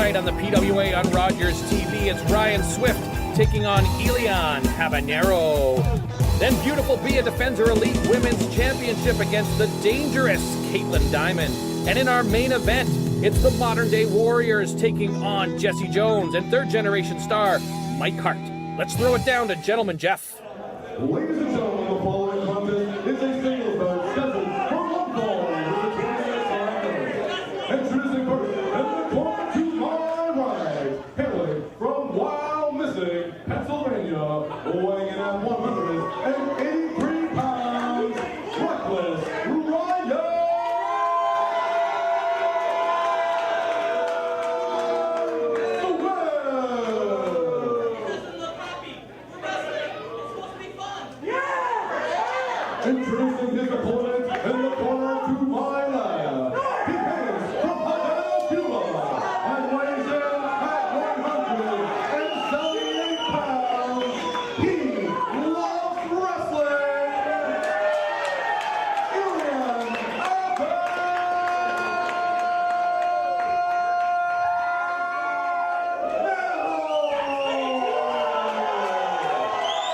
tonight on the PWA on Rogers TV. It's Ryan Swift taking on Ellie Habanero. Then Beautiful Bia defends her Elite Women's Championship against the dangerous Caitlin Diamond. And in our main event, it's the Modern Day Warriors taking on Jesse Jones and third generation star Mike Hart. Let's throw it down to Gentleman Jeff. Ladies and gentlemen, the following contest is a singles match scheduled for one fall with the 20th time. Introducing first, and the corner to my right, hailing from Wild Missing, Pennsylvania, weighing in at 183 pounds, Reckless Ryan. Introducing his opponent in the corner to my left. He hails from Habanero, Cuba, and weighs in at 178 pounds. He loves wrestling.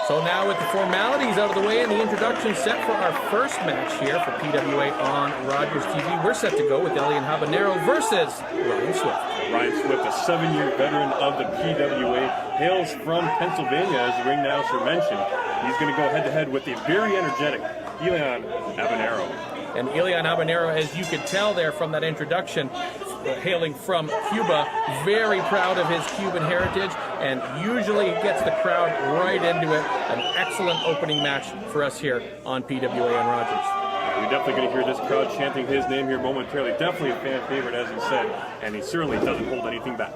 So now with the formalities out of the way and the introduction set for our first match here for PWA on Rogers TV, we're set to go with Ellie Habanero versus Ryan Swift. Ryan Swift, a 7-year veteran of the PWA, hails from Pennsylvania, as the ring announcer mentioned. He's going to go head-to-head with the very energetic Ellie Habanero. And Ellie Habanero, as you could tell there from that introduction, hailing from Cuba, very proud of his Cuban heritage, and usually gets the crowd right into it. An excellent opening match for us here on PWA on Rogers. We're definitely going to hear this crowd chanting his name here momentarily. Definitely a fan favorite, as he said, and he certainly doesn't hold anything back.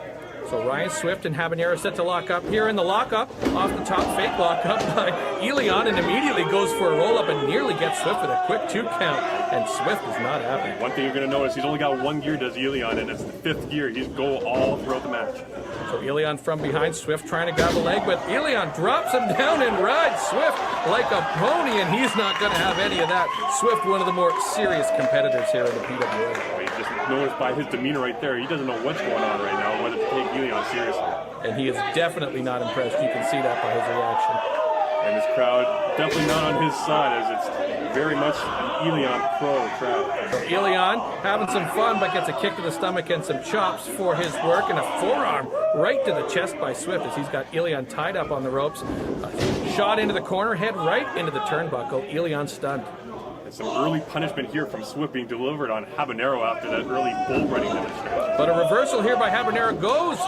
So Ryan Swift and Habanero set to lock up. Here in the lockup, off the top, fake lockup by Elion, and immediately goes for a roll-up and nearly gets Swift with a quick 2 count, and Swift is not happy. One thing you're going to notice, he's only got 1 gear, does Elion, and it's the 5th gear. He's go all throughout the match. So Elion from behind, Swift trying to grab a leg, but Elion drops him down and rides Swift like a pony, and he's not going to have any of that. Swift, one of the more serious competitors here in the PWA. Oh, you just noticed by his demeanor right there, he doesn't know what's going on right now, whether to take Elion seriously. And he is definitely not impressed. You can see that by his reaction. And this crowd definitely not on his side, as it's very much an Elion pro crowd. So Elion having some fun, but gets a kick to the stomach and some chops for his work, and a forearm right to the chest by Swift as he's got Elion tied up on the ropes. Shot into the corner, head right into the turnbuckle. Elion stunned. And some early punishment here from Swift being delivered on Habanero after that early bull running demonstration. But a reversal here by Habanero, goes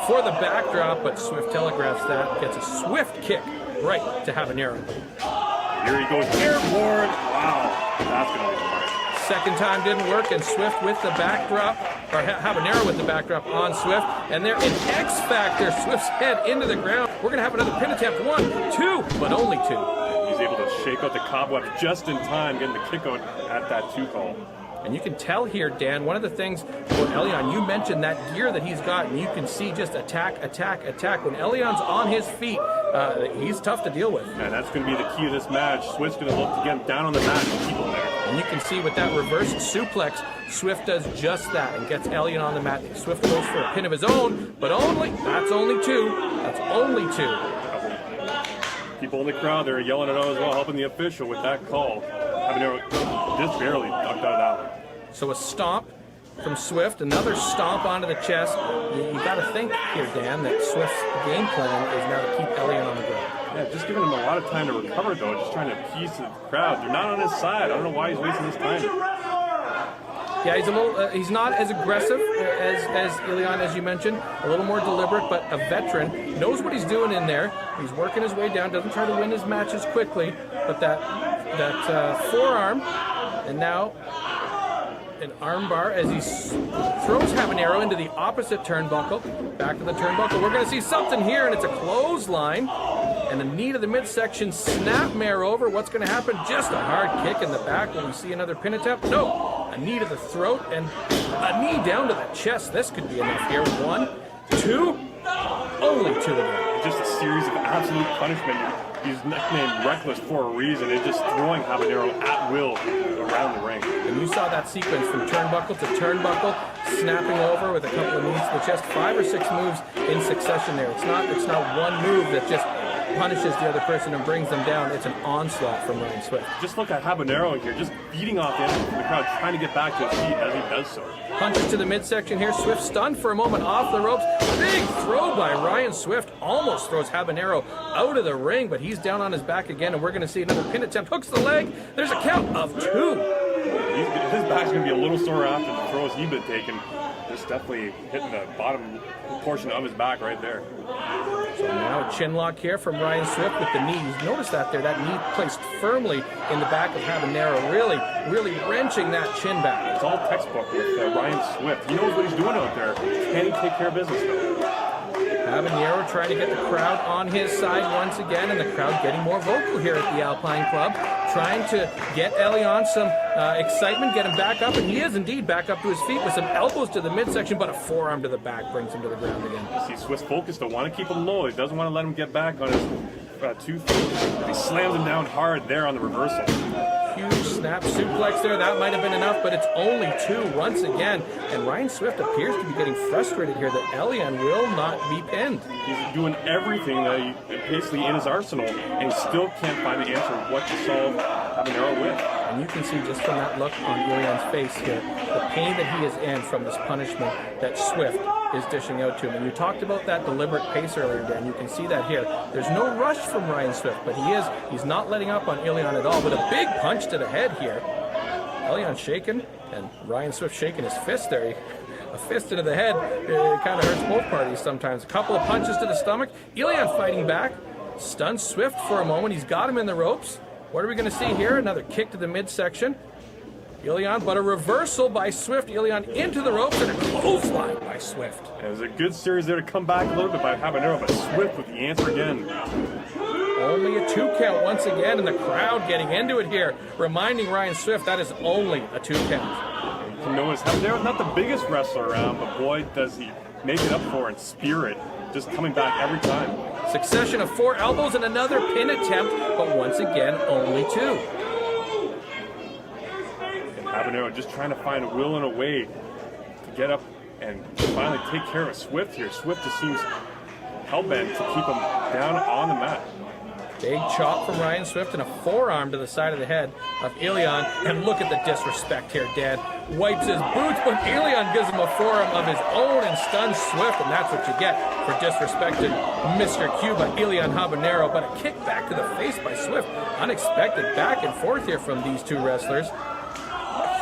for the backdrop, but Swift telegraphs that, gets a swift kick right to Habanero. Here he goes, airborne. Wow, that's going to be hard. Second time didn't work, and Swift with the backdrop, or Habanero with the backdrop on Swift, and there an X Factor, Swift's head into the ground. We're going to have another pin attempt, 1, 2, but only 2. He's able to shake out the cobweb just in time, getting the kick out at that 2 call. And you can tell here, Dan, one of the things with Elion, you mentioned that gear that he's got, and you can see just attack, attack, attack. When Elion's on his feet, he's tough to deal with. And that's going to be the key of this match. Swift's going to look to get him down on the mat and keep him there. And you can see with that reverse suplex, Swift does just that and gets Elion on the mat. Swift goes for a pin of his own, but that's only 2. That's only 2. People in the crowd, they're yelling it out as well, helping the official with that call. Habanero just barely ducked out of that one. So a stomp from Swift, another stomp onto the chest. You got to think here, Dan, that Swift's game plan is now to keep Elion on the ground. Yeah, just giving him a lot of time to recover, though, just trying to appease the crowd. They're not on his side. I don't know why he's wasting his time. Yeah, he's a little. He's not as aggressive as Elion, as you mentioned. A little more deliberate, but a veteran. Knows what he's doing in there. He's working his way down. Doesn't try to win his matches quickly. But that forearm, and now an armbar as he throws Habanero into the opposite turnbuckle. Back to the turnbuckle. We're going to see something here, and it's a clothesline. And a knee to the midsection, snapmare over. What's going to happen? Just a hard kick in the back. Will we see another pin attempt? No. A knee to the throat and a knee down to the chest. This could be enough here. 1, 2, only 2 again. Just a series of absolute punishment. He's nicknamed Reckless for a reason. It's just throwing Habanero at will around the ring. And you saw that sequence from turnbuckle to turnbuckle, snapping over with a couple of knees to the chest, 5 or 6 moves in succession there. It's not one move that just punishes the other person and brings them down. It's an onslaught from Ryan Swift. Just look at Habanero here, just beating off the energy from the crowd, trying to get back to his feet as he does so. Punches to the midsection here. Swift stunned for a moment off the ropes. Big throw by Ryan Swift. Almost throws Habanero out of the ring, but he's down on his back again, and we're going to see another pin attempt. Hooks the leg. There's a count of 2. His back's going to be a little sore after the throws he's been taking. Just definitely hitting the bottom portion of his back right there. So now a chin lock here from Ryan Swift with the knees. Notice that there, that knee placed firmly in the back of Habanero, really wrenching that chin back. It's all textbook with Ryan Swift. He knows what he's doing out there. Can he take care of business though? Habanero trying to get the crowd on his side once again, and the crowd getting more vocal here at the Alpine Club, trying to get Ellie on some excitement, get him back up, and he is indeed back up to his feet with some elbows to the midsection, but a forearm to the back brings him to the ground again. See, Swift's focused to want to keep him low. He doesn't want to let him get back on his 2 feet. He slams him down hard there on the reversal. Huge snap suplex there. That might have been enough, but it's only 2 once again. And Ryan Swift appears to be getting frustrated here that Elian will not be pinned. He's doing everything that he basically in his arsenal, and he still can't find the answer of what to solve Habanero with. And you can see just from that look on Elian's face here, the pain that he is in from this punishment that Swift is dishing out to him. And you talked about that deliberate pace earlier, Dan. You can see that here. There's no rush from Ryan Swift, but he's not letting up on Elian at all. But a big punch to the head here. Elian shaking, and Ryan Swift shaking his fist there. A fist into the head, it kind of hurts both parties sometimes. A couple of punches to the stomach. Elian fighting back, stuns Swift for a moment. He's got him in the ropes. What are we going to see here? Another kick to the midsection. Elian, but a reversal by Swift. Elian into the ropes and a clothesline by Swift. It was a good series there to come back a little bit by Habanero, but Swift with the answer again. Only a 2 count once again, and the crowd getting into it here, reminding Ryan Swift that is only a 2 count. You can notice Habanero's not the biggest wrestler around, but boy, does he make it up for in spirit, just coming back every time. Succession of 4 elbows and another pin attempt, but once again, only 2. And Habanero just trying to find a will and a way to get up and finally take care of Swift here. Swift just seems hell-bent to keep him down on the mat. Big chop from Ryan Swift and a forearm to the side of the head of Elian. And look at the disrespect here, Dan. Wipes his boots, but Elian gives him a forearm of his own and stuns Swift, and that's what you get for disrespecting Mr. Cuban, Elian Habanero. But a kick back to the face by Swift. Unexpected back and forth here from these 2 wrestlers.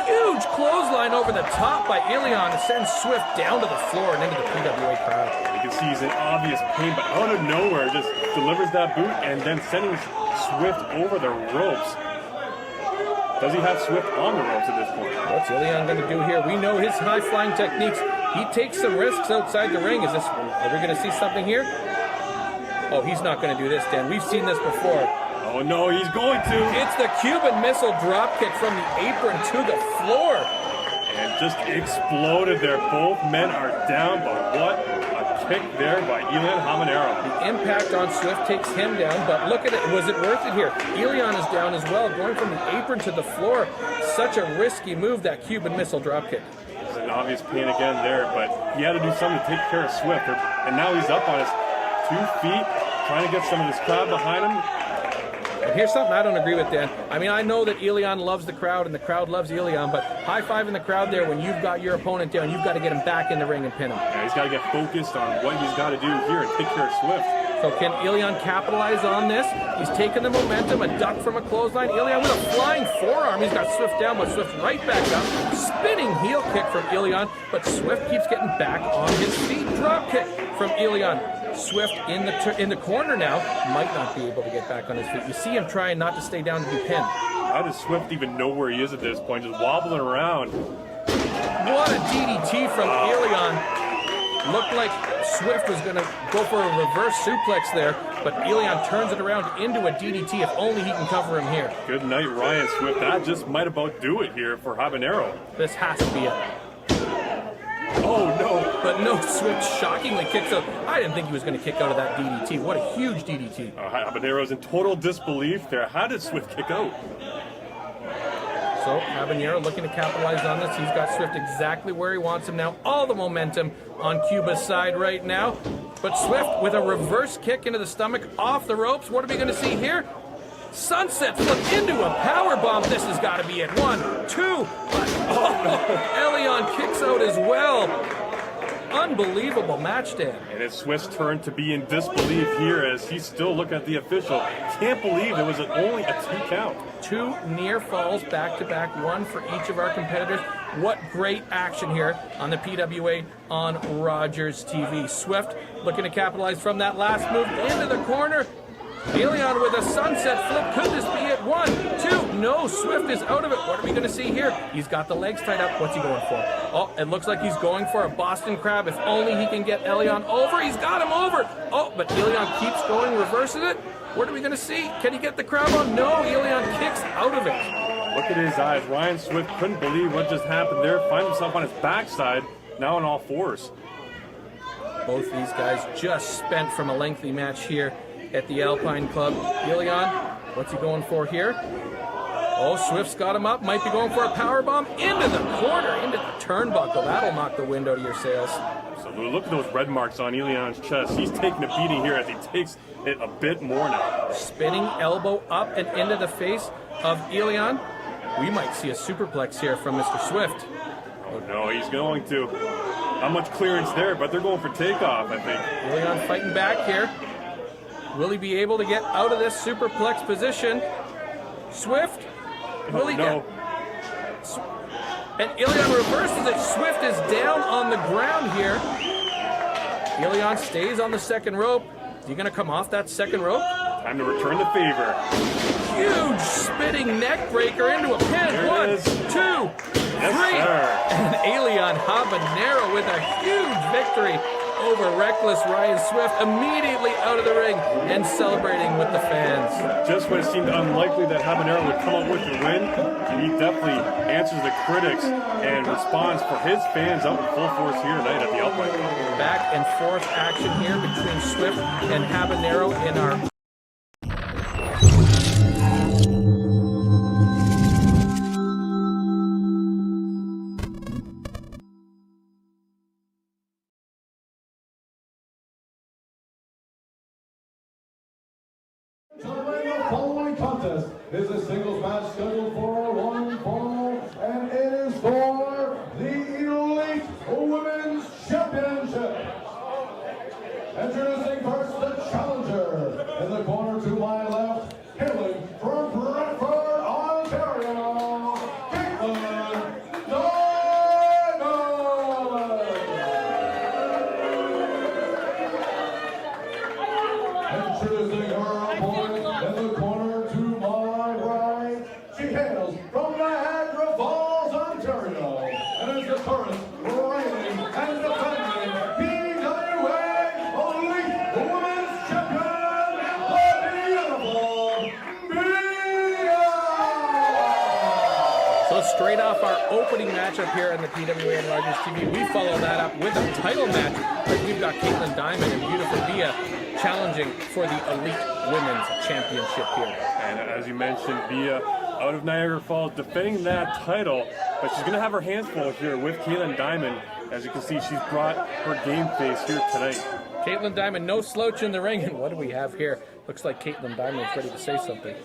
Huge clothesline over the top by Elian to send Swift down to the floor and into the PWA crowd. You can see he's in obvious pain, but out of nowhere just delivers that boot and then sending Swift over the ropes. Does he have Swift on the ropes at this point? What's Elian going to do here? We know his high-flying techniques. He takes some risks outside the ring. Are we going to see something here? Oh, he's not going to do this, Dan. We've seen this before. Oh no, he's going to. It's the Cuban missile dropkick from the apron to the floor. And just exploded there. Both men are down, but what a kick there by Elian Habanero. The impact on Swift takes him down, but look at it. Was it worth it here? Elian is down as well, going from the apron to the floor. Such a risky move, that Cuban missile dropkick. It's an obvious pain again there, but he had to do something to take care of Swift. And now he's up on his 2 feet, trying to get some of this crowd behind him. And here's something I don't agree with, Dan. I mean, I know that Elian loves the crowd and the crowd loves Elian, but high-fiving the crowd there when you've got your opponent down, you've got to get him back in the ring and pin him. Yeah, he's got to get focused on what he's got to do here and take care of Swift. So can Elian capitalize on this? He's taking the momentum, a duck from a clothesline. Elian with a flying forearm. He's got Swift down, but Swift right back up. Spinning heel kick from Elian, but Swift keeps getting back on his feet. Drop kick from Elian. Swift in the corner now, might not be able to get back on his feet. You see him trying not to stay down to be pinned. How does Swift even know where he is at this point? Just wobbling around. What a DDT from Elian. Looked like Swift was going to go for a reverse suplex there, but Elian turns it around into a DDT. If only he can cover him here. Good night, Ryan Swift. That just might about do it here for Habanero. This has to be it. Oh, no. but no, Swift shockingly kicks out. I didn't think he was going to kick out of that DDT. What a huge DDT. Habanero's in total disbelief there. How did Swift kick out? So Habanero looking to capitalize on this. He's got Swift exactly where he wants him now. All the momentum on Cuba's side right now. But Swift with a reverse kick into the stomach off the ropes. What are we going to see here? Sunset flip into a power bomb. This has got to be it. 1, 2. Ellie kicks out as well. Unbelievable match, Dan. And it's Swift's turn to be in disbelief here as he's still looking at the official. Can't believe it was only a 2 count. 2 near falls back-to-back, 1 for each of our competitors. What great action here on the PWA on Rogers TV. Swift looking to capitalize from that last move into the corner. Elion with a sunset flip. Could this be it? 1, 2. No, Swift is out of it. What are we going to see here? He's got the legs tied up. What's he going for? Oh, it looks like he's going for a Boston Crab. If only he can get Elion over. He's got him over. Oh, but Elion keeps going, reverses it. What are we going to see? Can he get the crab on? No, Elion kicks out of it. Look at his eyes. Ryan Swift couldn't believe what just happened there. Finds himself on his backside, now on all fours. Both these guys just spent from a lengthy match here at the Alpine Club. Elion, what's he going for here? Oh, Swift's got him up. Might be going for a powerbomb into the corner, into the turnbuckle. That'll knock the wind out of your sails. So look at those red marks on Elion's chest. He's taking a beating here as he takes it a bit more now. Spinning elbow up and into the face of Elion. We might see a superplex here from Mr. Swift. Oh no, he's going to. Not much clearance there, but they're going for takeoff, I think. Elion fighting back here. Will he be able to get out of this superplex position? Swift? Will he get... And Elion reverses it. Swift is down on the ground here. Elion stays on the second rope. Is he going to come off that second rope? Time to return the favor. Huge spinning neck breaker into a pin. 1, 2, 3. And Elion Habanero with a huge victory over reckless Ryan Swift, immediately out of the ring and celebrating with the fans. Just when it seemed unlikely that Habanero would come up with the win, he definitely answers the critics and responds for his fans out in full force here tonight at the Alpine. Back and forth action here between Swift and Habanero in our The following contest is a singles match scheduled for 1 fall, and it is for the Elite Women's Championship. Introducing first the challenger in the corner to my left, hailing from Brantford, Ontario, Caitlin Diamond. Introducing her opponent in the corner to my right, she hails from Niagara Falls, Ontario, and is the current reigning and defending PWA Elite Women's Champion, the beautiful Mia! So straight off our opening matchup here on the PWA and Rogers TV, we follow that up with a title match as we've got Caitlin Diamond and beautiful Mia challenging for the Elite Women's Championship here. And as you mentioned, Mia out of Niagara Falls defending that title, but she's going to have her hands full here with Caitlin Diamond. As you can see, she's brought her game face here tonight. Caitlin Diamond, no slouch in the ring, and what do we have here? Looks like Caitlin Diamond is ready to say something.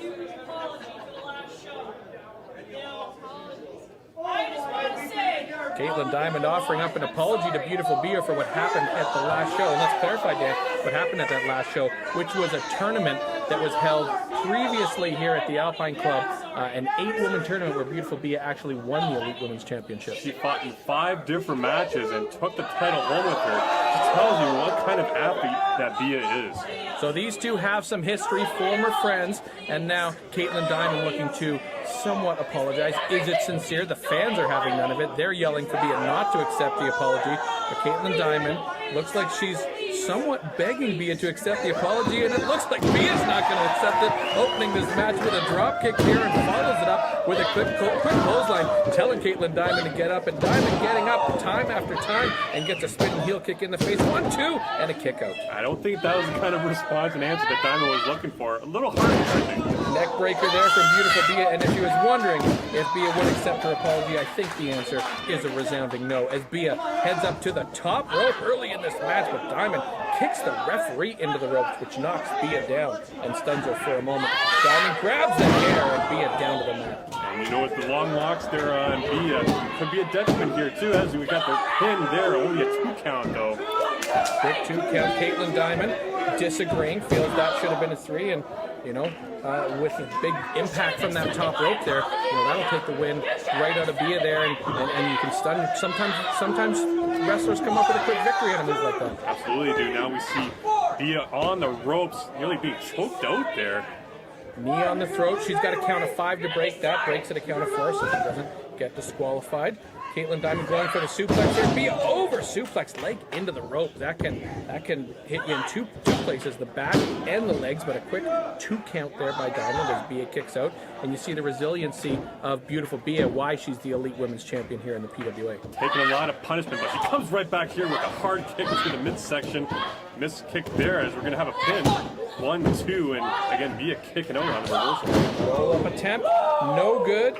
Caitlin Diamond offering up an apology to beautiful Bia for what happened at the last show. And let's clarify, Dan, what happened at that last show, which was a tournament that was held previously here at the Alpine Club, an 8-woman tournament where beautiful Bia actually won the Elite Women's Championship. She fought in 5 different matches and took the title home with her. She tells you what kind of athlete that Bia is. So these two have some history, former friends, and now Caitlin Diamond looking to somewhat apologize. Is it sincere? The fans are having none of it. They're yelling for Bia not to accept the apology. But Caitlin Diamond looks like she's somewhat begging Bia to accept the apology, and it looks like Bia's not going to accept it, opening this match with a drop kick here and follows it up with a quick clothesline, telling Caitlin Diamond to get up, and Diamond getting up time after time and gets a spinning heel kick in the face. 1, 2, and a kick out. I don't think that was the kind of response and answer that Diamond was looking for. A little hard, I think. Neck breaker there from beautiful Bia, and if she was wondering if Bia would accept her apology, I think the answer is a resounding no, as Bia heads up to the top rope early in this match, but Diamond kicks the referee into the ropes, which knocks Bia down and stuns her for a moment. Diamond grabs the hair and Bia down to the mat. And you know, with the long locks there on Bia, could be a detriment here too, as we got the pin there, only a 2 count though. Quick 2 count. Caitlin Diamond disagreeing, feels that should have been a 3, and with a big impact from that top rope there, that'll take the wind right out of Bia there, and you can stun. Sometimes wrestlers come up with a quick victory on a move like that. Absolutely do. Now we see Bia on the ropes, nearly being choked out there. Knee on the throat. She's got a count of 5 to break. That breaks at a count of 4, so she doesn't get disqualified. Caitlin Diamond going for the suplex here. Bia over suplex, leg into the rope. That can hit you in two places, the back and the legs, but a quick 2 count there by Diamond as Bia kicks out. And you see the resiliency of beautiful Bia, why she's the elite women's champion here in the PWA. Taking a lot of punishment, but she comes right back here with a hard kick to the midsection. Missed kick there as we're going to have a pin. 1, 2, and again, Bia kicking out on the reversal. Roll up attempt, no good.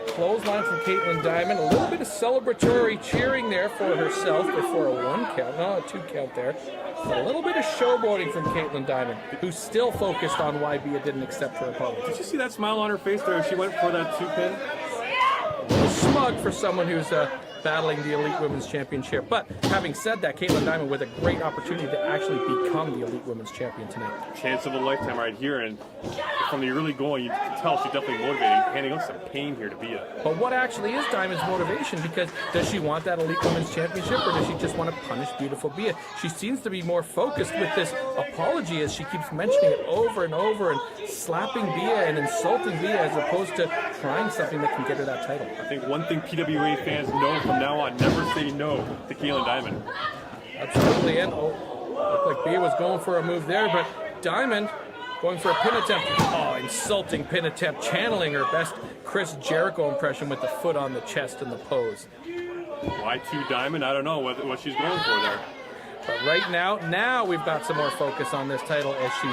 Clothesline from Caitlin Diamond. A little bit of celebratory cheering there for herself before a 1 count. No, a 2 count there. But a little bit of showboating from Caitlin Diamond, who's still focused on why Bia didn't accept her apology. Did you see that smile on her face there as she went for that 2 pin? A little smug for someone who's battling the Elite Women's Championship. But having said that, Caitlin Diamond with a great opportunity to actually become the Elite Women's Champion tonight. Chance of a lifetime right here, and from the early going, you can tell she's definitely motivated, handing out some pain here to Bia. But what actually is Diamond's motivation? Because does she want that Elite Women's Championship, or does she just want to punish beautiful Bia? She seems to be more focused with this apology, as she keeps mentioning it over and over and slapping Bia and insulting Bia, as opposed to trying something that can get her that title. I think one thing PWA fans know from now on, never say no to Caitlin Diamond. Absolutely, and looked like Bia was going for a move there, but Diamond going for a pin attempt. Oh, insulting pin attempt, channeling her best Chris Jericho impression with the foot on the chest in the pose. Why 2 Diamond? I don't know what she's going for there. But right now we've got some more focus on this title as she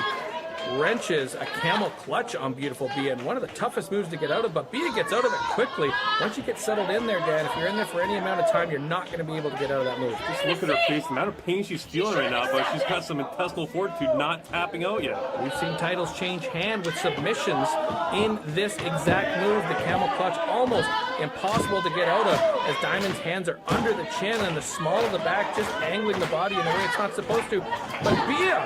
wrenches a camel clutch on beautiful Bia, and one of the toughest moves to get out of, but Bia gets out of it quickly. Once you get settled in there, Dan, if you're in there for any amount of time, you're not going to be able to get out of that move. Just look at her face, the amount of pain she's feeling right now, but she's got some intestinal fortitude, not tapping out yet. We've seen titles change hand with submissions in this exact move, the camel clutch, almost impossible to get out of, as Diamond's hands are under the chin and the small of the back just angling the body in a way it's not supposed to. But Bia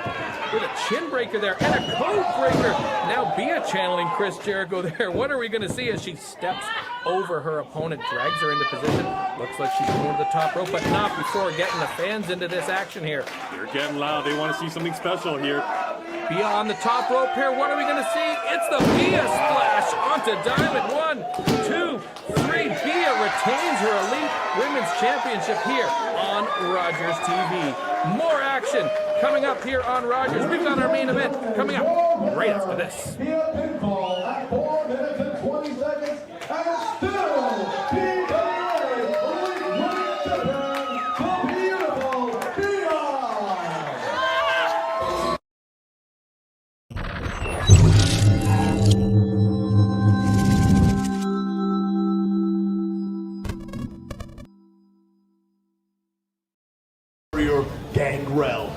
with a chin breaker there and a code breaker. Now Bia channeling Chris Jericho there. What are we going to see as she steps over her opponent, drags her into position? Looks like she's going to the top rope, but not before getting the fans into this action here. They're getting loud. They want to see something special here. Bia on the top rope here. What are we going to see? It's the Bia splash onto Diamond. 1, 2, 3. Bia retains her Elite Women's Championship here on Rogers TV. More action coming up here on Rogers. We've got our main event coming up right after this. Bia pinfall at 4 minutes and 20 seconds, and still PWA Elite Women's Champion, the beautiful Bia. Gangrel.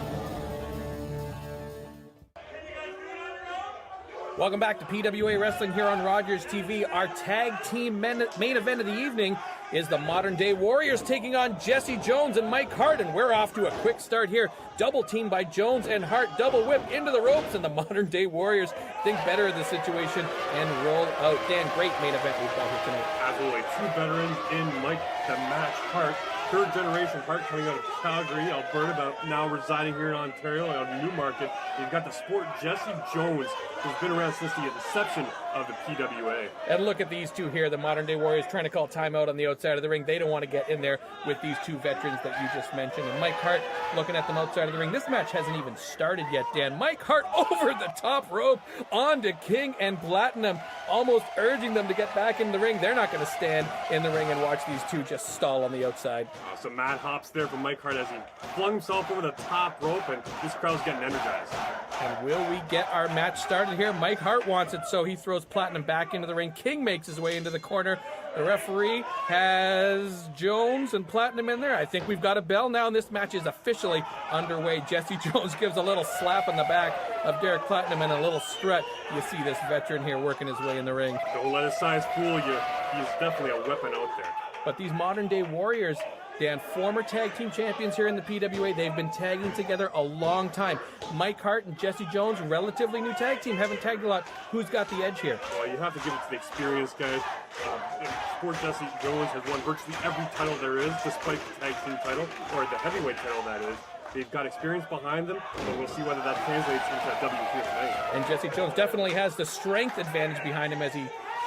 Welcome back to PWA Wrestling here on Rogers TV. Our tag team main event of the evening is the Modern Day Warriors taking on Jesse Jones and Mike Harden. We're off to a quick start here. Double team by Jones and Hart. Double whip into the ropes, and the Modern Day Warriors think better of the situation and roll out. Dan, great main event we've got here tonight. Absolutely. 2 veterans in Mike the Match Hart third generation Hart coming out of Calgary, Alberta, but now residing here in Ontario out of Newmarket. You've got the sport Jesse Jones, who's been around since the inception of the PWA. And look at these two here, the modern day Warriors trying to call timeout on the outside of the ring. They don't want to get in there with these two veterans that you just mentioned. And Mike Hart looking at them outside of the ring. This match hasn't even started yet, Dan. Mike Hart over the top rope onto King and Platinum, almost urging them to get back in the ring. They're not going to stand in the ring and watch these two just stall on the outside. So mad hops there from Mike Hart as he flung himself over the top rope, and this crowd's getting energized. And will we get our match started here? Mike Hart wants it, so he throws Platinum back into the ring. King makes his way into the corner. The referee has Jones and Platinum in there. I think we've got a bell now, and this match is officially underway. Jesse Jones gives a little slap on the back of Derek Platinum and a little strut. You see this veteran here working his way in the ring. Don't let his size fool you. He's definitely a weapon out there. But these modern day Warriors, Dan, former tag team champions here in the PWA, they've been tagging together a long time. Mike Hart and Jesse Jones, relatively new tag team, haven't tagged a lot. Who's got the edge here? Well, you have to give it to the experienced guys. Sport Jesse Jones has won virtually every title there is, despite the tag team title, or the heavyweight title that is. They've got experience behind them, but we'll see whether that translates into a W here tonight. And Jesse Jones definitely has the strength advantage behind him as he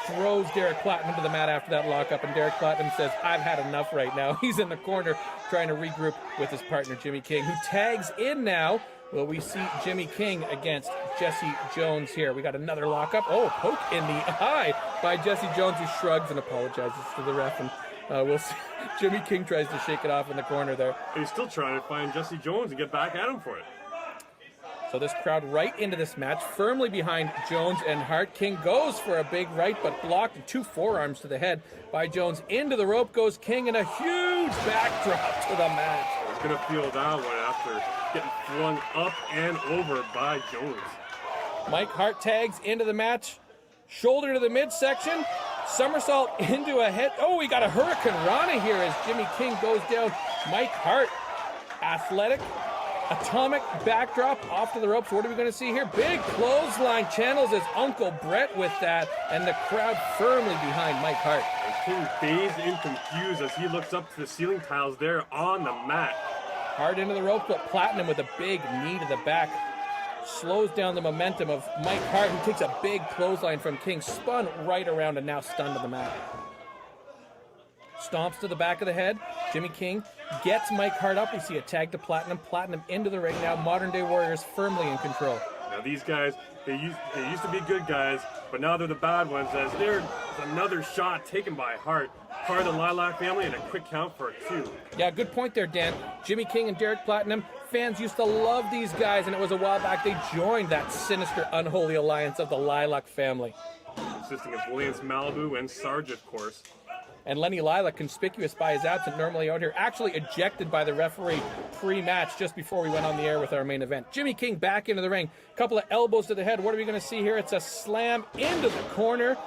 throws Derek Platinum to the mat after that lockup, and Derek Platinum says, I've had enough right now. He's in the corner trying to regroup with his partner, Jimmy King, who tags in now. Will we see Jimmy King against Jesse Jones here? We got another lockup. Oh, poke in the eye by Jesse Jones, who shrugs and apologizes to the ref, and we'll see. Jimmy King tries to shake it off in the corner there. He's still trying to find Jesse Jones and get back at him for it. So this crowd right into this match, firmly behind Jones and Hart. King goes for a big right, but blocked, and two forearms to the head by Jones. Into the rope goes King, and a huge backdrop to the mat. He's going to feel that one after getting flung up and over by Jones. Mike Hart tags into the match, shoulder to the midsection, somersault into a head. Oh, we got a Hurricane Rana here as Jimmy King goes down. Mike Hart, athletic, atomic backdrop off to the ropes. What are we going to see here? Big clothesline, channels his Uncle Brett with that, and the crowd firmly behind Mike Hart. And King dazed and confused as he looks up to the ceiling tiles there on the mat. Hard into the rope, but Platinum with a big knee to the back slows down the momentum of Mike Hart, who takes a big clothesline from King, spun right around and now stunned to the mat. Stomps to the back of the head. Jimmy King gets Mike Hart up. We see a tag to Platinum. Platinum into the ring now. Modern day Warriors firmly in control. Now these guys, they used to be good guys, but now they're the bad ones, as there's another shot taken by Hart. Part of the Lilac family, and a quick count for a 2. Yeah, good point there, Dan. Jimmy King and Derek Platinum, fans used to love these guys, and it was a while back they joined that sinister, unholy alliance of the Lilac family. Consisting of Lance Malibu and Sarge, of course. And Lenny Lilac, conspicuous by his absence, normally out here, actually ejected by the referee pre-match just before we went on the air with our main event. Jimmy King back into the ring. Couple of elbows to the head. What are we going to see here? It's a slam into the corner.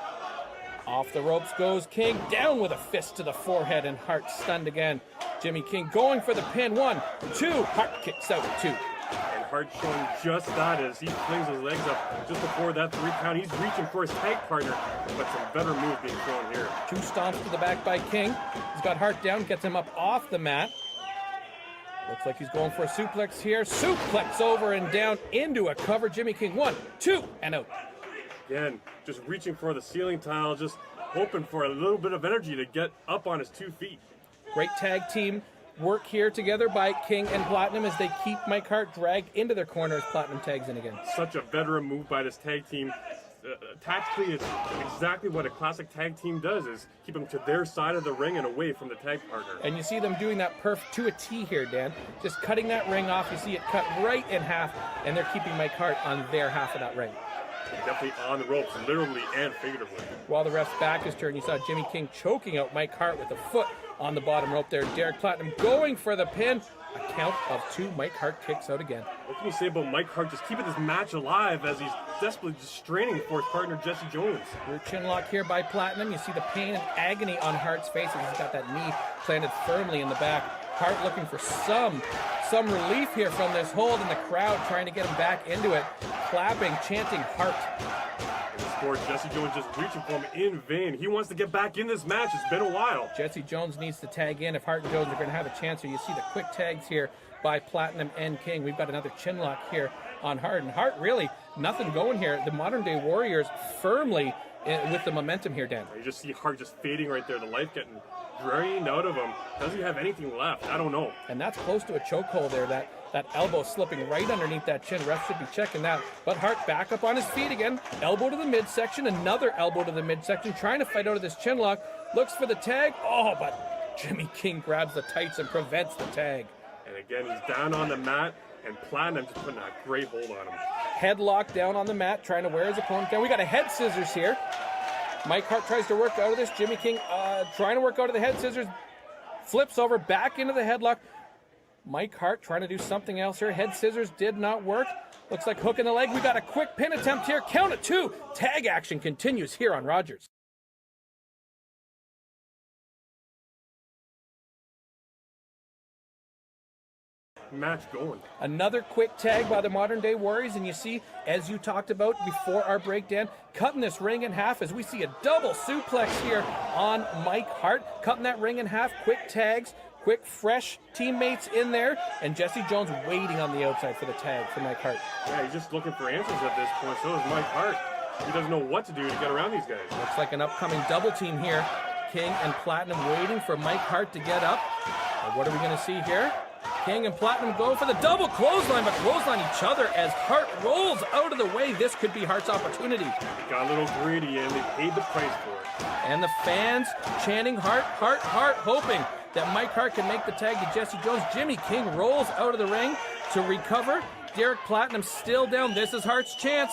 Off the ropes goes King, down with a fist to the forehead, and Hart stunned again. Jimmy King going for the pin. 1, 2. Hart kicks out 2. And Hart showing just that as he flings his legs up just before that 3 count. He's reaching for his tag partner, but some better move being thrown here. 2 stomps to the back by King. He's got Hart down, gets him up off the mat. Looks like he's going for a suplex here. Suplex over and down into a cover. Jimmy King, 1, 2, and out. Again, just reaching for the ceiling tile, just hoping for a little bit of energy to get up on his 2 feet. Great tag team work here together by King and Platinum as they keep Mike Hart dragged into their corner as Platinum tags in again. Such a veteran move by this tag team. Tactically, it's exactly what a classic tag team does, is keep them to their side of the ring and away from the tag partner. And you see them doing that to a T here, Dan. Just cutting that ring off. You see it cut right in half, and they're keeping Mike Hart on their half of that ring. Definitely on the ropes, literally and figuratively. While the ref's back is turned, you saw Jimmy King choking out Mike Hart with a foot on the bottom rope there. Derek Platinum going for the pin. A count of 2. Mike Hart kicks out again. What can you say about Mike Hart just keeping this match alive as he's desperately just straining for his partner Jesse Jones? Rear chin lock here by Platinum. You see the pain and agony on Hart's face as he's got that knee planted firmly in the back. Hart looking for some relief here from this hold, and the crowd trying to get him back into it, clapping, chanting Hart. And this sport. Jesse Jones just reaching for him in vain. He wants to get back in this match. It's been a while. Jesse Jones needs to tag in if Hart and Jones are going to have a chance here. You see the quick tags here by Platinum and King. We've got another chin lock here on Harden. Hart really nothing going here. The modern day Warriors firmly with the momentum here, Dan. You just see Hart just fading right there. The life getting drained out of him. Does he have anything left? I don't know. And that's close to a chokehold there. That elbow slipping right underneath that chin. Ref should be checking that. But Hart back up on his feet again. Elbow to the midsection. Another elbow to the midsection. Trying to fight out of this chin lock. Looks for the tag. Oh, but Jimmy King grabs the tights and prevents the tag. And again, he's down on the mat. And Platinum just putting a great hold on him. Headlock down on the mat, trying to wear his opponent down. We got a head scissors here. Mike Hart tries to work out of this. Jimmy King trying to work out of the head scissors. Flips over back into the headlock. Mike Hart trying to do something else here. Head scissors did not work. Looks like hook in the leg. We got a quick pin attempt here. Count it 2. Tag action continues here on Rogers. Match going. Another quick tag by the modern day Warriors, and you see, as you talked about before our breakdown, cutting this ring in half as we see a double suplex here on Mike Hart, cutting that ring in half. Quick tags, quick fresh teammates in there, and Jesse Jones waiting on the outside for the tag for Mike Hart. Yeah, he's just looking for answers at this point. So is Mike Hart. He doesn't know what to do to get around these guys. Looks like an upcoming double team here. King and Platinum waiting for Mike Hart to get up. And what are we going to see here? King and Platinum go for the double clothesline, but clothesline each other as Hart rolls out of the way. This could be Hart's opportunity. Got a little greedy and they paid the price for it. And the fans chanting Hart, Hart, Hart, hoping that Mike Hart can make the tag to Jesse Jones. Jimmy King rolls out of the ring to recover. Derek Platinum still down. This is Hart's chance.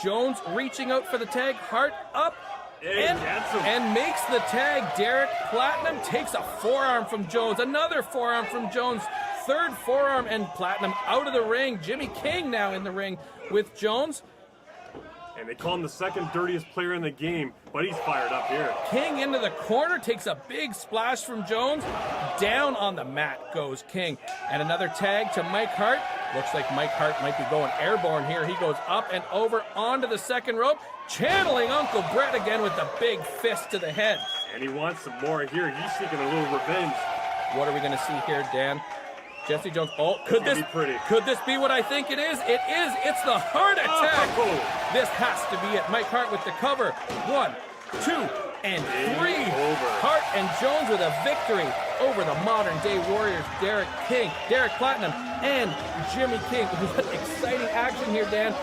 Jones reaching out for the tag. Hart up. And makes the tag. Derek Platinum takes a forearm from Jones. Another forearm from Jones. Third forearm, and Platinum out of the ring. Jimmy King now in the ring with Jones. And they call him the second dirtiest player in the game, but he's fired up here. King into the corner, takes a big splash from Jones. Down on the mat goes King. And another tag to Mike Hart. Looks like Mike Hart might be going airborne here. He goes up and over onto the second rope. Channeling Uncle Brett again with the big fist to the head. And he wants some more here. He's seeking a little revenge. What are we going to see here, Dan? Jesse Jones. Oh, could this be what I think it is? It is. It's the heart attack. Oh. This has to be it. Mike Hart with the cover. 1, 2, and 3. Hart and Jones with a victory over the modern day Warriors. Derek King, Derek Platinum, and Jimmy King. What exciting action here, Dan.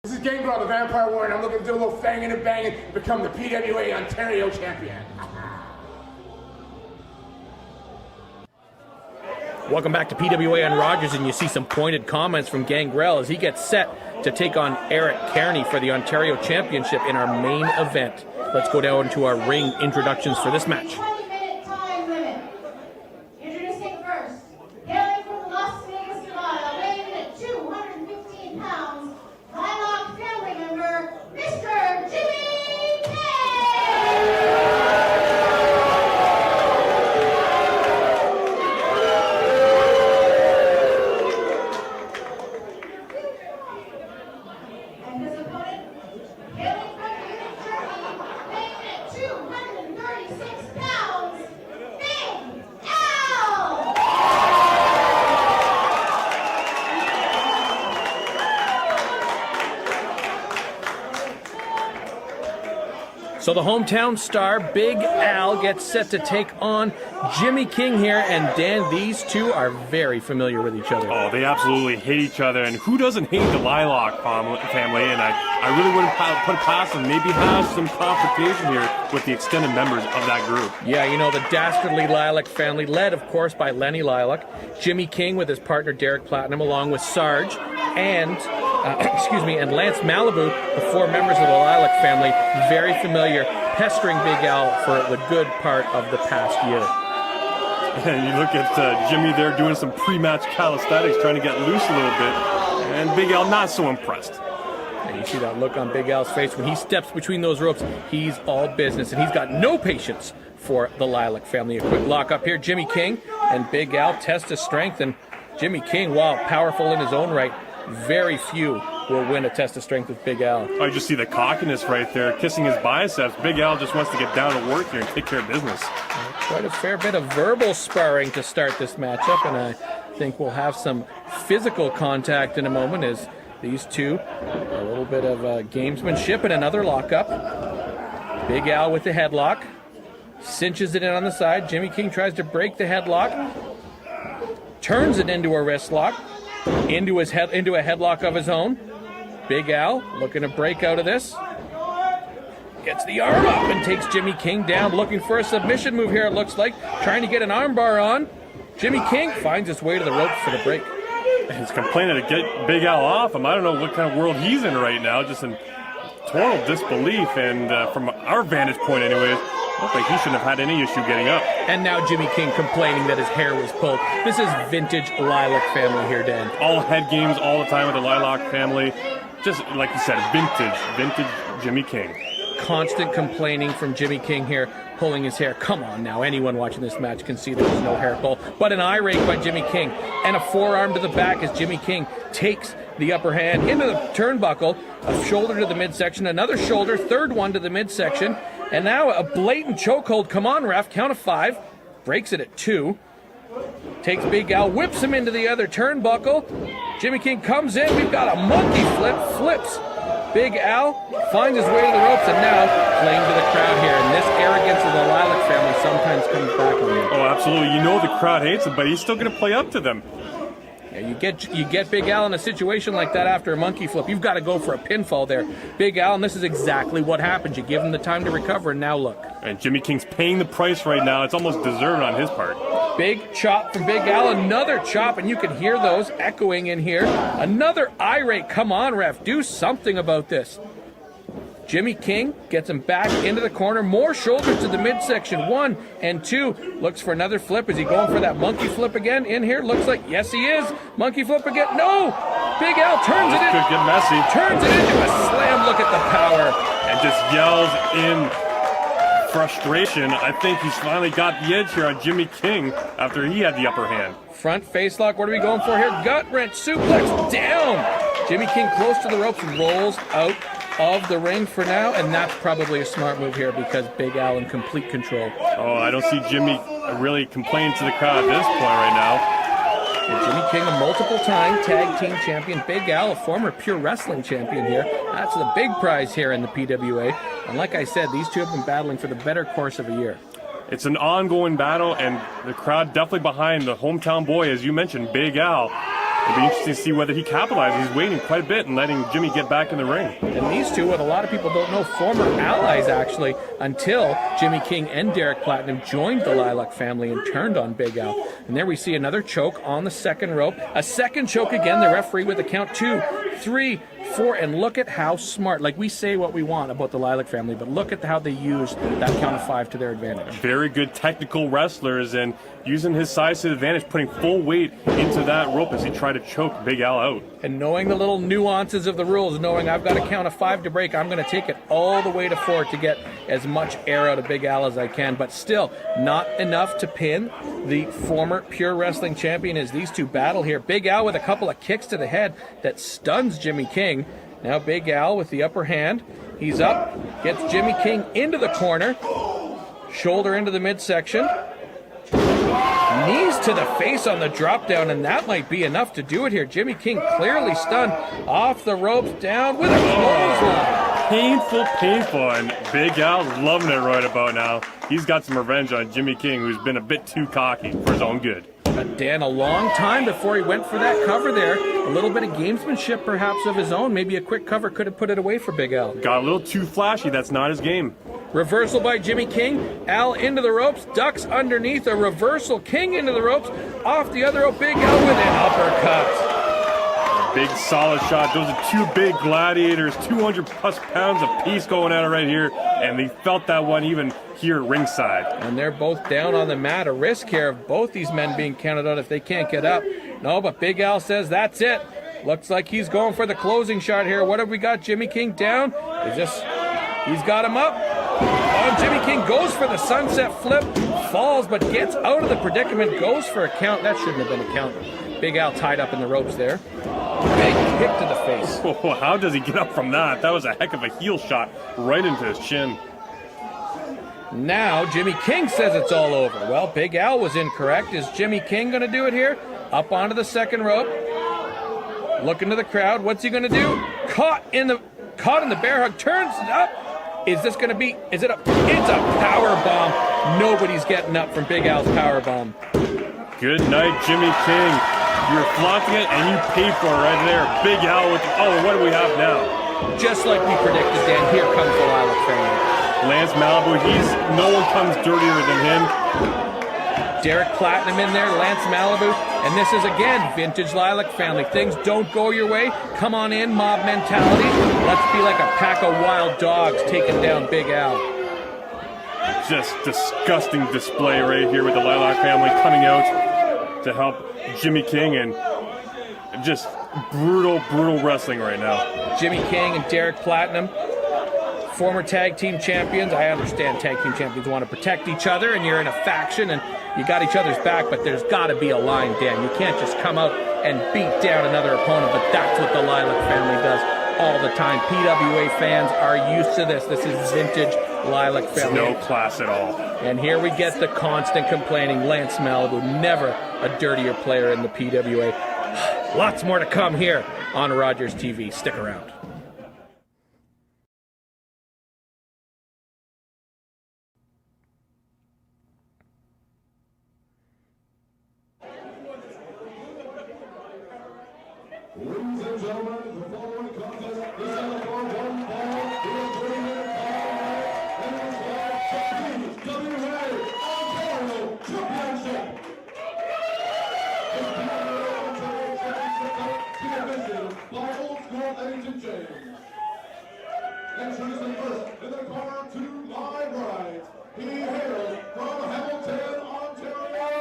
This is Gangrel, the Vampire Warrior, and I'm looking to do a little fanging and banging to become the PWA Ontario champion. Welcome back to PWA on Rogers, and you see some pointed comments from Gangrel as he gets set to take on Eric Kearney for the Ontario Championship in our main event. Let's go down to our ring introductions for this match. Introducing first, hailing from Las Vegas, Nevada, weighing in at 215 pounds, Lilac family member, Mr. Jimmy King! And his opponent, hailing from Munich, Germany, weighing in at 236 pounds, Big Al! So the hometown star, Big Al, gets set to take on Jimmy King here. And Dan, these two are very familiar with each other. Oh, they absolutely hate each other. And who doesn't hate the Lilac family? And I really wouldn't put it past them. Maybe have some confrontation here with the extended members of that group. Yeah, you know, the dastardly Lilac family, led, of course, by Lenny Lilac. Jimmy King with his partner, Derek Platinum, along with Sarge and and Lance Malibu, the 4 members of the Lilac family, very familiar, pestering Big Al for the good part of the past year. And you look at Jimmy there doing some pre-match calisthenics, trying to get loose a little bit. And Big Al not so impressed. And you see that look on Big Al's face when he steps between those ropes. He's all business, and he's got no patience for the Lilac family. A quick lock up here. Jimmy King and Big Al test his strength, and Jimmy King, while powerful in his own right, very few will win a test of strength with Big Al. I just see the cockiness right there, kissing his biceps. Big Al just wants to get down to work here and take care of business. Quite a fair bit of verbal sparring to start this matchup, and I think we'll have some physical contact in a moment as these two, a little bit of gamesmanship and another lockup. Big Al with the headlock, cinches it in on the side. Jimmy King tries to break the headlock, turns it into a wrist lock, into a headlock of his own. Big Al looking to break out of this. Gets the arm up and takes Jimmy King down, looking for a submission move here, it looks like. Trying to get an arm bar on. Jimmy King finds his way to the ropes for the break. He's complaining to get Big Al off him. I don't know what kind of world he's in right now, just in total disbelief. And from our vantage point anyways, looks like he shouldn't have had any issue getting up. And now Jimmy King complaining that his hair was pulled. This is vintage Lilac family here, Dan. All head games all the time with the Lilac family. Just like you said, vintage Jimmy King. Constant complaining from Jimmy King here, pulling his hair. Come on now, anyone watching this match can see there was no hair pull. But an eye rake by Jimmy King and a forearm to the back as Jimmy King takes the upper hand into the turnbuckle, a shoulder to the midsection, another shoulder, third one to the midsection, and now a blatant chokehold. Come on, ref, count of 5. Breaks it at 2. Takes Big Al, whips him into the other turnbuckle. Jimmy King comes in. We've got a monkey flip, flips Big Al, finds his way to the ropes, and now playing to the crowd here. And this arrogance of the Lilac family sometimes comes back on you. Oh, absolutely. You know the crowd hates him, but he's still going to play up to them. Yeah, you get Big Al in a situation like that after a monkey flip. You've got to go for a pinfall there. Big Al, and this is exactly what happens. You give him the time to recover, and now look. And Jimmy King's paying the price right now. It's almost deserved on his part. Big chop from Big Al, another chop, and you can hear those echoing in here. Another eye rake. Come on, ref, do something about this. Jimmy King gets him back into the corner. More shoulders to the midsection. 1 and 2. Looks for another flip. Is he going for that monkey flip again in here? Looks like, yes, he is. Monkey flip again. No! Big Al turns it in. Could get messy. Turns it into a slam. Look at the power. And just yells in frustration. I think he's finally got the edge here on Jimmy King after he had the upper hand. Front face lock. What are we going for here? Gut wrench. Suplex down. Jimmy King close to the ropes. Rolls out of the ring for now, and that's probably a smart move here because Big Al in complete control. Oh, I don't see Jimmy really complaining to the crowd at this point right now. And Jimmy King, a multiple-time tag team champion. Big Al, a former pure wrestling champion here. That's the big prize here in the PWA. And like I said, these two have been battling for the better course of a year. It's an ongoing battle, and the crowd definitely behind the hometown boy, as you mentioned, Big Al. It'll be interesting to see whether he capitalizes. He's waiting quite a bit and letting Jimmy get back in the ring. And these two, what a lot of people don't know, former allies actually, until Jimmy King and Derek Platinum joined the Lilac family and turned on Big Al. And there we see another choke on the second rope. A second choke again, the referee with a count 2, 3, 4, and look at how smart, like we say what we want about the Lilac family, but look at how they use that count of 5 to their advantage. Very good technical wrestlers, and using his size to the advantage, putting full weight into that rope as he tried to choke Big Al out. And knowing the little nuances of the rules, knowing I've got a count of 5 to break, I'm going to take it all the way to 4 to get as much air out of Big Al as I can, but still not enough to pin the former pure wrestling champion as these two battle here. Big Al with a couple of kicks to the head that stuns Jimmy King. Now Big Al with the upper hand. He's up, gets Jimmy King into the corner, shoulder into the midsection. Knees to the face on the drop down, and that might be enough to do it here. Jimmy King clearly stunned, off the ropes, down with a clothesline. Painful, and Big Al's loving it right about now. He's got some revenge on Jimmy King, who's been a bit too cocky for his own good. But Dan, a long time before he went for that cover there. A little bit of gamesmanship perhaps of his own. Maybe a quick cover could have put it away for Big Al. Got a little too flashy. That's not his game. Reversal by Jimmy King. Al into the ropes, ducks underneath a reversal. King into the ropes, off the other rope. Big Al with an uppercut. Big solid shot. Those are two big gladiators, 200 plus pounds apiece going at it right here, and they felt that one even here at ringside. And they're both down on the mat. A risk here of both these men being counted out if they can't get up. No, but Big Al says that's it. Looks like he's going for the closing shot here. What have we got? Jimmy King down. He's got him up. Oh, Jimmy King goes for the sunset flip, falls, but gets out of the predicament, goes for a count. That shouldn't have been a count. Big Al tied up in the ropes there. Big kick to the face. Oh, how does he get up from that? That was a heck of a heel shot right into his chin. Now Jimmy King says it's all over. Well, Big Al was incorrect. Is Jimmy King going to do it here? Up onto the second rope. Looking to the crowd. What's he going to do? Caught in the bear hug. Turns it up. Is this going to be? Is it a? It's a power bomb. Nobody's getting up from Big Al's power bomb. Good night, Jimmy King. You're flaunting it, and you paid for it right there. Big Al with. Oh, what do we have now? Just like we predicted, Dan. Here comes the Lilac family. Lance Malibu. No one comes dirtier than him. Derek Platinum in there, Lance Malibu, and this is again vintage Lilac family. Things don't go your way. Come on in, mob mentality. Let's be like a pack of wild dogs taking down Big Al. Just disgusting display right here with the Lilac family coming out to help Jimmy King, and just brutal wrestling right now. Jimmy King and Derek Platinum, former tag team champions. I understand tag team champions want to protect each other, and you're in a faction, and you got each other's back, but there's got to be a line, Dan. You can't just come out and beat down another opponent, but that's what the Lilac family does all the time. PWA fans are used to this. This is vintage Lilac family. No class at all. And here we get the constant complaining. Lance Malibu, never a dirtier player in the PWA. Lots more to come here on Rogers TV. Stick around. Ladies and gentlemen, the following contest is set for one fall in a 30-minute and is for PWA Ontario Championship. The PWA Ontario Championship by Old School Eddie and James. Introducing first in the corner to my right, he hails from Hamilton, Ontario,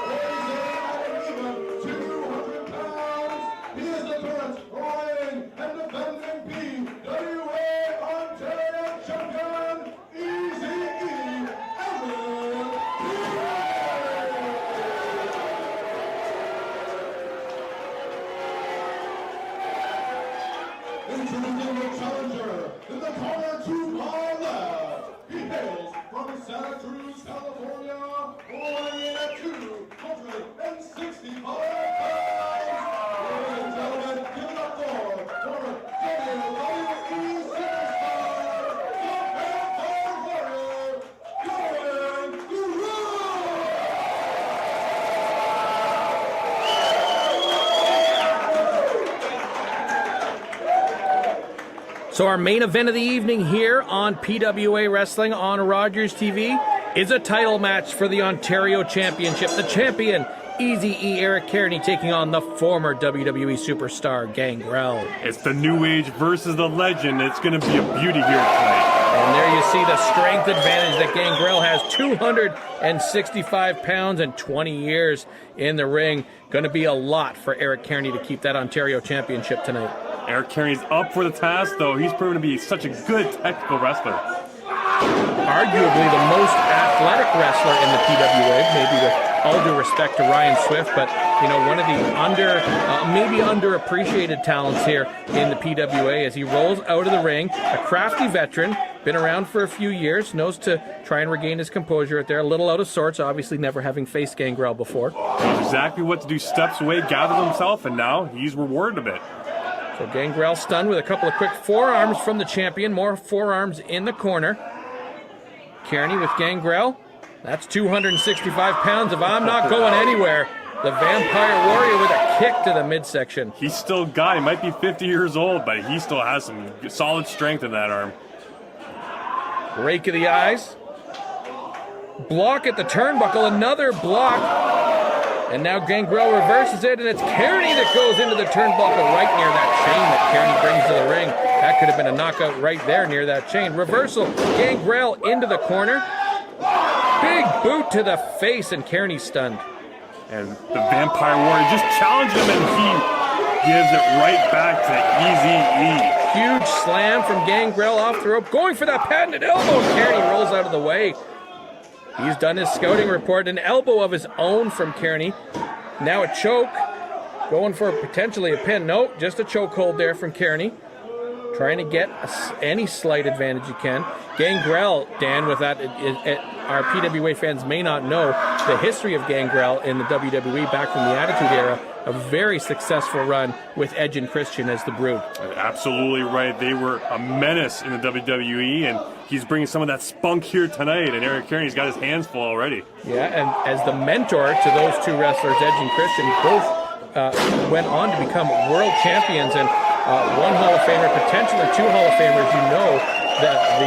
weighs in at an even 200 pounds. He is the current reigning and defending PWA Ontario champion, Eazy-E Ellie. Introducing the challenger in the corner to my left. He hails from Santa Cruz, California, weighing in at 265 pounds. Ladies and gentlemen, give it up for former WWE superstar, the Vampire Warrior, Going Guru! So our main event of the evening here on PWA Wrestling on Rogers TV is a title match for the Ontario Championship. The champion, Eazy-E Eric Kearney, taking on the former WWE superstar, Gangrel. It's the New Age versus the Legend. It's going to be a beauty here tonight. And there you see the strength advantage that Gangrel has. 265 pounds and 20 years in the ring. Going to be a lot for Eric Kearney to keep that Ontario Championship tonight. Eric Kearney's up for the task, though. He's proven to be such a good technical wrestler. Arguably the most athletic wrestler in the PWA, maybe with all due respect to Ryan Swift, but you know, one of the maybe underappreciated talents here in the PWA as he rolls out of the ring. A crafty veteran, been around for a few years, knows to try and regain his composure out there. A little out of sorts, obviously never having faced Gangrel before. Knows exactly what to do, steps away, gathers himself, and now he's rewarded a bit. So Gangrel stunned with a couple of quick forearms from the champion. More forearms in the corner. Kearney with Gangrel. That's 265 pounds if I'm not going anywhere. The Vampire Warrior with a kick to the midsection. He's still a guy. He might be 50 years old, but he still has some solid strength in that arm. Rake of the eyes. Block at the turnbuckle. Another block. And now Gangrel reverses it, and it's Kearney that goes into the turnbuckle right near that chain that Kearney brings to the ring. That could have been a knockout right there near that chain. Reversal, Gangrel into the corner. Big boot to the face, and Kearney stunned. And the Vampire Warrior just challenged him, and he gives it right back to Eazy-E. Huge slam from Gangrel off the rope, going for that patented elbow. Kearney rolls out of the way. He's done his scouting report, an elbow of his own from Kearney. Now a choke. going for potentially a pin. No, just a chokehold there from Kearney. Trying to get any slight advantage you can. Gangrel, Dan, with that, our PWA fans may not know the history of Gangrel in the WWE back from the Attitude Era. A very successful run with Edge and Christian as the Brood. Absolutely right. They were a menace in the WWE, and he's bringing some of that spunk here tonight. And Eric Kearney's got his hands full already. Yeah, and as the mentor to those two wrestlers, Edge and Christian, both went on to become world champions, and one Hall of Famer, potentially two Hall of Famers. You know that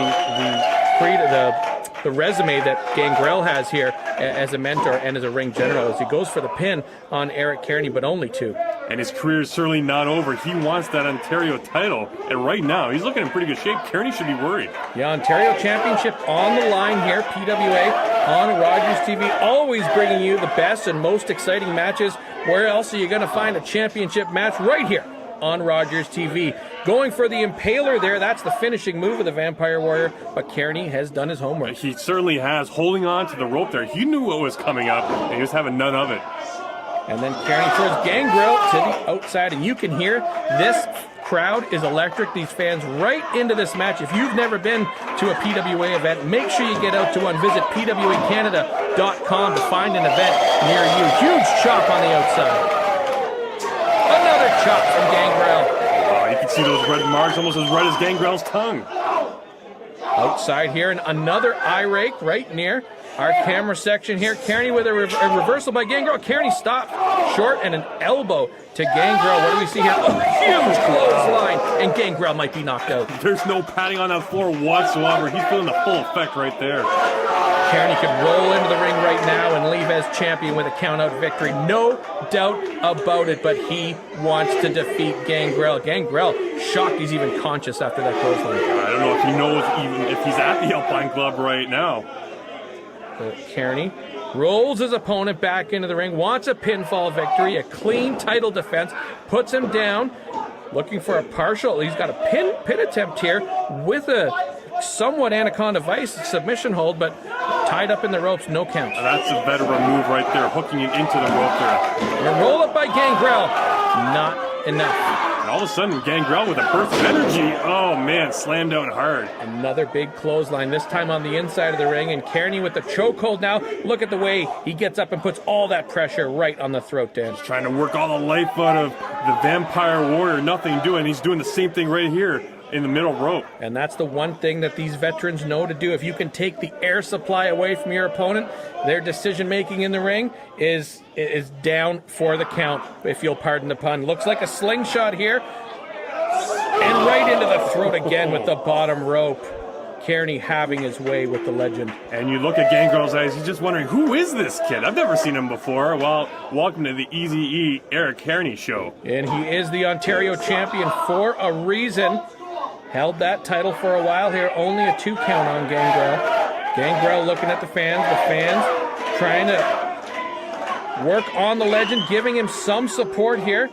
the resume that Gangrel has here as a mentor and as a ring general, as he goes for the pin on Eric Kearney, but only two. And his career is certainly not over. He wants that Ontario title, and right now he's looking in pretty good shape. Kearney should be worried. Yeah, Ontario Championship on the line here. PWA on Rogers TV, always bringing you the best and most exciting matches. Where else are you going to find a championship match? Right here on Rogers TV. Going for the Impaler there. That's the finishing move of the Vampire Warrior, but Kearney has done his homework. He certainly has, holding on to the rope there. He knew what was coming up, and he was having none of it. And then Kearney throws Gangrel to the outside, and you can hear this crowd is electric. These fans right into this match. If you've never been to a PWA event, make sure you get out to one. Visit PWACanada.com to find an event near you. Huge chop on the outside. Another chop from Gangrel. Oh, you can see those red marks, almost as red as Gangrel's tongue. Outside here, and another eye rake right near our camera section here. Kearney with a reversal by Gangrel. Kearney stopped short, and an elbow to Gangrel. What do we see here? Oh, huge clothesline, and Gangrel might be knocked out. There's no padding on that floor whatsoever. He's feeling the full effect right there. Kearney could roll into the ring right now and leave as champion with a count-out victory. No doubt about it, but he wants to defeat Gangrel. Gangrel, shocked he's even conscious after that clothesline. I don't know if he knows even if he's at the Alpine Club right now. Kearney rolls his opponent back into the ring, wants a pinfall victory, a clean title defense, puts him down, looking for a partial. He's got a pin attempt here with a somewhat Anaconda Vice submission hold, but tied up in the ropes, no count. That's a veteran move right there, hooking it into the rope there. And a roll up by Gangrel, not enough. And all of a sudden, Gangrel with a burst of energy. Oh man, slammed down hard. Another big clothesline, this time on the inside of the ring, and Kearney with the chokehold now. Look at the way he gets up and puts all that pressure right on the throat, Dan. Trying to work all the life out of the Vampire Warrior, nothing doing. He's doing the same thing right here in the middle rope. And that's the one thing that these veterans know to do. If you can take the air supply away from your opponent, their decision making in the ring is down for the count, if you'll pardon the pun. Looks like a slingshot here, and right into the throat again with the bottom rope. Kearney having his way with the legend. And you look at Gangrel's eyes, he's just wondering, who is this kid? I've never seen him before. Well, welcome to the Easy E Eric Kearney show. And he is the Ontario champion for a reason. Held that title for a while here, only a 2 count on Gangrel. Gangrel looking at the fans trying to work on the legend, giving him some support here.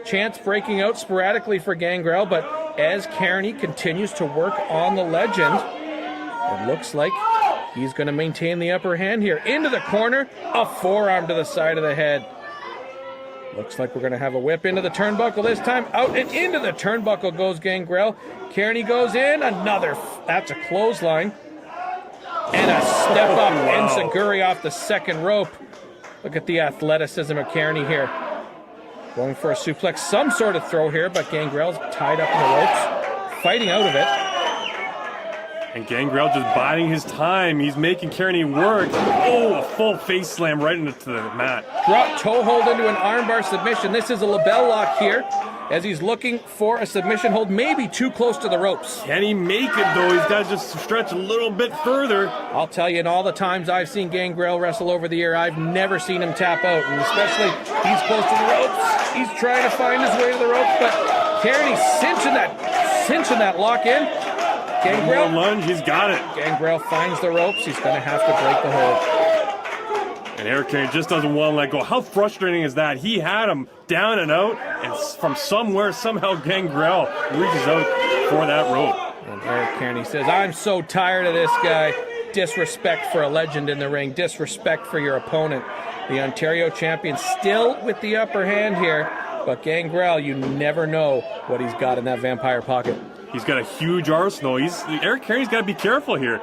Chance breaking out sporadically for Gangrel, but as Kearney continues to work on the legend, it looks like he's going to maintain the upper hand here. Into the corner, a forearm to the side of the head. Looks like we're going to have a whip into the turnbuckle this time. Out and into the turnbuckle goes Gangrel. Kearney goes in. That's a clothesline. And a step up enziguri off the second rope. Look at the athleticism of Kearney here. Going for a suplex, some sort of throw here, but Gangrel's tied up in the ropes, fighting out of it. And Gangrel just biding his time. He's making Kearney work. Oh, a full face slam right into the mat. Drop toe hold into an armbar submission. This is a label lock here as he's looking for a submission hold, maybe too close to the ropes. Can he make it, though? He's got to just stretch a little bit further. I'll tell you, in all the times I've seen Gangrel wrestle over the year, I've never seen him tap out, and especially he's close to the ropes. He's trying to find his way to the ropes, but Kearney cinching that lock in. Gangrel, lunge, he's got it. Gangrel finds the ropes. He's going to have to break the hold. And Eric Kearney just doesn't want to let go. How frustrating is that? He had him down and out, and from somewhere, somehow Gangrel reaches out for that rope. And Eric Kearney says, I'm so tired of this guy. Disrespect for a legend in the ring. Disrespect for your opponent. The Ontario champion still with the upper hand here. But Gangrel, you never know what he's got in that vampire pocket. He's got a huge arsenal. Eric Carney's got to be careful here.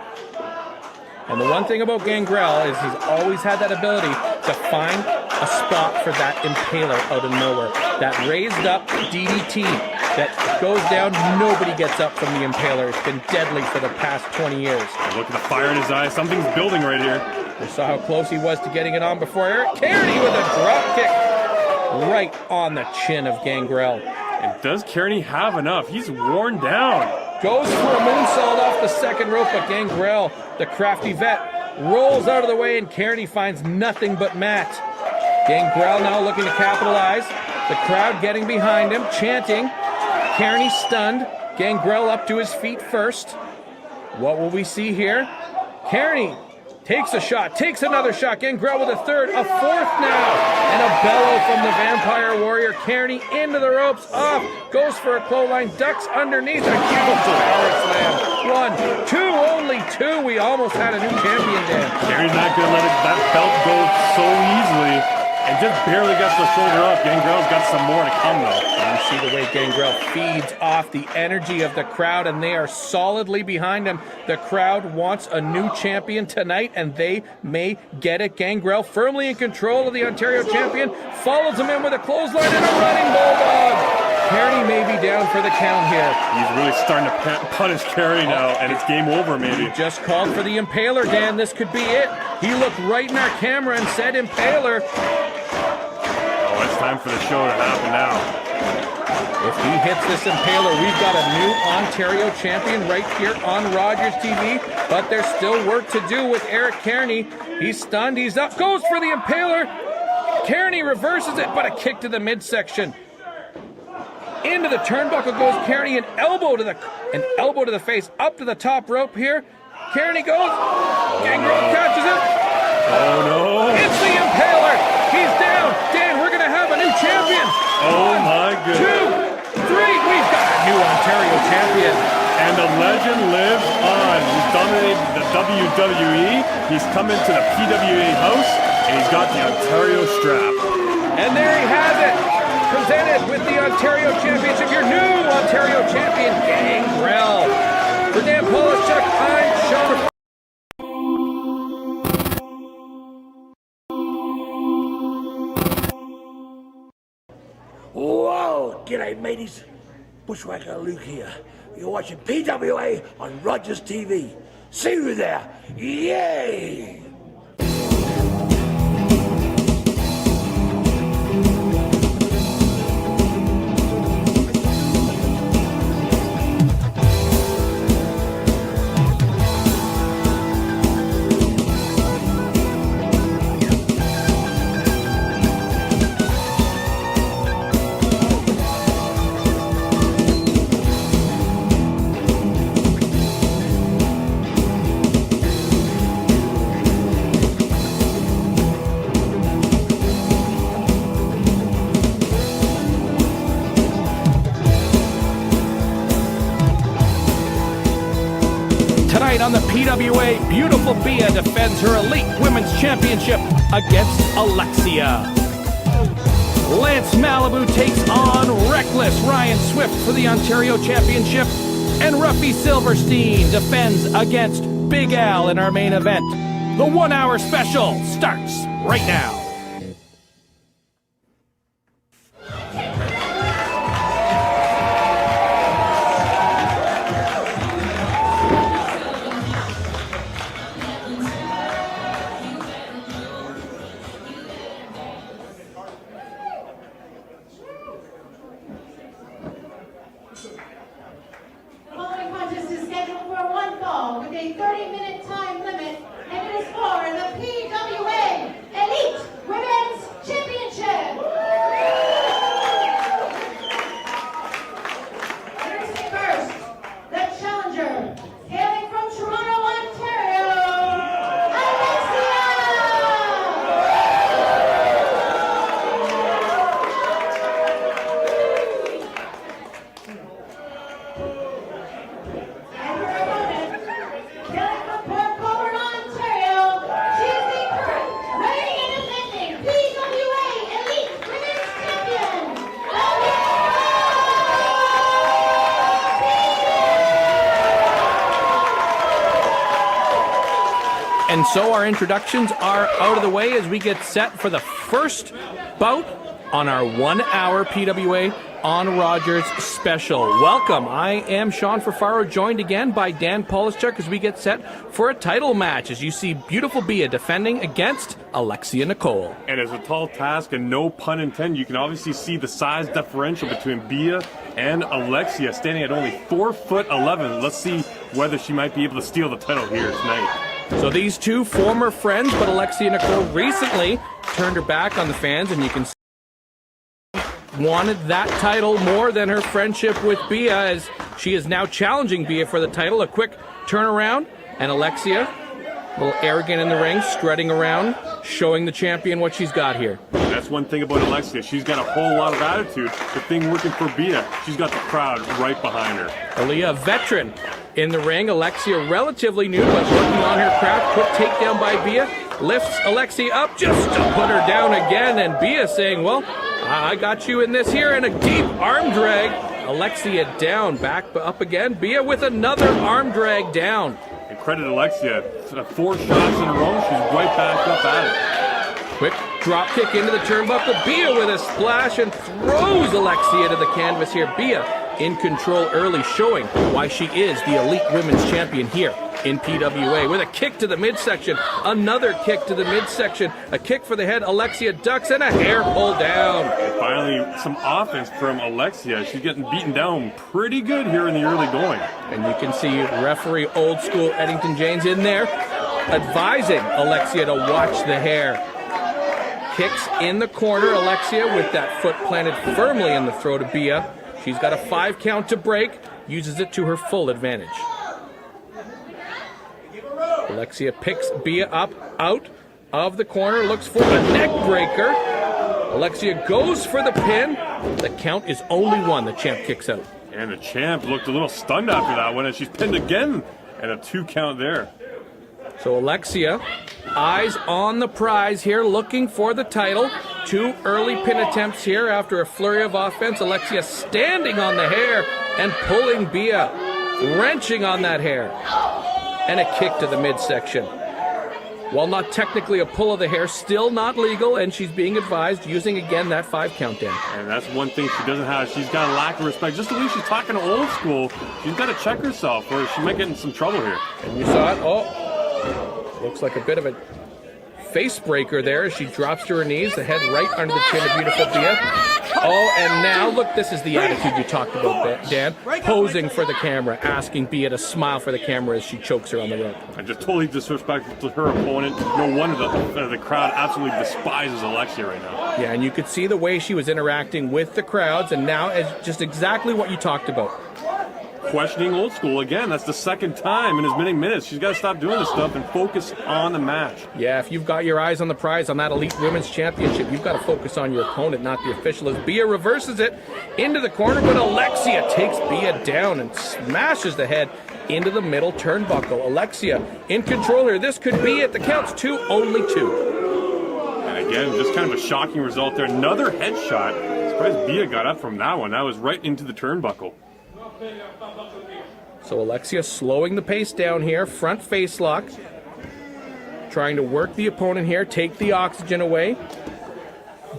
And the one thing about Gangrel is he's always had that ability to find a spot for that impaler out of nowhere. That raised up DDT that goes down, nobody gets up from the impaler. It's been deadly for the past 20 years. Look at the fire in his eyes. Something's building right here. We saw how close he was to getting it on before. Eric Carney with a drop kick right on the chin of Gangrel. And does Kearney have enough? He's worn down. Goes for a moonsault off the second rope, but Gangrel, the crafty vet, rolls out of the way, and Kearney finds nothing but mat. Gangrel now looking to capitalize. The crowd getting behind him, chanting. Kearney stunned. Gangrel up to his feet first. What will we see here? Kearney takes a shot, takes another shot. Gangrel with a third, a fourth now. And a bellow from the Vampire Warrior. Kearney into the ropes, off. Goes for a clothesline, ducks underneath. A huge power slam. 1, 2, only 2. We almost had a new champion, Dan. Kearney's not going to let that belt go so easily. And just barely gets the shoulder up. Gangrel's got some more to come, though. And you see the way Gangrel feeds off the energy of the crowd, and they are solidly behind him. The crowd wants a new champion tonight, and they may get it. Gangrel firmly in control of the Ontario champion, follows him in with a clothesline and a running bulldog. Kearney may be down for the count here. He's really starting to punish Kearney now, and it's game over, maybe. He just called for the Impaler, Dan. This could be it. He looked right in our camera and said Impaler. Oh, it's time for the show to happen now. If he hits this Impaler, we've got a new Ontario champion right here on Rogers TV, but there's still work to do with Eric Kearney. He's stunned, he's up, goes for the Impaler. Kearney reverses it, but a kick to the midsection. Into the turnbuckle goes Kearney, an elbow to the face, up to the top rope here. Kearney goes, Gangrel catches it. Oh no! It's the Impaler. He's down. Dan, we're gonna have a new champion. Oh my goodness! 2, 3. We've got a new Ontario champion. And the legend lives on. He's dominated the WWE. He's come into the PWA house, and he's got the Ontario strap. And there he has it. Presented with the Ontario Championship, your new Ontario champion, Gangrel. For Dan Polishchuk, I'm Sean. Whoa! G'day, mateys. Bushwhacker Luke here. You're watching PWA on Rogers TV. See you there. Yay! Tonight on the PWA, beautiful Bia defends her Elite Women's Championship against Alexia. Lance Malibu takes on Reckless Ryan Swift for the Ontario Championship. And Ruffy Silverstein defends against Big Al in our main event. The 1-hour special starts right now. The following contest is scheduled for one fall with a 30-minute time limit, and it is for the PWA Elite Women's Championship. Introducing first, the challenger, hailing from Toronto, Ontario, Alexia! And so our introductions are out of the way as we get set for the first bout on our 1 hour PWA on Rogers special. Welcome. I am Sean Fafaro, joined again by Dan Polishchuk as we get set for a title match. As you see beautiful Bia defending against Alexia Nicole. And it's a tall task, and no pun intended. You can obviously see the size differential between Bia and Alexia, standing at only 4'11". Let's see whether she might be able to steal the title here tonight. So these two former friends, but Alexia Nicole recently turned her back on the fans, and you can see wanted that title more than her friendship with Bia, as she is now challenging Bia for the title. A quick turnaround, and Alexia, a little arrogant in the ring, strutting around, showing the champion what she's got here. That's one thing about Alexia. She's got a whole lot of attitude. The thing working for Bia, she's got the crowd right behind her. Aaliyah, a veteran in the ring. Alexia, relatively new, but working on her craft. Quick takedown by Bia. Lifts Alexia up just to put her down again. And Bia saying, well, I got you in this here. And a deep arm drag. Alexia down, back up again. Bia with another arm drag down. And credit Alexia. 4 shots in a row. She's right back up at it. Quick drop kick into the turnbuckle. Bia with a splash and throws Alexia to the canvas here. Bia in control early, showing why she is the elite women's champion here in PWA. With a kick to the midsection, another kick to the midsection, a kick for the head. Alexia ducks and a hair pull down. And finally, some offense from Alexia. She's getting beaten down pretty good here in the early going. And you can see referee old school Eddington James in there, advising Alexia to watch the hair. Kicks in the corner. Alexia with that foot planted firmly in the throat of Bia. She's got a 5 count to break, uses it to her full advantage. Alexia picks Bia up out of the corner, looks for a neck breaker. Alexia goes for the pin. The count is only 1. The champ kicks out. And the champ looked a little stunned after that one, and she's pinned again, and a 2 count there. So Alexia, eyes on the prize here, looking for the title. 2 early pin attempts here after a flurry of offense. Alexia standing on the hair and pulling Bia, wrenching on that hair. And a kick to the midsection. While not technically a pull of the hair, still not legal, and she's being advised using again that 5 count down. And that's one thing she doesn't have. She's got a lack of respect. Just the way she's talking to old school, she's got to check herself or she might get in some trouble here. And you saw it. Oh, looks like a bit of a face breaker there as she drops to her knees, the head right under the chin of beautiful Bia. Oh, and now, look, this is the attitude you talked about, Dan. Posing for the camera, asking Bia to smile for the camera as she chokes her on the rope. And just totally disrespectful to her opponent. No wonder the crowd absolutely despises Alexia right now. Yeah, and you could see the way she was interacting with the crowds, and now is just exactly what you talked about. Questioning old school again. That's the 2nd time in as many minutes. She's got to stop doing this stuff and focus on the match. Yeah, if you've got your eyes on the prize on that elite women's championship, you've got to focus on your opponent, not the official. As Bia reverses it into the corner, but Alexia takes Bia down and smashes the head into the middle turnbuckle. Alexia in control here. This could be it. The count's 2, only 2. And again, just kind of a shocking result there. Another headshot. Surprised Bia got up from that one. That was right into the turnbuckle. So Alexia slowing the pace down here, front face lock, trying to work the opponent here, take the oxygen away.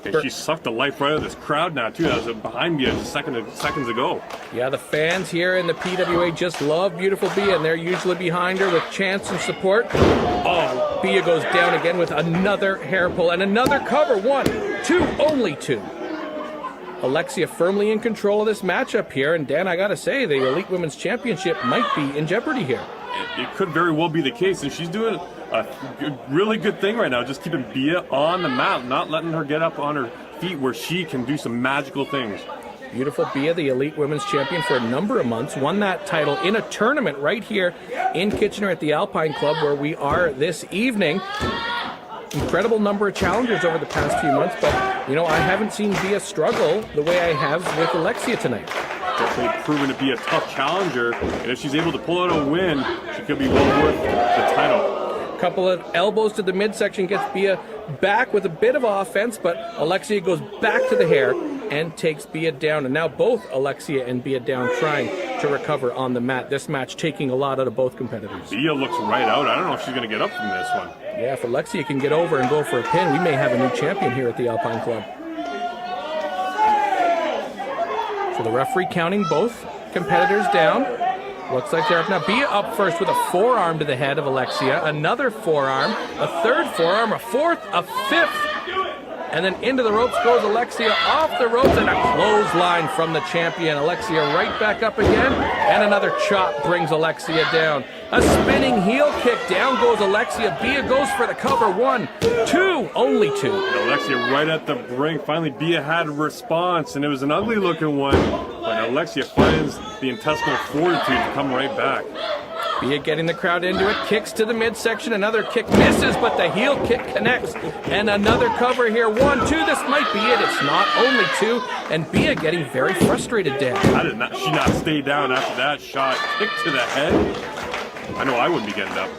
And she sucked the life right out of this crowd now too. That was behind Bia seconds ago. Yeah, the fans here in the PWA just love beautiful Bia, and they're usually behind her with chants and support. Oh, Bia goes down again with another hair pull and another cover. 1, 2, only 2. Alexia firmly in control of this matchup here, and Dan, I gotta say, the Elite Women's Championship might be in jeopardy here. It could very well be the case, and she's doing a really good thing right now, just keeping Bia on the mat, not letting her get up on her feet where she can do some magical things. Beautiful Bia, the Elite Women's Champion for a number of months, won that title in a tournament right here in Kitchener at the Alpine Club, where we are this evening. Incredible number of challengers over the past few months, but, you know, I haven't seen Bia struggle the way I have with Alexia tonight. Definitely proven to be a tough challenger, and if she's able to pull out a win, she could be well worth the title. Couple of elbows to the midsection gets Bia back with a bit of offense, but Alexia goes back to the hair and takes Bia down. And now both Alexia and Bia down, trying to recover on the mat. This match taking a lot out of both competitors. Bia looks right out. I don't know if she's going to get up from this one. Yeah, if Alexia can get over and go for a pin, we may have a new champion here at the Alpine Club. So the referee counting both competitors down. Looks like they're up now. Bia up first with a forearm to the head of Alexia. Another forearm, a third forearm, a fourth, a fifth. And then into the ropes goes Alexia, off the ropes, and a clothesline from the champion. Alexia right back up again, and another chop brings Alexia down. A spinning heel kick, down goes Alexia. Bia goes for the cover, 1, 2, only 2. And Alexia right at the brink. Finally, Bia had a response, and it was an ugly looking one. But Alexia finds the intestinal fortitude to come right back. Bia getting the crowd into it, kicks to the midsection, another kick misses, but the heel kick connects, and another cover here, 1, 2, this might be it, it's not, only 2, and Bia getting very frustrated down. How did she not stay down after that shot? Kick to the head? I know I wouldn't be getting up.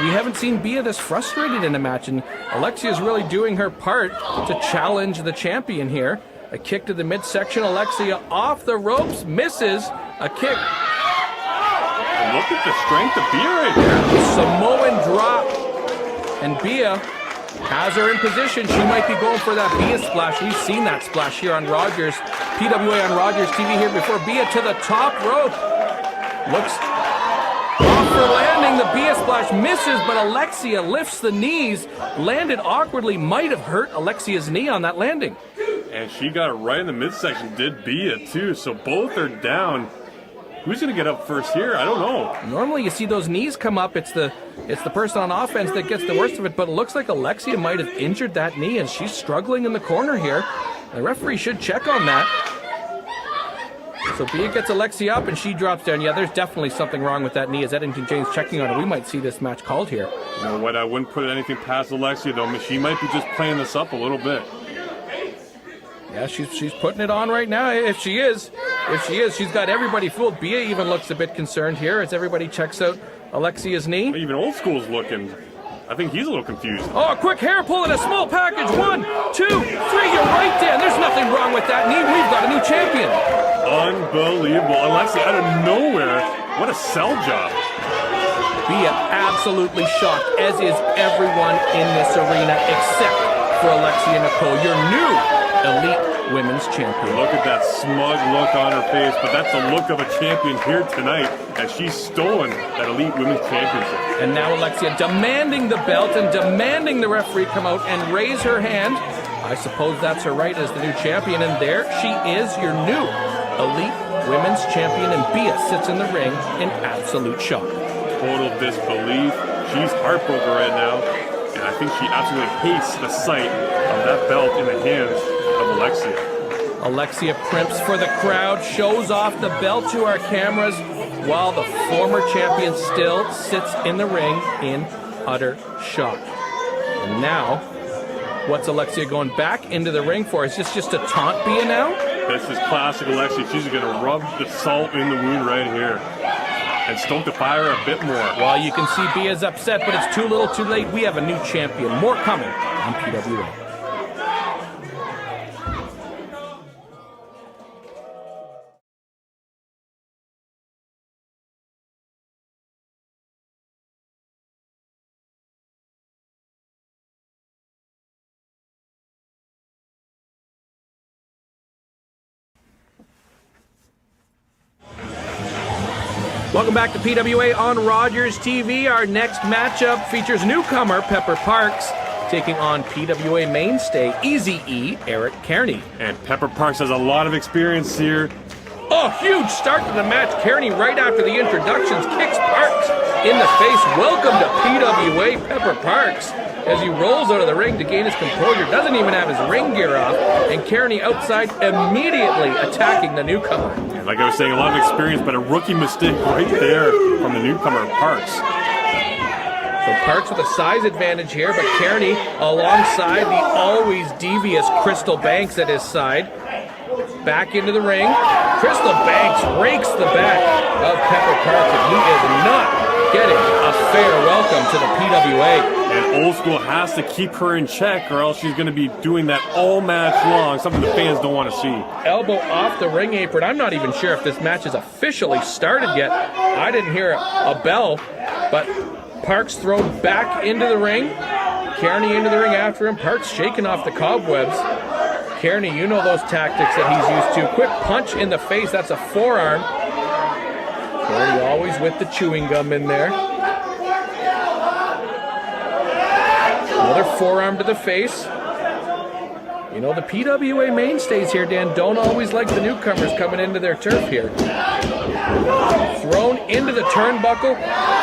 We haven't seen Bia this frustrated in a match, and Alexia's really doing her part to challenge the champion here. A kick to the midsection, Alexia off the ropes, misses, a kick. Look at the strength of Bia right here. Samoan drop. And Bia has her in position. She might be going for that Bia splash. We've seen that splash here on Rogers, PWA on Rogers TV here before. Bia to the top rope. Looks off for landing. The Bia splash misses, but Alexia lifts the knees. Landed awkwardly. Might have hurt Alexia's knee on that landing. And she got it right in the midsection. Did Bia too. So both are down. Who's going to get up first here? I don't know. Normally you see those knees come up. It's the person on offense that gets the worst of it, but it looks like Alexia might have injured that knee, and she's struggling in the corner here. The referee should check on that. So Bia gets Alexia up, and she drops down. Yeah, there's definitely something wrong with that knee. As Eddington James checking on it, we might see this match called here. You know what? I wouldn't put anything past Alexia, though. She might be just playing this up a little bit. Yeah, she's putting it on right now. If she is, she's got everybody fooled. Bia even looks a bit concerned here as everybody checks out Alexia's knee. Even Old School's looking. I think he's a little confused. Oh, a quick hair pull in a small package. 1, 2, 3. You're right, Dan. There's nothing wrong with that knee. We've got a new champion. Unbelievable. Alexia out of nowhere. What a sell job. Bia absolutely shocked, as is everyone in this arena except for Alexia Nicole, your new Elite Women's Champion. Look at that smug look on her face, but that's the look of a champion here tonight as she's stolen that Elite Women's Championship. And now Alexia demanding the belt and demanding the referee come out and raise her hand. I suppose that's her right as the new champion, and there she is, your new Elite Women's Champion, and Bia sits in the ring in absolute shock. Total disbelief. She's heartbroken right now, and I think she absolutely hates the sight of that belt in the hands of Alexia. Alexia primps for the crowd, shows off the belt to our cameras, while the former champion still sits in the ring in utter shock. And now, what's Alexia going back into the ring for? Is this just a taunt Bia now? This is classic Alexia. She's going to rub the salt in the wound right here and stoke the fire a bit more. Well, you can see Bia's upset, but it's too little too late. We have a new champion. More coming on PWA. Welcome back to PWA on Rogers TV. Our next matchup features newcomer Pepper Parks taking on PWA mainstay Eazy-E Eric Kearney. And Pepper Parks has a lot of experience here. Oh, huge start to the match. Kearney right after the introductions kicks Parks in the face. Welcome to PWA Pepper Parks as he rolls out of the ring to gain his composure. Doesn't even have his ring gear off. And Kearney outside immediately attacking the newcomer. Like I was saying, a lot of experience, but a rookie mistake right there from the newcomer, Parks. So Parks with a size advantage here, but Kearney alongside the always devious Crystal Banks at his side. Back into the ring. Crystal Banks rakes the back of Pepper Parks, and he is not getting a fair welcome to the PWA. And Old School has to keep her in check, or else she's going to be doing that all match long, something the fans don't want to see. Elbow off the ring apron. I'm not even sure if this match has officially started yet. I didn't hear a bell, but Parks thrown back into the ring. Kearney into the ring after him. Parks shaking off the cobwebs. Kearney, you know those tactics that he's used to. Quick punch in the face. That's a forearm. Kearney always with the chewing gum in there. Another forearm to the face. You know, the PWA mainstays here, Dan, don't always like the newcomers coming into their turf here. Thrown into the turnbuckle.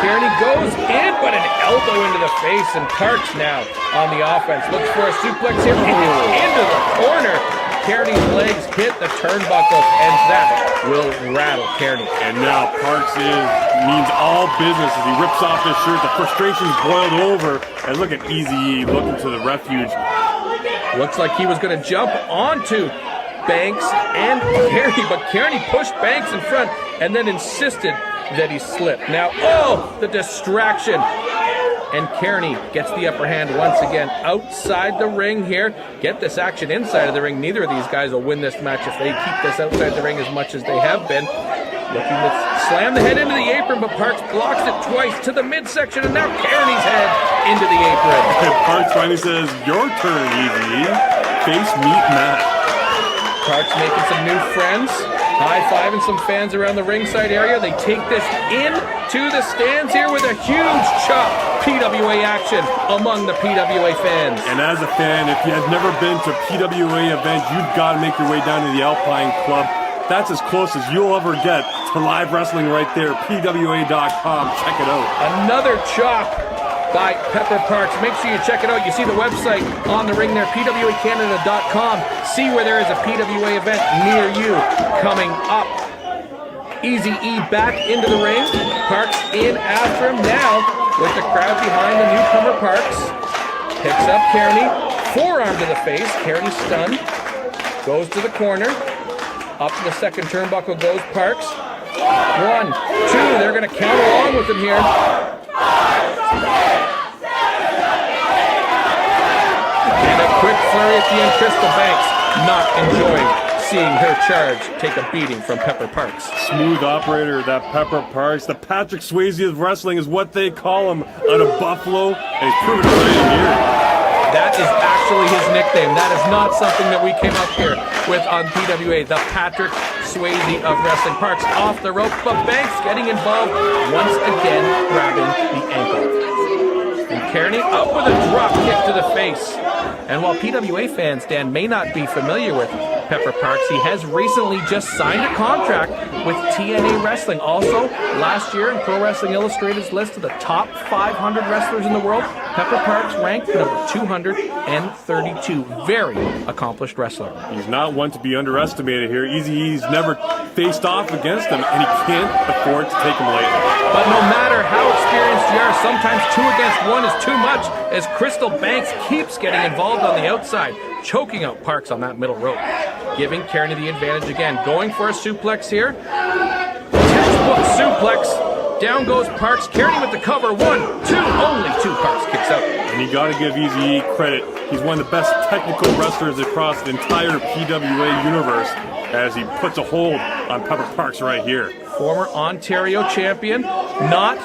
Kearney goes in, but an elbow into the face, and Parks now on the offense. Looks for a suplex here. Into the corner. Kearney's legs hit the turnbuckle, and that will rattle Kearney. And now Parks means all business as he rips off his shirt. The frustration's boiled over. And look at Eazy-E looking to the refuge. Looks like he was going to jump onto Banks and Kearney, but Kearney pushed Banks in front and then insisted that he slip. Now, oh, the distraction. And Kearney gets the upper hand once again outside the ring here. Get this action inside of the ring. Neither of these guys will win this match if they keep this outside the ring as much as they have been. Looking to slam the head into the apron, but Parks blocks it twice to the midsection, and now Kearney's head into the apron. And Parks finally says, your turn, Eazy-E. Face meet Matt. Parks making some new friends. High-fiving some fans around the ringside area. They take this into the stands here with a huge chop. PWA action among the PWA fans. And as a fan, if you have never been to a PWA event, you've got to make your way down to the Alpine Club. That's as close as you'll ever get to live wrestling right there. PWA.com. Check it out. Another chop by Pepper Parks. Make sure you check it out. You see the website on the ring there, PWACanada.com. See where there is a PWA event near you coming up. Eazy-E back into the ring. Parks in after him now with the crowd behind the newcomer Parks. Picks up Kearney. Forearm to the face. Kearney stunned. Goes to the corner. Up to the second turnbuckle goes Parks. 1, 2. They're going to count along with him here. And a quick flurry at the end. Crystal Banks not enjoying seeing her charge take a beating from Pepper Parks. Smooth operator, that Pepper Parks. The Patrick Swayze of wrestling is what they call him out of Buffalo. And he's proven it right here. That is actually his nickname. That is not something that we came up here with on PWA. The Patrick Swayze of wrestling. Parks off the rope, but Banks getting involved once again, grabbing the ankle. And Kearney up with a drop kick to the face. And while PWA fans, Dan, may not be familiar with Pepper Parks, he has recently just signed a contract with TNA Wrestling. Also, last year in Pro Wrestling Illustrated's list of the top 500 wrestlers in the world, Pepper Parks ranked number 232. Very accomplished wrestler. He's not one to be underestimated here. Eazy-E's never faced off against him, and he can't afford to take him lightly. But no matter how experienced you are, sometimes 2 against 1 is too much, as Crystal Banks keeps getting involved on the outside, choking out Parks on that middle rope. Giving Kearney the advantage again. Going for a suplex here. Textbook suplex. Down goes Parks. Kearney with the cover. 1, 2. Only 2. Parks kicks out. And you got to give Eazy-E credit. He's one of the best technical wrestlers across the entire PWA universe as he puts a hold on Pepper Parks right here. Former Ontario champion. Not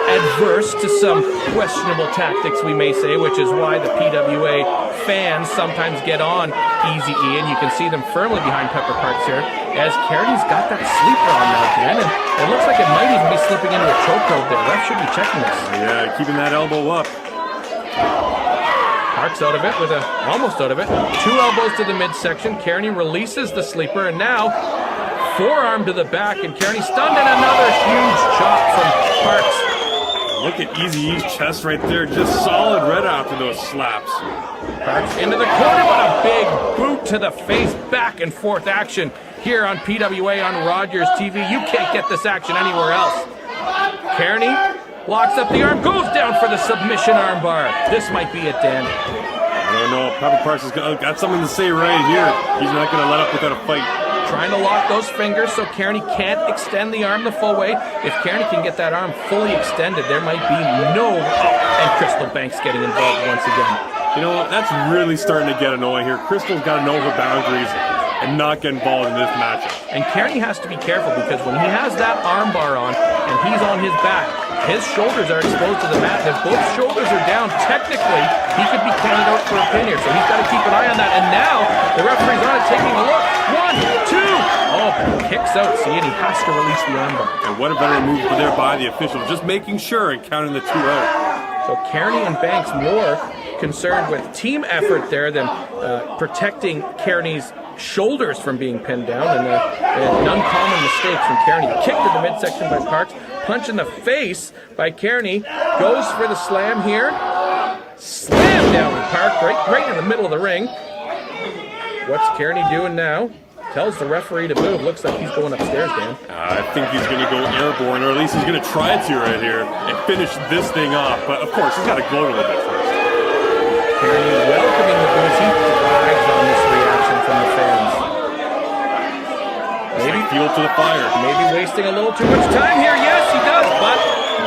adverse to some questionable tactics, we may say, which is why the PWA fans sometimes get on Eazy-E, and you can see them firmly behind Pepper Parks here, as Kearney's got that sleeper on now, Dan, and it looks like it might even be slipping into a chokehold there. Ref should be checking this. Yeah, keeping that elbow up. Parks out of it with almost out of it. 2 elbows to the midsection. Kearney releases the sleeper, and now forearm to the back, and Kearney stunned, and another huge chop from Parks. Look at Eazy-E's chest right there, just solid red after those slaps. Parks into the corner, but a big boot to the face, back and forth action here on PWA on Rogers TV. You can't get this action anywhere else. Kearney locks up the arm, goes down for the submission armbar. This might be it, Dan. I don't know, Pepper Parks has got something to say right here. He's not going to let up without a fight. trying to lock those fingers so Kearney can't extend the arm the full way. If Kearney can get that arm fully extended, there might be no... Oh, and Crystal Banks getting involved once again. You know what? That's really starting to get annoying here. Crystal's got to know her boundaries and not get involved in this matchup. And Kearney has to be careful because when he has that arm bar on and he's on his back, his shoulders are exposed to the mat. If both shoulders are down, technically, he could be counted out for a pin here. So he's got to keep an eye on that. And now, the referee's on it, taking a look. 1, 2. Oh, kicks out. See, and he has to release the arm bar. And what a better move there by the official, just making sure and counting the 2 out. So Kearney and Banks more concerned with team effort there than protecting Kearney's shoulders from being pinned down, and an uncommon mistake from Kearney. Kick to the midsection by Parks, punch in the face by Kearney, goes for the slam here, slam down the Park, right in the middle of the ring. What's Kearney doing now? Tells the referee to move. Looks like he's going upstairs, Dan. I think he's going to go airborne, or at least he's going to try to right here and finish this thing off. But of course, he's got to gloat a little bit first. Kearney welcoming the booze. He thrives on this reaction from the fans. Maybe fuel to the fire. Maybe wasting a little too much time here. Yes, he does, but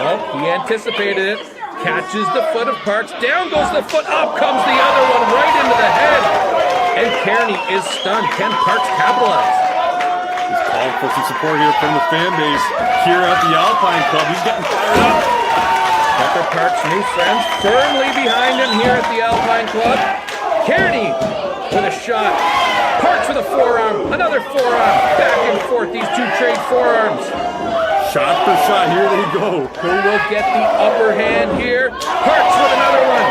no, he anticipated it. Catches the foot of Parks. Down goes the foot. Up comes the other one right into the head. And Kearney is stunned. Can Parks capitalize? He's calling for some support here from the fan base here at the Alpine Club. He's getting fired up. Pepper Parks' new friends firmly behind him here at the Alpine Club. Kearney with a shot. Parks with a forearm. Another forearm. Back and forth. These two trade forearms. Shot for shot. Here they go. Who will get the upper hand here? Parks with another one.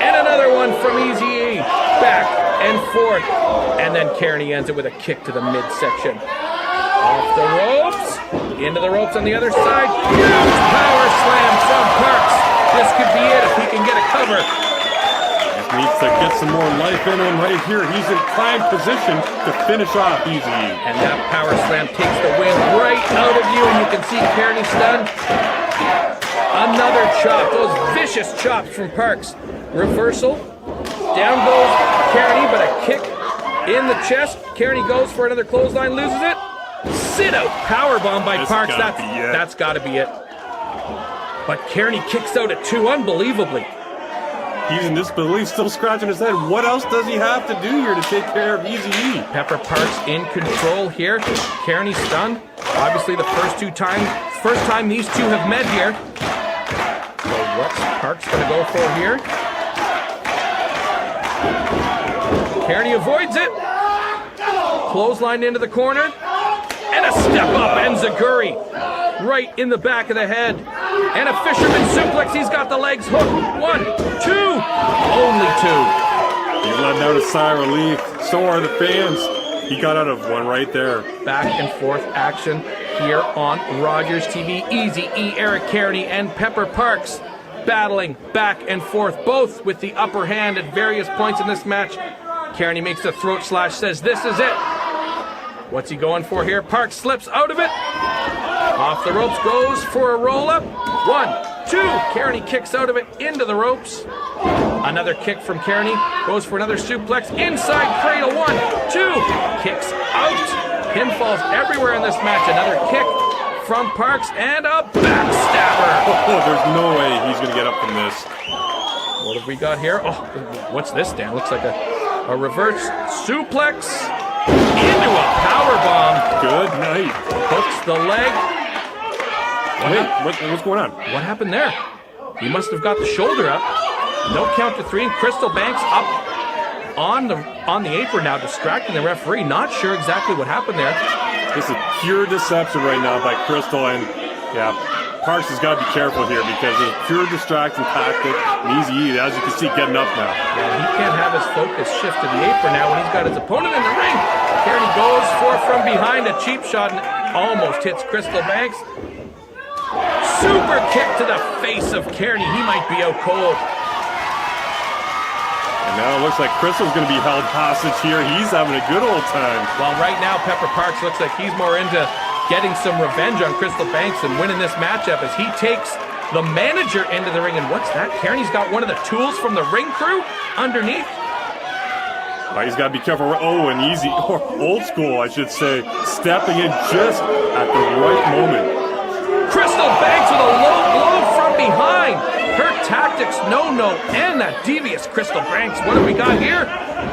And another one from Easy E. Back and forth. And then Kearney ends it with a kick to the midsection. Off the ropes. Into the ropes on the other side. Huge power slam from Parks. This could be it if he can get a cover. Just needs to get some more life in him right here. He's in prime position to finish off Easy E. And that power slam takes the wind right out of you. And you can see Kearney stunned. Another chop. Those vicious chops from Parks. Reversal. Down goes Kearney, but a kick in the chest. Kearney goes for another clothesline, loses it. Sit out powerbomb by Parks. That's got to be it. But Kearney kicks out at 2 unbelievably. He's in disbelief, still scratching his head. What else does he have to do here to take care of Easy E? Pepper Parks in control here. Kearney stunned. Obviously the first time these two have met here. So what's Parks going to go for here? Kearney avoids it. Clothesline into the corner. And a step up, Enziguri right in the back of the head. And a fisherman suplex. He's got the legs hooked. 1, 2. Only 2. He's letting out a sigh of relief. So are the fans. He got out of one right there. Back and forth action here on Rogers TV. Easy E, Eric Kearney, and Pepper Parks battling back and forth, both with the upper hand at various points in this match. Kearney makes the throat slash, says this is it. What's he going for here? Parks slips out of it. Off the ropes, goes for a roll-up. 1, 2. Kearney kicks out of it into the ropes. Another kick from Kearney. Goes for another suplex. Inside cradle. 1, 2. Kicks out. Pinfalls everywhere in this match. Another kick from Parks and a backstabber. Oh, there's no way he's going to get up from this. What have we got here? Oh, what's this, Dan? Looks like a reverse suplex. Into a powerbomb. Good night. Hooks the leg. What's going on? What happened there? He must have got the shoulder up. No count to 3. Crystal Banks up on the apron now, distracting the referee. Not sure exactly what happened there. This is pure deception right now by Crystal, and yeah, Parks has got to be careful here because it's pure distraction tactic. And Easy E, as you can see, getting up now. Yeah, he can't have his focus shift to the apron now when he's got his opponent in the ring. Kearney goes for from behind a cheap shot and almost hits Crystal Banks. Super kick to the face of Kearney. He might be out cold. And now it looks like Crystal's going to be held hostage here. He's having a good old time. Well, right now, Pepper Parks looks like he's more into getting some revenge on Crystal Banks and winning this matchup as he takes the manager into the ring. And what's that? Kearney's got one of the tools from the ring crew underneath. He's got to be careful. Oh, and easy, or old school, I should say, stepping in just at the right moment. Crystal Banks with a low blow from behind. Her tactics, no, and that devious Crystal Banks. What do we got here?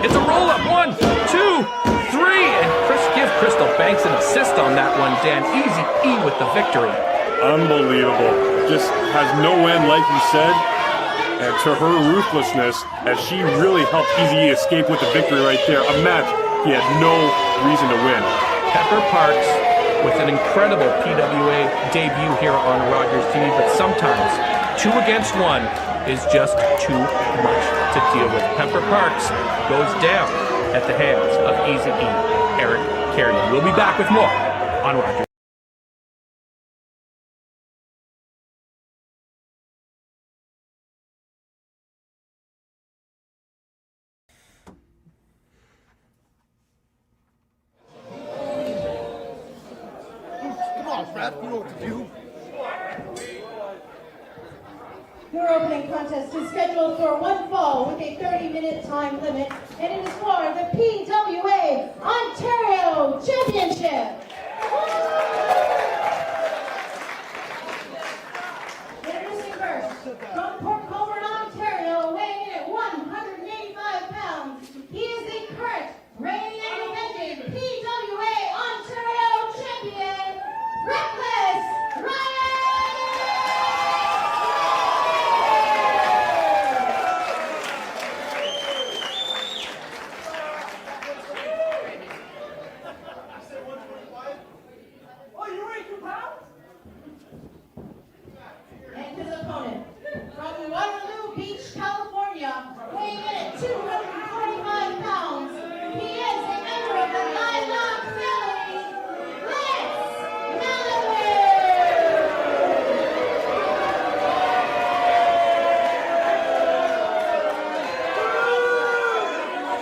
It's a roll-up. 1, 2, 3, and give Crystal Banks an assist on that one, Dan. Easy E with the victory. Unbelievable. Just has no end, like you said. And to her ruthlessness, as she really helped Easy E escape with the victory right there. A match he had no reason to win. Pepper Parks with an incredible PWA debut here on Rogers TV, but sometimes 2 against 1 is just too much to deal with. Pepper Parks goes down at the hands of Easy E, Eric Carrion. We'll be back with more on Rogers. Your opening contest is scheduled for 1 fall with a 30-minute time limit, and it is for the PWA Ontario Championship. Introducing first, from Port Colborne, Ontario, weighing in at 185 pounds, he is the current reigning and defending PWA Ontario Champion, Reckless Ryan! And his opponent, from Waterloo Beach, California, weighing in at 245 pounds, he is a member of the Lilac family, Lance Malibu!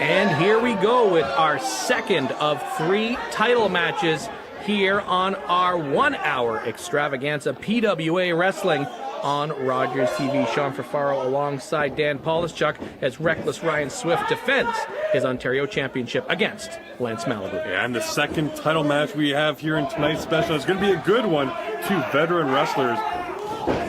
And here we go with our second of 3 title matches here on our 1-hour extravaganza, PWA Wrestling on Rogers TV. Sean Fafaro alongside Dan Polischuk as Reckless Ryan Swift defends his Ontario Championship against Lance Malibu. Yeah, and the second title match we have here in tonight's special is going to be a good one. 2 veteran wrestlers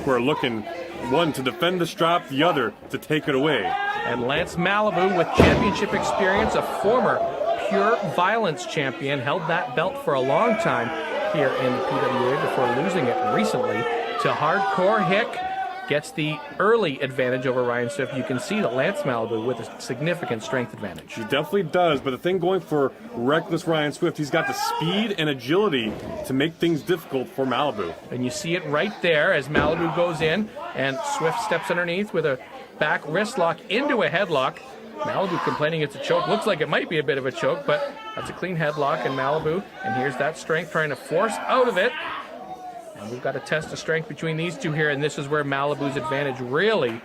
who are looking, one to defend the strap, the other to take it away. And Lance Malibu, with championship experience, a former Pure Violence champion, held that belt for a long time here in the PWA before losing it recently to Hardcore Hick. Gets the early advantage over Ryan Swift. You can see that Lance Malibu with a significant strength advantage. He definitely does, but the thing going for Reckless Ryan Swift, he's got the speed and agility to make things difficult for Malibu. And you see it right there as Malibu goes in and Swift steps underneath with a back wrist lock into a headlock. Malibu complaining it's a choke. Looks like it might be a bit of a choke, but that's a clean headlock, and Malibu, and here's that strength trying to force out of it. And we've got a test of strength between these two here, and this is where Malibu's advantage really,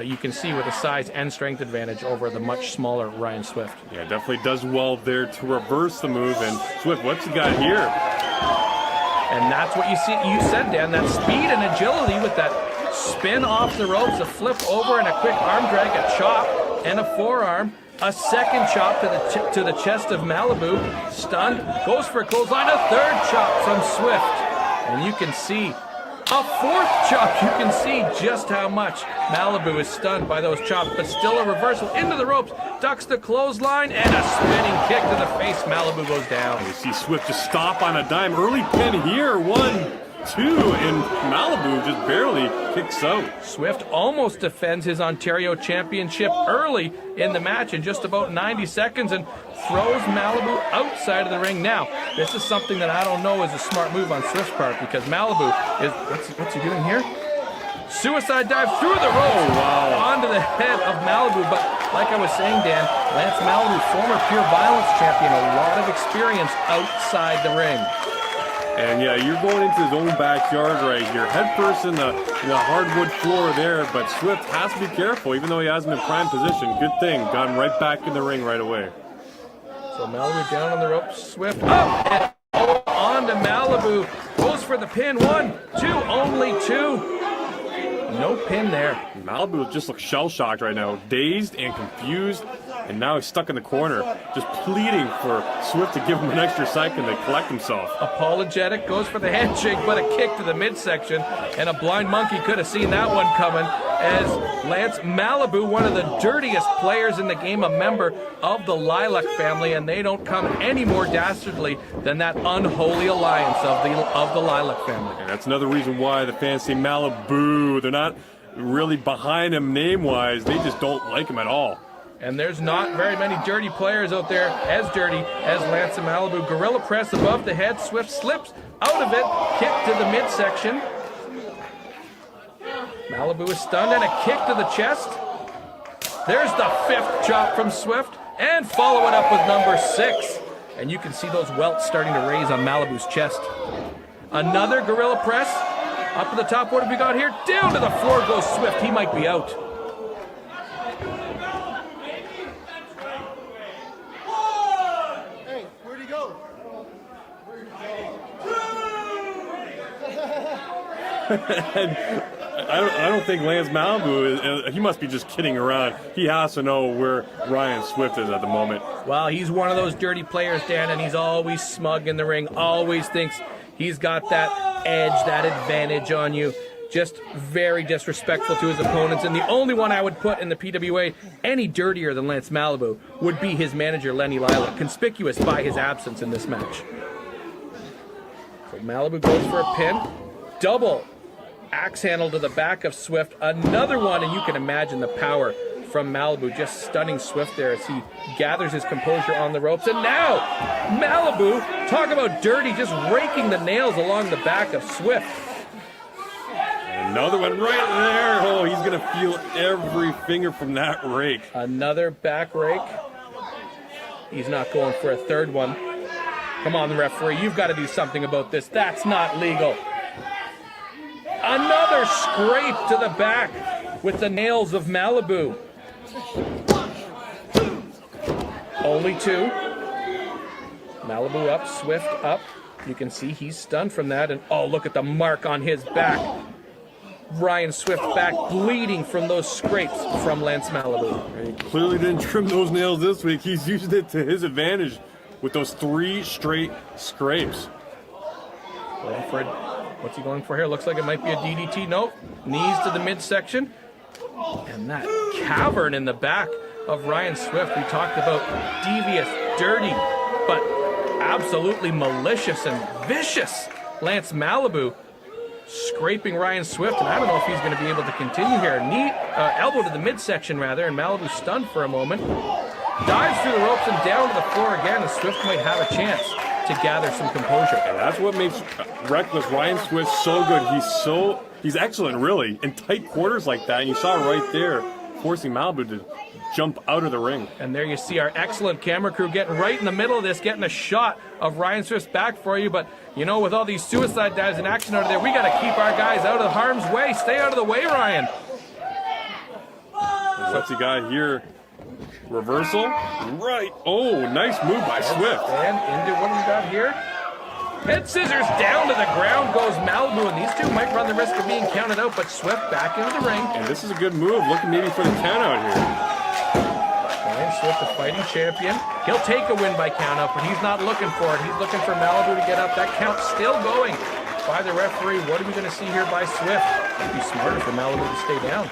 you can see, with a size and strength advantage over the much smaller Ryan Swift. Yeah, definitely does well there to reverse the move, and Swift, what's he got here? And that's what you see. You said, Dan, that speed and agility with that spin off the ropes, a flip over, and a quick arm drag, a chop, and a forearm. A second chop to the chest of Malibu. Stunned, goes for a clothesline, a third chop from Swift. And you can see a fourth chop. You can see just how much Malibu is stunned by those chops, but still a reversal into the ropes, ducks the clothesline, and a spinning kick to the face. Malibu goes down. You see Swift just stop on a dime. Early pin here, 1, 2, and Malibu just barely kicks out. Swift almost defends his Ontario Championship early in the match in just about 90 seconds and throws Malibu outside of the ring. Now, this is something that I don't know is a smart move on Swift's part, because Malibu is, what's he doing here? Suicide dive through the ropes onto the head of Malibu. But like I was saying, Dan, Lance Malibu, former Pure Violence champion, a lot of experience outside the ring. And yeah, you're going into his own backyard right here. Head first in the hardwood floor there, but Swift has to be careful, even though he has him in prime position. Good thing, got him right back in the ring right away. So Malibu down on the ropes, Swift up, and on to Malibu. Goes for the pin, 1, 2, only 2. No pin there. Malibu just looks shell-shocked right now, dazed and confused. and now he's stuck in the corner, just pleading for Swift to give him an extra second to collect himself. Apologetic, goes for the handshake, but a kick to the midsection, and a blind monkey could have seen that one coming, as Lance Malibu, one of the dirtiest players in the game, a member of the Lilac family, and they don't come any more dastardly than that unholy alliance of the Lilac family. And that's another reason why the fans say Malibu. They're not really behind him name-wise. They just don't like him at all. And there's not very many dirty players out there as dirty as Lance and Malibu. Gorilla press above the head. Swift slips out of it. Kick to the midsection. Malibu is stunned, and a kick to the chest. There's the 5th chop from Swift, and follow it up with number 6. And you can see those welts starting to raise on Malibu's chest. Another gorilla press. Up at the top, what have we got here? Down to the floor goes Swift. He might be out. Hey, where'd he go? I don't think Lance Malibu he must be just kidding around. He has to know where Ryan Swift is at the moment. Well, he's one of those dirty players, Dan, and he's always smug in the ring, always thinks he's got that edge, that advantage on you. Just very disrespectful to his opponents, and the only one I would put in the PWA any dirtier than Lance Malibu would be his manager, Lenny Lilac, conspicuous by his absence in this match. So Malibu goes for a pin. Double axe handle to the back of Swift. Another one, and you can imagine the power from Malibu just stunning Swift there as he gathers his composure on the ropes. And now Malibu, talk about dirty, just raking the nails along the back of Swift. Another one right there. Oh, he's going to feel every finger from that rake. Another back rake. He's not going for a third one. Come on, the referee, you've got to do something about this. That's not legal. Another scrape to the back with the nails of Malibu. Only 2. Malibu up, Swift up. You can see he's stunned from that. And oh, look at the mark on his back. Ryan Swift back bleeding from those scrapes from Lance Malibu. He clearly didn't trim those nails this week. He's used it to his advantage with those 3 straight scrapes. Going for it. What's he going for here? Looks like it might be a DDT. Nope. Knees to the midsection. And that cavern in the back of Ryan Swift. We talked about devious, dirty, but absolutely malicious and vicious Lance Malibu scraping Ryan Swift. And I don't know if he's going to be able to continue here. Knee, elbow to the midsection rather, and Malibu stunned for a moment. Dives through the ropes and down to the floor again, and Swift might have a chance to gather some composure. And that's what makes Reckless Ryan Swift so good. He's excellent, really, in tight quarters like that. And you saw right there, forcing Malibu to jump out of the ring. And there you see our excellent camera crew getting right in the middle of this, getting a shot of Ryan Swift's back for you. But, you know, with all these suicide dives in action out there, we got to keep our guys out of harm's way. Stay out of the way, Ryan. What's he got here? Reversal. Right. Oh, nice move by Swift. And into what do we got here? Head scissors down to the ground goes Malibu, and these two might run the risk of being counted out, but Swift back into the ring. And this is a good move, looking maybe for the count out here. Ryan Swift, the fighting champion. He'll take a win by count out, but he's not looking for it. He's looking for Malibu to get up. That count still going by the referee. What are we going to see here by Swift? It'd be smarter for Malibu to stay down.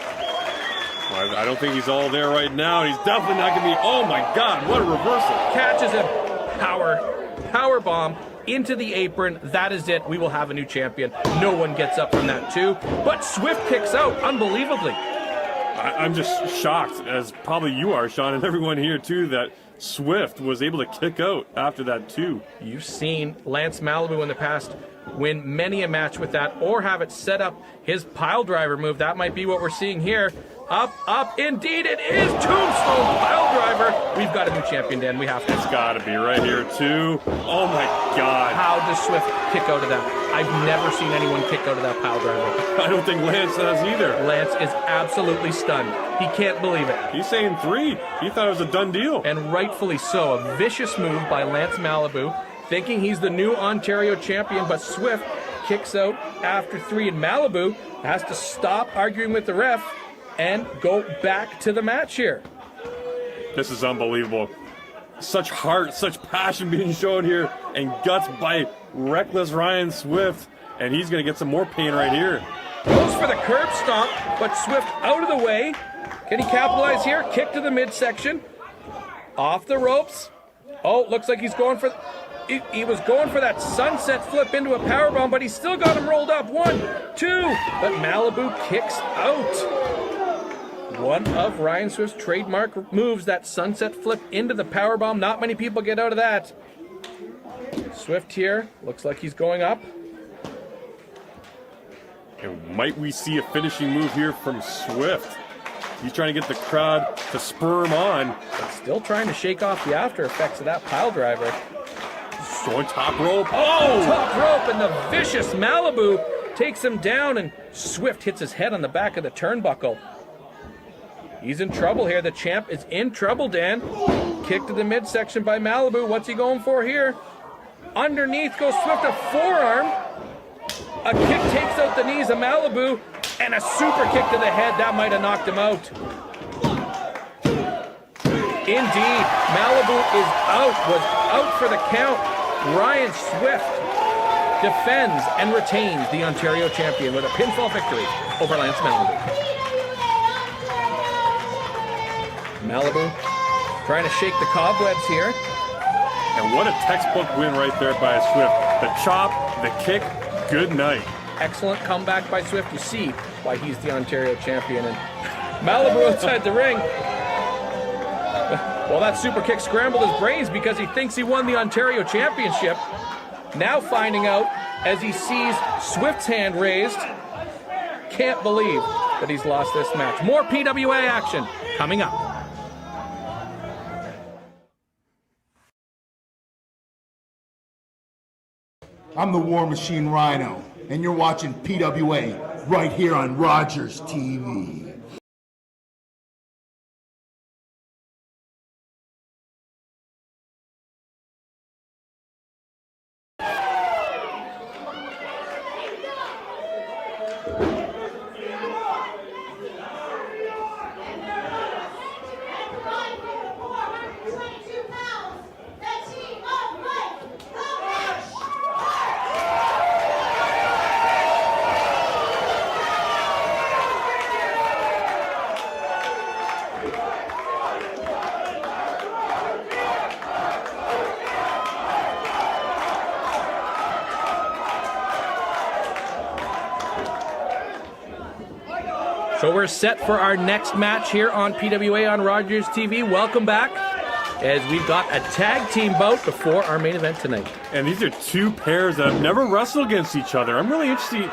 Well, I don't think he's all there right now. He's definitely not going to be. Oh my God, what a reversal. Catches him. Power bomb into the apron. That is it. We will have a new champion. No one gets up from that too. But Swift kicks out unbelievably. I'm just shocked, as probably you are, Sean, and everyone here too, that Swift was able to kick out after that too. You've seen Lance Malibu in the past win many a match with that, or have it set up his pile driver move. That might be what we're seeing here. Up, indeed it is! Tombstone pile driver! We've got a new champion, Dan. We have to. It's got to be right here, too. Oh, my God. How does Swift kick out of that? I've never seen anyone kick out of that pile driver. I don't think Lance has either. Lance is absolutely stunned. He can't believe it. He's saying 3. He thought it was a done deal. And rightfully so. A vicious move by Lance Malibu, thinking he's the new Ontario champion, but Swift kicks out after 3, and Malibu has to stop arguing with the ref and go back to the match here. This is unbelievable. Such heart, such passion being shown here, and guts by reckless Ryan Swift. And he's going to get some more pain right here. Goes for the curb stomp, but Swift out of the way. Can he capitalize here? Kick to the midsection. Off the ropes. Oh, looks like he's going for... He was going for that sunset flip into a powerbomb, but he's still got him rolled up. 1, 2, but Malibu kicks out. One of Ryan Swift's trademark moves, that sunset flip into the powerbomb. Not many people get out of that. Swift here, looks like he's going up. And might we see a finishing move here from Swift? He's trying to get the crowd to spur him on. But still trying to shake off the after effects of that pile driver. Going top rope. Oh! Top rope, and the vicious Malibu takes him down, and Swift hits his head on the back of the turnbuckle. He's in trouble here. The champ is in trouble, Dan. Kick to the midsection by Malibu. What's he going for here? Underneath goes Swift, a forearm. A kick takes out the knees of Malibu, and a super kick to the head. That might have knocked him out. Indeed, Malibu is out, was out for the count. Ryan Swift defends and retains the Ontario champion with a pinfall victory over Lance Malibu. Malibu trying to shake the cobwebs here. And what a textbook win right there by Swift. The chop, the kick, good night. Excellent comeback by Swift. You see why he's the Ontario champion. And Malibu outside the ring. Well, that super kick scrambled his brains because he thinks he won the Ontario Championship. Now finding out as he sees Swift's hand raised, can't believe that he's lost this match. More PWA action coming up. I'm the War Machine Rhino, and you're watching PWA right here on Rogers TV. So we're set for our next match here on PWA on Rogers TV. Welcome back, as we've got a tag team bout before our main event tonight. And these are two pairs that have never wrestled against each other. I'm really interested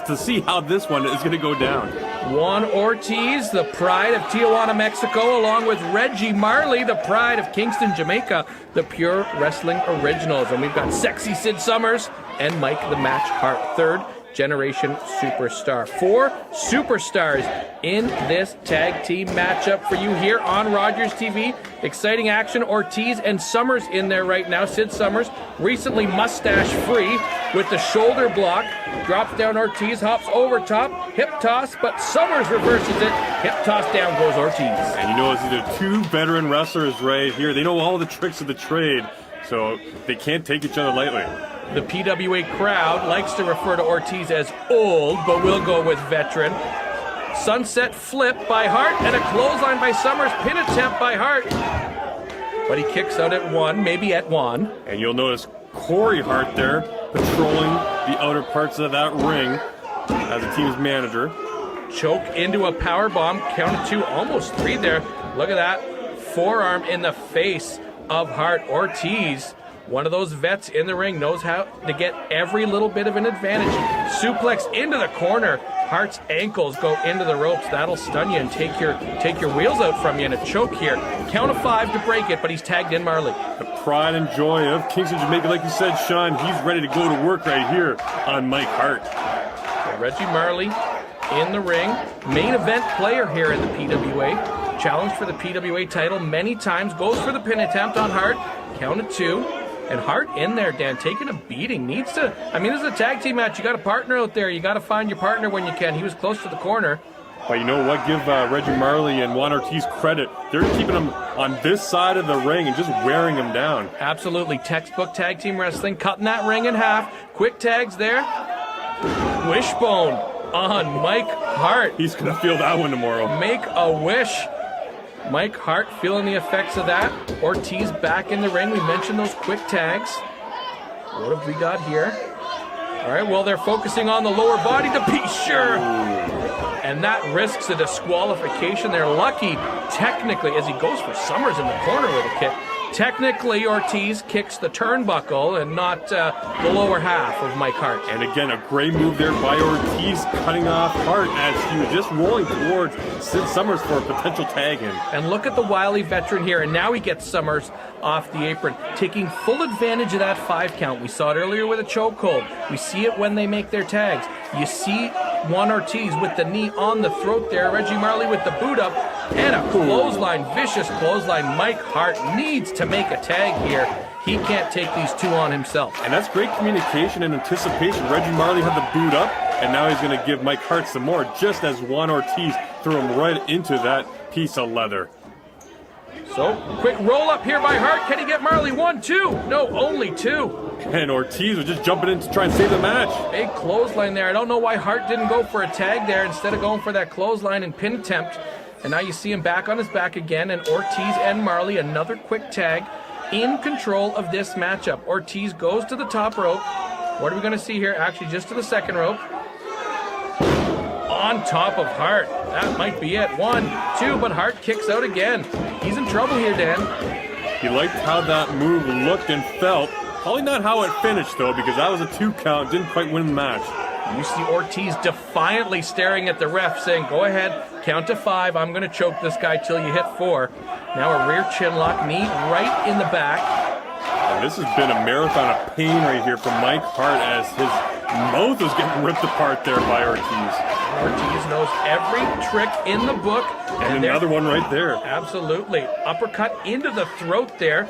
to see how this one is going to go down. Juan Ortiz, the pride of Tijuana, Mexico, along with Reggie Marley, the pride of Kingston, Jamaica, the Pure Wrestling Originals. And we've got Sexy Sid Summers and Mike the Match Hart, third generation superstar. 4 superstars in this tag team matchup for you here on Rogers TV. Exciting action. Ortiz and Summers in there right now. Sid Summers, recently mustache free with the shoulder block. Drops down Ortiz, hops over top, hip toss, but Summers reverses it. Hip toss down goes Ortiz. And you know, these are two veteran wrestlers right here. They know all the tricks of the trade, so they can't take each other lightly. The PWA crowd likes to refer to Ortiz as old, but we'll go with veteran. Sunset flip by Hart and a clothesline by Summers. Pin attempt by Hart. But he kicks out at 1, maybe at 1. And you'll notice Corey Hart there patrolling the outer parts of that ring as the team's manager. Choke into a power bomb. Count of 2, almost 3 there. Look at that. Forearm in the face of Hart. Ortiz, one of those vets in the ring, knows how to get every little bit of an advantage. Suplex into the corner. Hart's ankles go into the ropes. That'll stun you and take your wheels out from you. And a choke here. Count of 5 to break it, but he's tagged in Marley. The pride and joy of Kingston, Jamaica, like you said, Sean. He's ready to go to work right here on Mike Hart. So Reggie Marley in the ring. Main event player here in the PWA. Challenged for the PWA title many times. Goes for the pin attempt on Hart. Count of 2. And Hart in there, Dan, taking a beating. Needs to, I mean, this is a tag team match. You got a partner out there. You got to find your partner when you can. He was close to the corner. But you know what? Give Reggie Marley and Juan Ortiz credit. They're keeping him on this side of the ring and just wearing him down. Absolutely. Textbook tag team wrestling. Cutting that ring in half. Quick tags there. Wishbone on Mike Hart. He's going to feel that one tomorrow. Make a wish. Mike Hart feeling the effects of that. Ortiz back in the ring. We mentioned those quick tags. What have we got here? All right, well, they're focusing on the lower body to be sure. And that risks a disqualification. They're lucky, technically, as he goes for Summers in the corner with a kick. Technically, Ortiz kicks the turnbuckle and not the lower half of Mike Hart. And again, a great move there by Ortiz, cutting off Hart as he was just rolling towards Sid Summers for a potential tag in. And look at the wily veteran here, and now he gets Summers off the apron, taking full advantage of that 5 count. We saw it earlier with a chokehold. We see it when they make their tags. You see Juan Ortiz with the knee on the throat there, Reggie Marley with the boot up, and a clothesline, vicious clothesline. Mike Hart needs to make a tag here. He can't take these two on himself. And that's great communication and anticipation. Reggie Marley had the boot up, and now he's going to give Mike Hart some more, just as Juan Ortiz threw him right into that piece of leather. So, quick roll up here by Hart. Can he get Marley? 1, 2. No, only 2. And Ortiz was just jumping in to try and save the match. Big clothesline there. I don't know why Hart didn't go for a tag there instead of going for that clothesline and pin attempt. And now you see him back on his back again, and Ortiz and Marley, another quick tag, in control of this matchup. Ortiz goes to the top rope. What are we going to see here? Actually, just to the second rope. On top of Hart. That might be it. 1, 2, but Hart kicks out again. He's in trouble here, Dan. He liked how that move looked and felt. Probably not how it finished, though, because that was a 2 count. Didn't quite win the match. You see Ortiz defiantly staring at the ref, saying, go ahead, count to 5. I'm going to choke this guy till you hit 4. Now a rear chin lock, knee right in the back. And this has been a marathon of pain right here from Mike Hart as his mouth was getting ripped apart there by Ortiz. Ortiz knows every trick in the book. And another one right there. Absolutely. Uppercut into the throat there.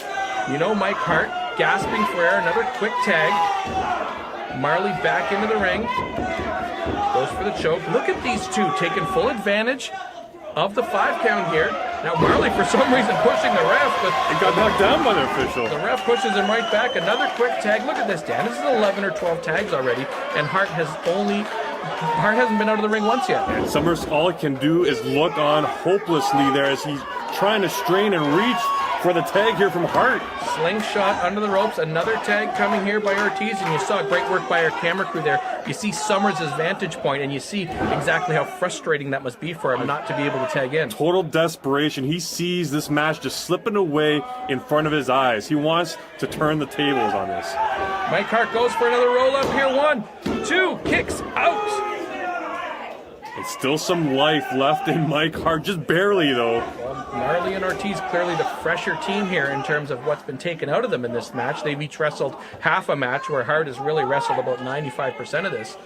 You know Mike Hart gasping for air. Another quick tag. Marley back into the ring. Goes for the choke. Look at these two taking full advantage of the 5 count here. Now Marley, for some reason, pushing the ref, but he got knocked down by the official. The ref pushes him right back. Another quick tag. Look at this, Dan. This is 11 or 12 tags already, and Hart hasn't been out of the ring once yet. And Summers, all it can do is look on hopelessly there as he's trying to strain and reach for the tag here from Hart. Slingshot under the ropes. Another tag coming here by Ortiz, and you saw great work by our camera crew there. You see Summers' vantage point, and you see exactly how frustrating that must be for him not to be able to tag in. Total desperation. He sees this match just slipping away in front of his eyes. He wants to turn the tables on this. Mike Hart goes for another roll up here. 1, 2, kicks out. It's still some life left in Mike Hart, just barely though. Well, Marley and Ortiz clearly the fresher team here in terms of what's been taken out of them in this match. They've each wrestled half a match, where Hart has really wrestled about 95% of this.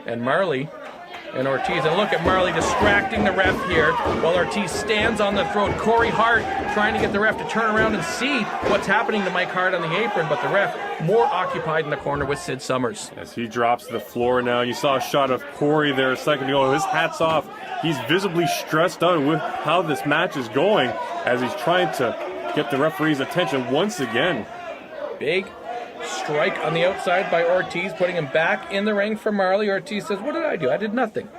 And Marley and Ortiz, and look at Marley distracting the ref here while Ortiz stands on the throat. Corey Hart trying to get the ref to turn around and see what's happening to Mike Hart on the apron, but the ref more occupied in the corner with Sid Summers. As he drops to the floor now, you saw a shot of Corey there a second ago. His hat's off. He's visibly stressed out with how this match is going as he's trying to get the referee's attention once again. Big strike on the outside by Ortiz, putting him back in the ring for Marley. Ortiz says, what did I do? I did nothing.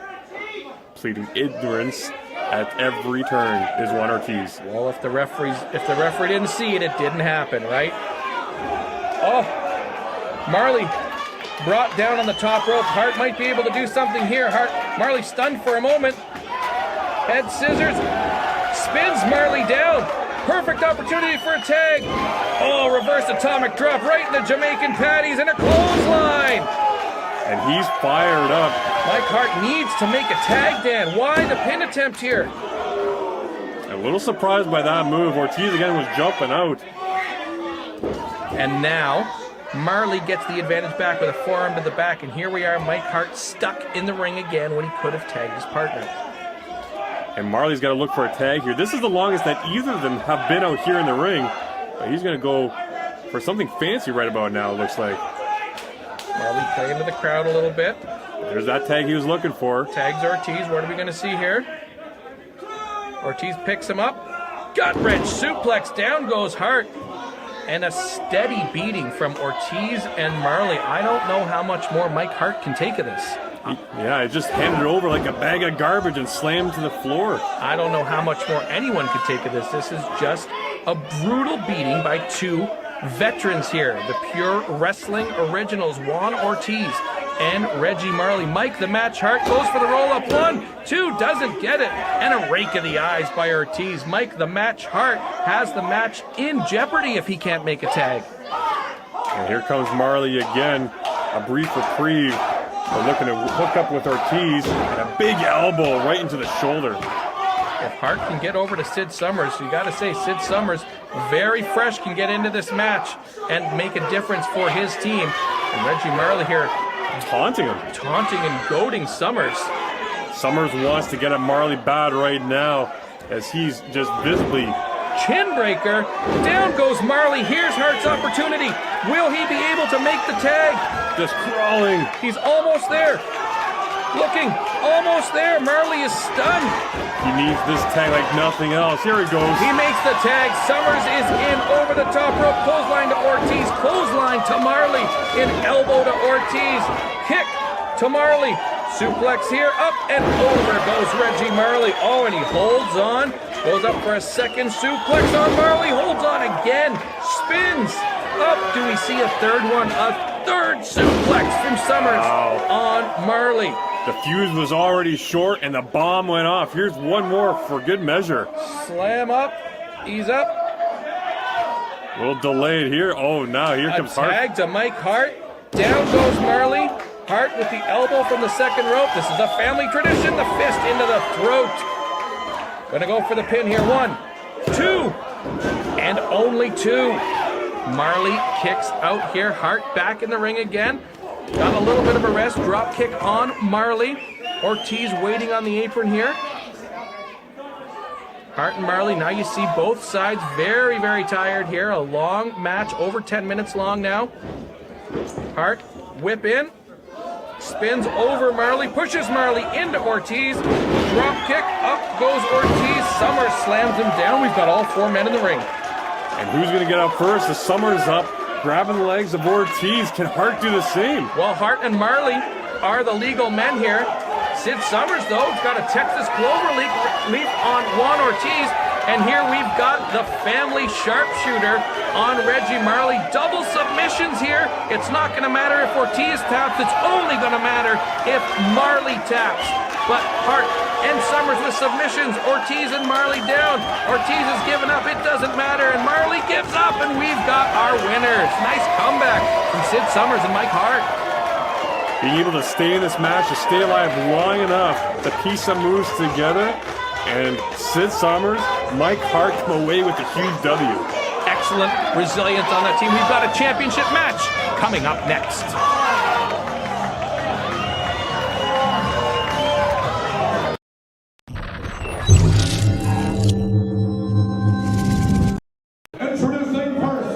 Pleading ignorance at every turn is Juan Ortiz. Well, if the referee didn't see it, it didn't happen, right? Oh, Marley brought down on the top rope. Hart might be able to do something here. Marley stunned for a moment. Head scissors, spins Marley down. Perfect opportunity for a tag. Oh, reverse atomic drop right in the Jamaican patties and a clothesline. And he's fired up. Mike Hart needs to make a tag, Dan. Why the pin attempt here? A little surprised by that move. Ortiz again was jumping out. And now Marley gets the advantage back with a forearm to the back. And here we are, Mike Hart stuck in the ring again when he could have tagged his partner. And Marley's got to look for a tag here. This is the longest that either of them have been out here in the ring. But he's going to go for something fancy right about now, it looks like. Marley playing to the crowd a little bit. There's that tag he was looking for. Tags Ortiz. What are we going to see here? Ortiz picks him up. Gut wrench suplex. Down goes Hart. And a steady beating from Ortiz and Marley. I don't know how much more Mike Hart can take of this. Yeah, he just handed it over like a bag of garbage and slammed to the floor. I don't know how much more anyone could take of this. This is just a brutal beating by two veterans here. The Pure Wrestling Originals, Juan Ortiz and Reggie Marley. Mike the Match Hart goes for the roll-up. 1, 2, doesn't get it. And a rake of the eyes by Ortiz. Mike the Match Hart has the match in jeopardy if he can't make a tag. And here comes Marley again. A brief reprieve. We're looking to hook up with Ortiz. And a big elbow right into the shoulder. If Hart can get over to Sid Summers, you got to say Sid Summers, very fresh, can get into this match and make a difference for his team. And Reggie Marley here taunting him. Taunting and goading Summers. Summers wants to get at Marley bad right now as he's just visibly... Chin breaker. Down goes Marley. Here's Hart's opportunity. Will he be able to make the tag? Just crawling. He's almost there. Looking. Almost there. Marley is stunned. He needs this tag like nothing else. Here he goes. He makes the tag. Summers is in over the top rope. Clothesline to Ortiz. Clothesline to Marley. In elbow to Ortiz. Kick to Marley. Suplex here. Up and over goes Reggie Marley. Oh, and he holds on. Goes up for a second suplex on Marley. Holds on again. Spins. Up. Do we see a third one? A third suplex from Summers on Marley. The fuse was already short and the bomb went off. Here's one more for good measure. Slam up. He's up. A little delayed here. Oh, now here comes Hart. Tag to Mike Hart. Down goes Marley. Hart with the elbow from the second rope. This is a family tradition. The fist into the throat. Gonna go for the pin here. 1, 2, and only 2. Marley kicks out here. Hart back in the ring again. Got a little bit of a rest. Drop kick on Marley. Ortiz waiting on the apron here. Hart and Marley, now you see both sides very, very tired here. A long match, over 10 minutes long now. Hart, whip in. Spins over Marley, pushes Marley into Ortiz. Drop kick, up goes Ortiz. Summers slams him down. We've got all 4 men in the ring. And who's going to get up first? The Summers up, grabbing the legs of Ortiz. Can Hart do the same? Well, Hart and Marley are the legal men here. Sid Summers, though, has got a Texas Clover leaf on Juan Ortiz. And here we've got the family sharpshooter on Reggie Marley. Double submissions here. It's not going to matter if Ortiz taps. It's only going to matter if Marley taps. But Hart and Summers with submissions. Ortiz and Marley down. Ortiz has given up. It doesn't matter. And Marley gives up. And we've got our winners. Nice comeback from Sid Summers and Mike Hart. Being able to stay in this match, to stay alive long enough to piece some moves together. And Sid Summers, Mike Hart come away with a huge W. Excellent resilience on that team. We've got a championship match coming up next. Introducing first,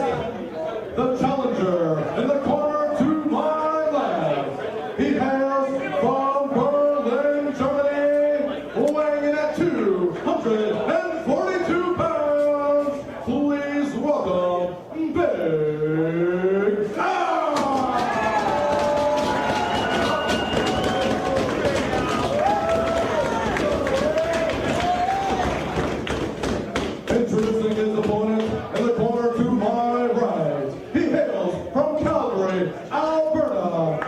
the challenger in the corner to my left. He hails from Berlin, Germany, weighing in at 242 pounds. Please welcome Big Al. Introducing his opponent in the corner to my right. He hails from Calgary, Alberta,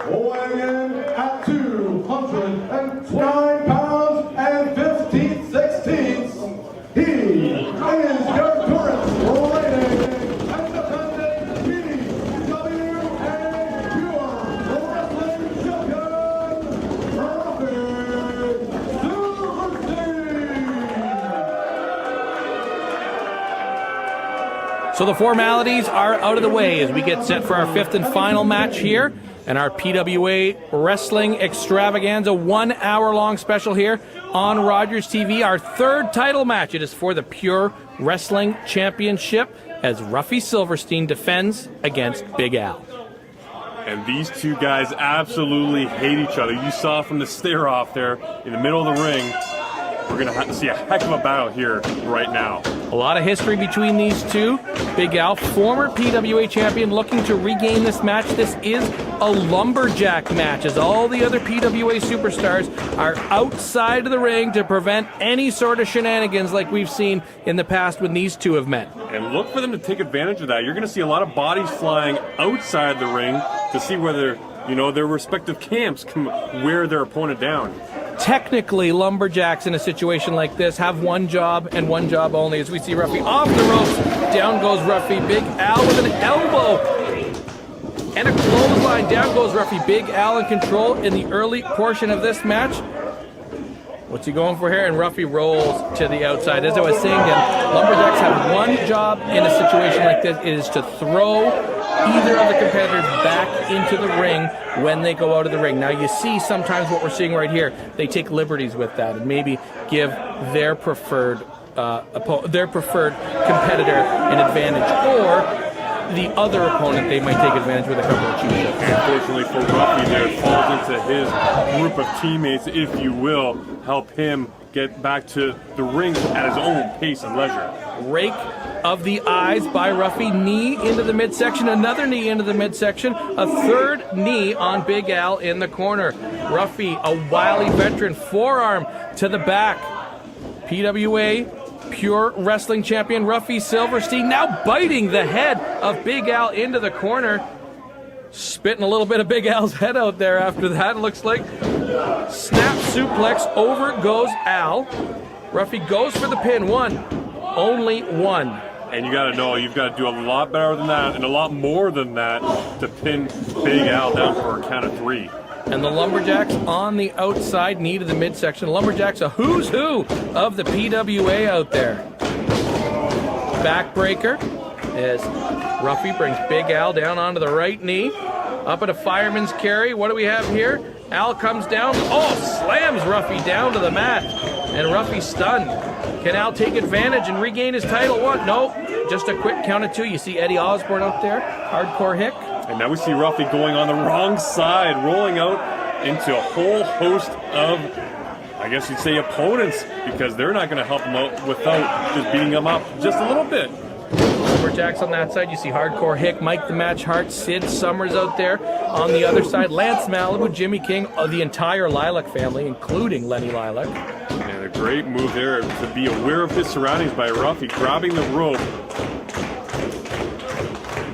weighing in at 229 pounds and 15/16. He is your current reigning and defending PWA Pure Wrestling Champion, Robert Silverstein. So the formalities are out of the way as we get set for our 5th and final match here and our PWA Wrestling Extravaganza 1 hour-long special here on Rogers TV. Our 3rd title match. It is for the Pure Wrestling Championship as Ruffy Silverstein defends against Big Al. And these two guys absolutely hate each other. You saw from the stare off there in the middle of the ring. We're going to have to see a heck of a battle here right now. A lot of history between these two. Big Al, former PWA champion, looking to regain this match. This is a lumberjack match, as all the other PWA superstars are outside of the ring to prevent any sort of shenanigans like we've seen in the past when these two have met. And look for them to take advantage of that. You're going to see a lot of bodies flying outside the ring to see whether, you know, their respective camps can wear their opponent down. Technically, lumberjacks in a situation like this have one job and one job only. As we see Ruffy off the ropes, down goes Ruffy. Big Al with an elbow and a clothesline. Down goes Ruffy. Big Al in control in the early portion of this match. What's he going for here? And Ruffy rolls to the outside. As I was saying, lumberjacks have one job in a situation like this. It is to throw either of the competitors back into the ring when they go out of the ring. Now you see sometimes what we're seeing right here, they take liberties with that and maybe give their preferred competitor an advantage, or the other opponent they might take advantage with a couple of cheap shots. Unfortunately for Ruffy there, it falls into his group of teammates, if you will, help him get back to the ring at his own pace and leisure. Rake of the eyes by Ruffy. Knee into the midsection. Another knee into the midsection. A third knee on Big Al in the corner. Ruffy, a wily veteran. Forearm to the back. PWA Pure Wrestling Champion Ruffy Silverstein now biting the head of Big Al into the corner. Spitting a little bit of Big Al's head out there after that, it looks like. Snap suplex. Over goes Al. Ruffy goes for the pin. One. Only one. And you got to know, you've got to do a lot better than that and a lot more than that to pin Big Al down for a count of 3. And the Lumberjacks on the outside, knee to the midsection. Lumberjacks, a who's who of the PWA out there. Backbreaker as Ruffy brings Big Al down onto the right knee. Up at a fireman's carry. What do we have here? Al comes down. Oh, slams Ruffy down to the mat. And Ruffy stunned. Can Al take advantage and regain his title? What? No. Just a quick count of 2. You see Eddie Osborne out there. Hardcore Hick. And now we see Ruffy going on the wrong side, rolling out into a whole host of, I guess you'd say, opponents, because they're not going to help him out without just beating him up just a little bit. Lumberjacks on that side. You see Hardcore Hick, Mike the Match Hart, Sid Summers out there. On the other side, Lance Malibu, Jimmy King, the entire Lilac family, including Lenny Lilac. And a great move there to be aware of his surroundings by Ruffy, grabbing the rope.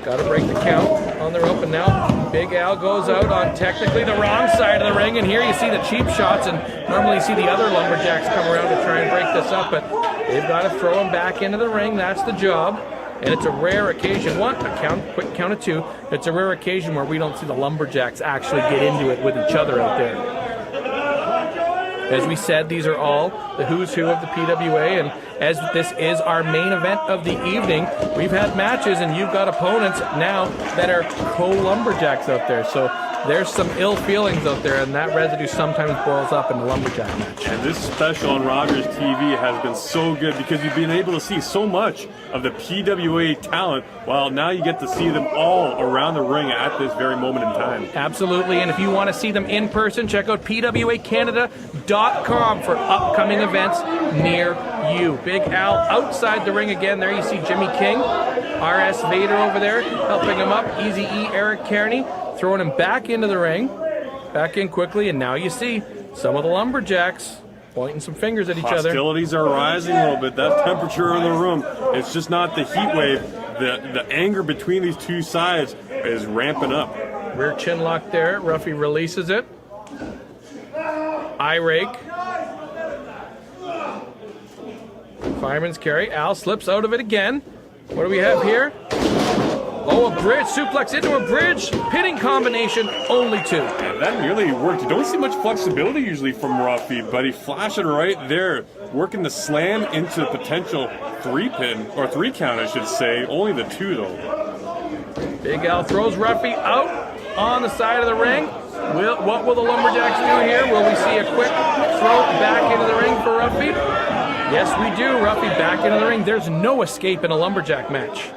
Got to break the count on the rope, and now Big Al goes out on technically the wrong side of the ring, and here you see the cheap shots, and normally you see the other Lumberjacks come around to try and break this up, but they've got to throw him back into the ring. That's the job, and it's a rare occasion. Quick count of 2. It's a rare occasion where we don't see the Lumberjacks actually get into it with each other out there. As we said, these are all the who's who of the PWA, and as this is our main event of the evening, we've had matches, and you've got opponents now that are co-Lumberjacks out there. So there's some ill feelings out there, and that residue sometimes boils up in the Lumberjack match. And this special on Rogers TV has been so good because you've been able to see so much of the PWA talent, while now you get to see them all around the ring at this very moment in time. Absolutely, and if you want to see them in person, check out PWACanada.com for upcoming events near you. Big Al outside the ring again. There you see Jimmy King, RS Vader over there, helping him up. Easy E, Eric Kearney, throwing him back into the ring. Back in quickly, and now you see some of the Lumberjacks pointing some fingers at each other. Hostilities are rising a little bit. That temperature in the room, it's just not the heat wave. The anger between these two sides is ramping up. Rear chin lock there. Ruffy releases it. Eye rake. Fireman's carry. Al slips out of it again. What do we have here? Oh, a bridge. Suplex into a bridge. Pinning combination. Only 2. And that nearly worked. You don't see much flexibility usually from Ruffy, but he flashed it right there. Working the slam into potential 3-pin, or 3 count, I should say. Only the 2, though. Big Al throws Ruffy out on the side of the ring. What will the Lumberjacks do here? Will we see a quick throw back into the ring for Ruffy? Yes, we do. Ruffy back into the ring. There's no escape in a Lumberjack match.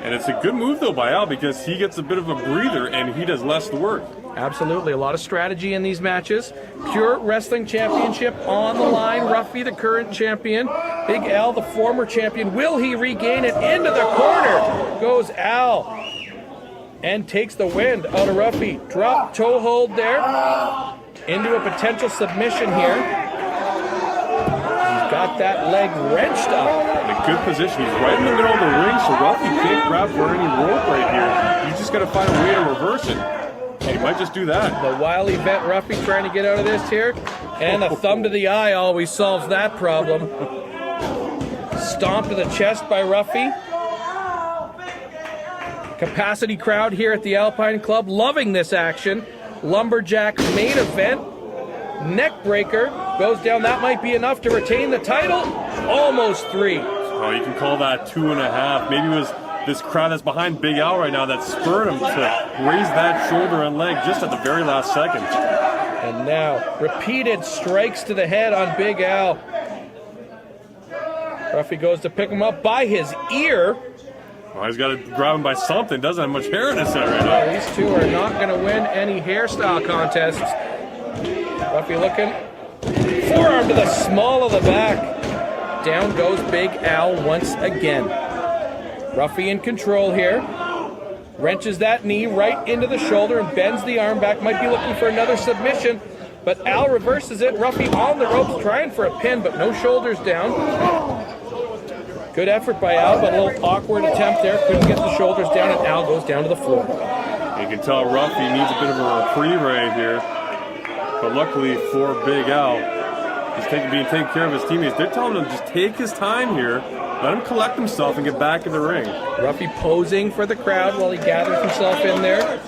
And it's a good move, though, by Al, because he gets a bit of a breather, and he does less work. Absolutely. A lot of strategy in these matches. Pure Wrestling Championship on the line. Ruffy, the current champion. Big Al, the former champion. Will he regain it? Into the corner goes Al. And takes the wind out of Ruffy. Drop toe hold there. Into a potential submission here. He's got that leg wrenched up. In a good position. He's right in the middle of the ring, so Ruffy can't grab for any rope right here. He's just got to find a way to reverse it. And he might just do that. The wily vet Ruffy trying to get out of this here. And a thumb to the eye always solves that problem. Stomp to the chest by Ruffy. Capacity crowd here at the Alpine Club loving this action. Lumberjack main event. Neck breaker goes down. That might be enough to retain the title. Almost 3. Oh, you can call that 2.5. Maybe it was this crowd that's behind Big Al right now that spurred him to raise that shoulder and leg just at the very last second. And now repeated strikes to the head on Big Al. Ruffy goes to pick him up by his ear. Well, he's got to grab him by something. Doesn't have much hair in his head right now. These two are not going to win any hairstyle contests. Ruffy looking. Forearm to the small of the back. Down goes Big Al once again. Ruffy in control here. Wrenches that knee right into the shoulder and bends the arm back. Might be looking for another submission, but Al reverses it. Ruffy on the ropes trying for a pin, but no shoulders down. Good effort by Al, but a little awkward attempt there. Couldn't get the shoulders down, and Al goes down to the floor. You can tell Ruffy needs a bit of a reprieve right here. But luckily for Big Al, he's being taken care of his teammates. They're telling him to just take his time here. Let him collect himself and get back in the ring. Ruffy posing for the crowd while he gathers himself in there.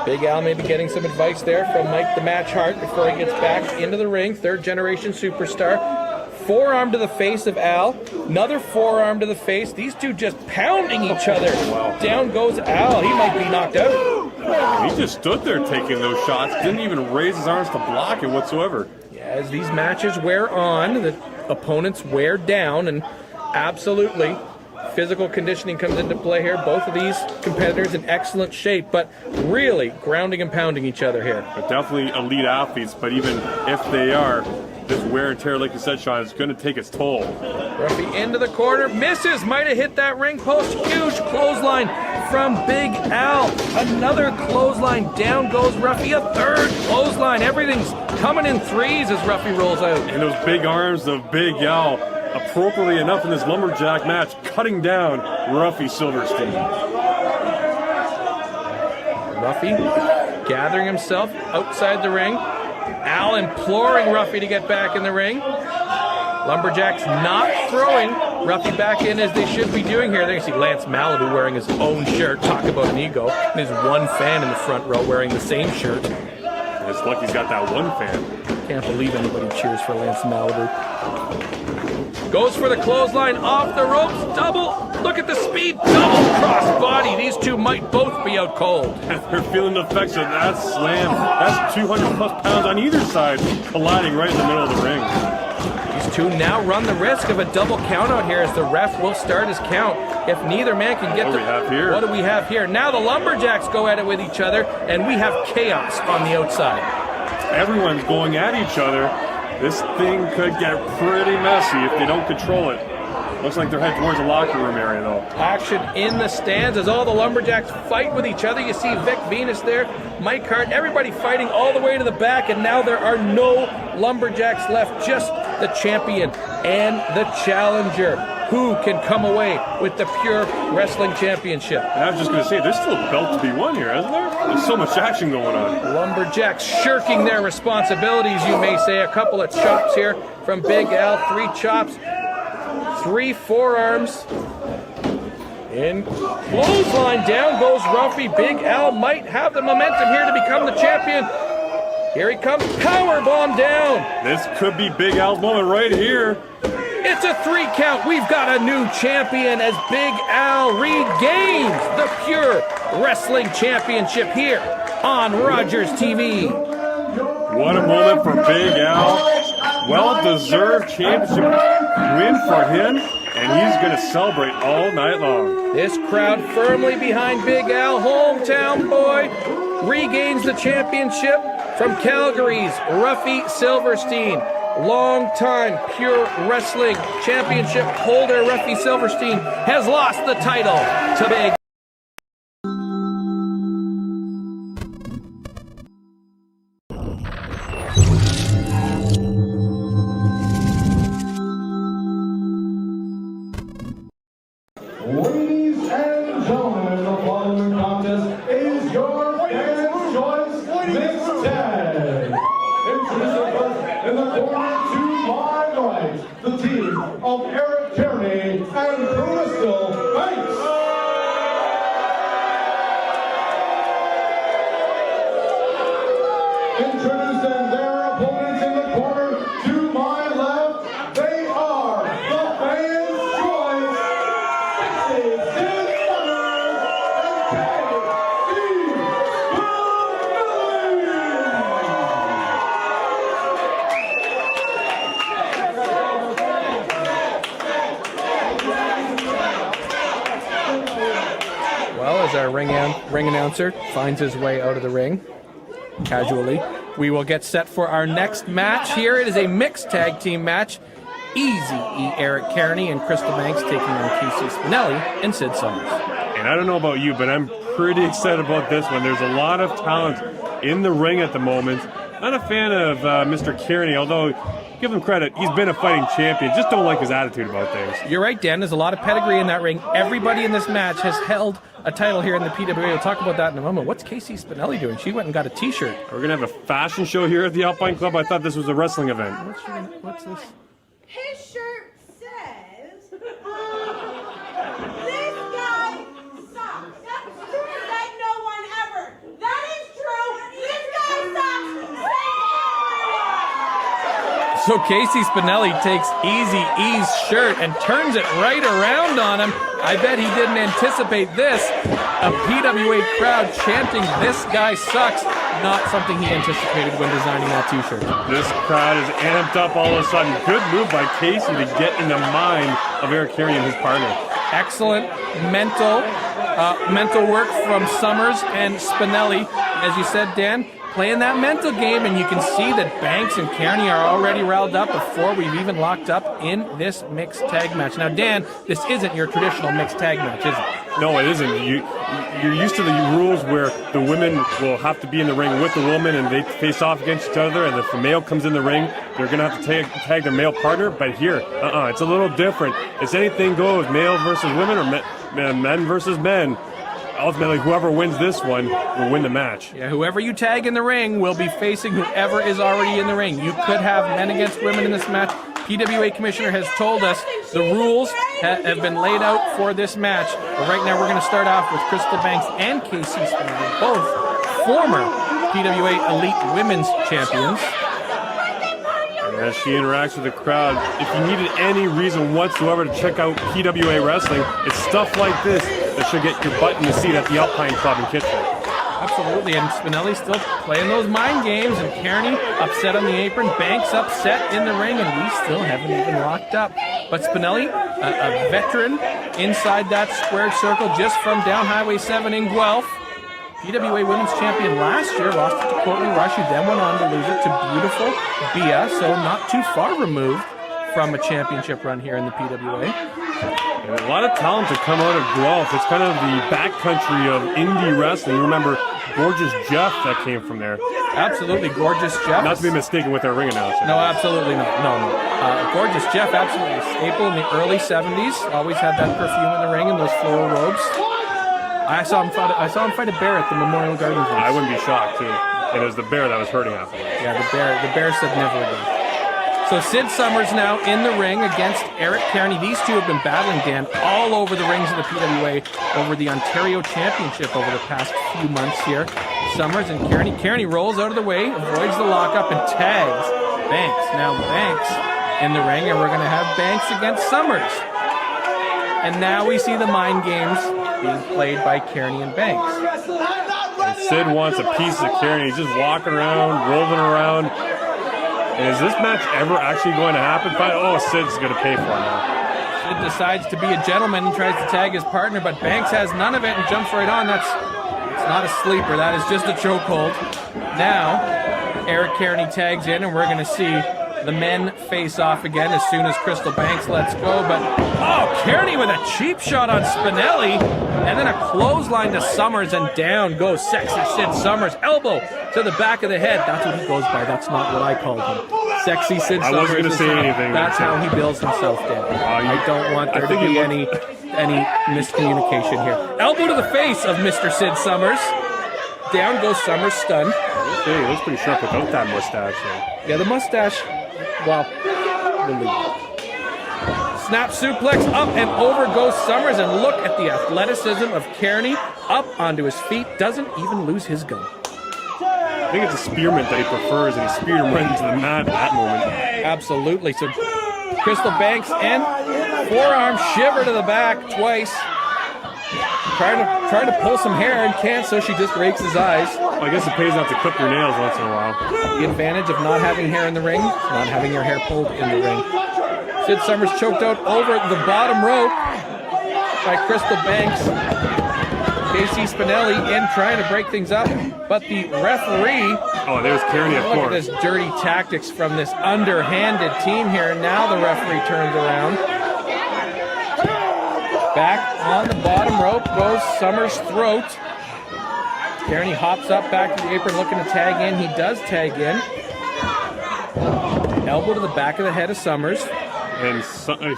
Big Al maybe getting some advice there from Mike the Match Hart before he gets back into the ring. Third generation superstar. Forearm to the face of Al. Another forearm to the face. These two just pounding each other. Wow. Down goes Al. He might be knocked out. He just stood there taking those shots. Didn't even raise his arms to block it whatsoever. Yeah, as these matches wear on, the opponents wear down, and absolutely physical conditioning comes into play here. Both of these competitors in excellent shape, but really grounding and pounding each other here. They're definitely elite athletes, but even if they are, this wear and tear, like you said, Sean, is going to take its toll. Ruffy into the corner, misses, might have hit that ring post. Huge clothesline from Big Al. Another clothesline, down goes Ruffy. A third clothesline. Everything's coming in threes as Ruffy rolls out. And those big arms of Big Al, appropriately enough in this Lumberjack match, cutting down Ruffy Silverstein. Ruffy gathering himself outside the ring. Al imploring Ruffy to get back in the ring. Lumberjacks not throwing Ruffy back in as they should be doing here. There you see Lance Malibu wearing his own shirt. Talk about an ego. And there's one fan in the front row wearing the same shirt. It's lucky he's got that one fan. Can't believe anybody cheers for Lance Malibu. Goes for the clothesline off the ropes. Double. Look at the speed. Double cross body. These two might both be out cold. They're feeling the effects of that slam. That's 200 plus pounds on either side colliding right in the middle of the ring. These two now run the risk of a double count out here as the ref will start his count. If neither man can get What do we have here? What do we have here? Now the Lumberjacks go at it with each other, and we have chaos on the outside. Everyone's going at each other. This thing could get pretty messy if they don't control it. Looks like they're heading towards the locker room area, though. Action in the stands as all the Lumberjacks fight with each other. You see Vic Venus there, Mike Hart, everybody fighting all the way to the back, and now there are no Lumberjacks left, just the champion and the challenger. Who can come away with the Pure Wrestling Championship? And I was just going to say, there's still a belt to be won here, isn't there? There's so much action going on. Lumberjacks shirking their responsibilities, you may say. A couple of chops here from Big Al. 3 chops, 3 forearms. In clothesline, down goes Ruffy. Big Al might have the momentum here to become the champion. Here he comes, powerbomb down. This could be Big Al's moment right here. It's a 3 count. We've got a new champion as Big Al regains the Pure Wrestling Championship here on Rogers TV. What a moment for Big Al. Well-deserved championship win for him. and he's going to celebrate all night long. This crowd firmly behind Big Al, hometown boy, regains the championship from Calgary's Ruffy Silverstein. Long-time Pure Wrestling Championship holder Ruffy Silverstein has lost the title to Big. Ladies and gentlemen, the following contest is your fans' choice mixed tag. Introducing first in the corner to my right, the team of Eric Kearney and Crystal Banks. Introducing their opponents in the corner to my left, they are the fans' choice. Well, as our ring announcer finds his way out of the ring, casually, we will get set for our next match here. It is a mixed tag team match. Easy E. Eric Kearney and Crystal Banks taking on Casey Spinelli and Sid Summers. And I don't know about you, but I'm pretty excited about this one. There's a lot of talent in the ring at the moment. Not a fan of Mr. Kearney, although, give him credit, he's been a fighting champion. Just don't like his attitude about things. You're right, Dan. There's a lot of pedigree in that ring. Everybody in this match has held a title here in the PWA. We'll talk about that in a moment. What's Casey Spinelli doing? She went and got a T-shirt. We're going to have a fashion show here at the Alpine Club. I thought this was a wrestling event. What's this? His shirt says, this guy sucks. That's true. That no one ever. That is true. This guy sucks. So Casey Spinelli takes Easy E's shirt and turns it right around on him. I bet he didn't anticipate this. A PWA crowd chanting, "This guy sucks," not something he anticipated when designing that T-shirt. This crowd is amped up all of a sudden. Good move by Casey to get in the mind of Eric Kearney and his partner. Excellent mental work from Summers and Spinelli. As you said, Dan, playing that mental game, and you can see that Banks and Kearney are already riled up before we've even locked up in this mixed tag match. Now, Dan, this isn't your traditional mixed tag match, is it? No, it isn't. You're used to the rules where the women will have to be in the ring with the woman and they face off against each other, and if the male comes in the ring, they're going to have to tag their male partner. But here, it's a little different. It's anything goes, male versus women or men versus men. Ultimately, whoever wins this one will win the match. Yeah, whoever you tag in the ring will be facing whoever is already in the ring. You could have men against women in this match. PWA Commissioner has told us the rules have been laid out for this match. But right now, we're going to start off with Crystal Banks and Casey Spinelli, both former PWA Elite Women's Champions. And as she interacts with the crowd, if you needed any reason whatsoever to check out PWA Wrestling, it's stuff like this that should get your butt in the seat at the Alpine Club in Kitchener. Absolutely, and Spinelli still playing those mind games, and Kearney upset on the apron, Banks upset in the ring, and we still haven't even locked up. But Spinelli, a veteran inside that squared circle just from down Highway 7 in Guelph. PWA Women's Champion last year, lost it to Courtney Rush, who then went on to lose it to beautiful Bia, so not too far removed from a championship run here in the PWA. And a lot of talent to come out of Guelph. It's kind of the backcountry of indie wrestling. You remember Gorgeous Jeff that came from there. Absolutely, Gorgeous Jeff. Not to be mistaken with our ring announcer. No, absolutely not. No. Gorgeous Jeff, absolutely a staple in the early 70s. Always had that perfume in the ring and those floral robes. I saw him fight a bear at the Memorial Gardens. I wouldn't be shocked, too. And it was the bear that was hurting afterwards. Yeah, the bear said never again. So Sid Summers now in the ring against Eric Kearney. These two have been battling, Dan, all over the rings of the PWA over the Ontario Championship over the past few months here. Summers and Kearney. Kearney rolls out of the way, avoids the lockup, and tags Banks. Now Banks in the ring, and we're going to have Banks against Summers. And now we see the mind games being played by Kearney and Banks. And Sid wants a piece of Kearney. He's just walking around, rolling around. And is this match ever actually going to happen? Oh, Sid's going to pay for it now. decides to be a gentleman and tries to tag his partner, but Banks has none of it and jumps right on. It's not a sleeper. That is just a chokehold. Now, Eric Kearney tags in, and we're going to see the men face off again as soon as Crystal Banks lets go. But, oh, Kearney with a cheap shot on Spinelli, and then a clothesline to Summers, and down goes Sexy Sid Summers. Elbow to the back of the head. That's what he goes by. That's not what I called him. Sexy Sid Summers. I wasn't going to say anything. That's how he bills himself down. I don't want there to be any miscommunication here. Elbow to the face of Mr. Sid Summers. Down goes Summers, stunned. Hey, it looks pretty sharp without that mustache. Yeah, the mustache, well, we'll leave it. Snap suplex up and over goes Summers, and look at the athleticism of Kearney. Up onto his feet, doesn't even lose his gun. I think it's a spearmint that he prefers, and he speared him right into the mat at that moment. Absolutely. So Crystal Banks and forearm shiver to the back twice. Trying to pull some hair and can't, so she just rakes his eyes. Well, I guess it pays not to clip your nails once in a while. The advantage of not having hair in the ring, not having your hair pulled in the ring. Sid Summers choked out over the bottom rope by Crystal Banks. Casey Spinelli in trying to break things up, but the referee... Oh, there's Kearney, of course. Look at this dirty tactics from this underhanded team here. Now the referee turns around. Back on the bottom rope goes Summers' throat. Kearney hops up back to the apron looking to tag in. He does tag in. Elbow to the back of the head of Summers. And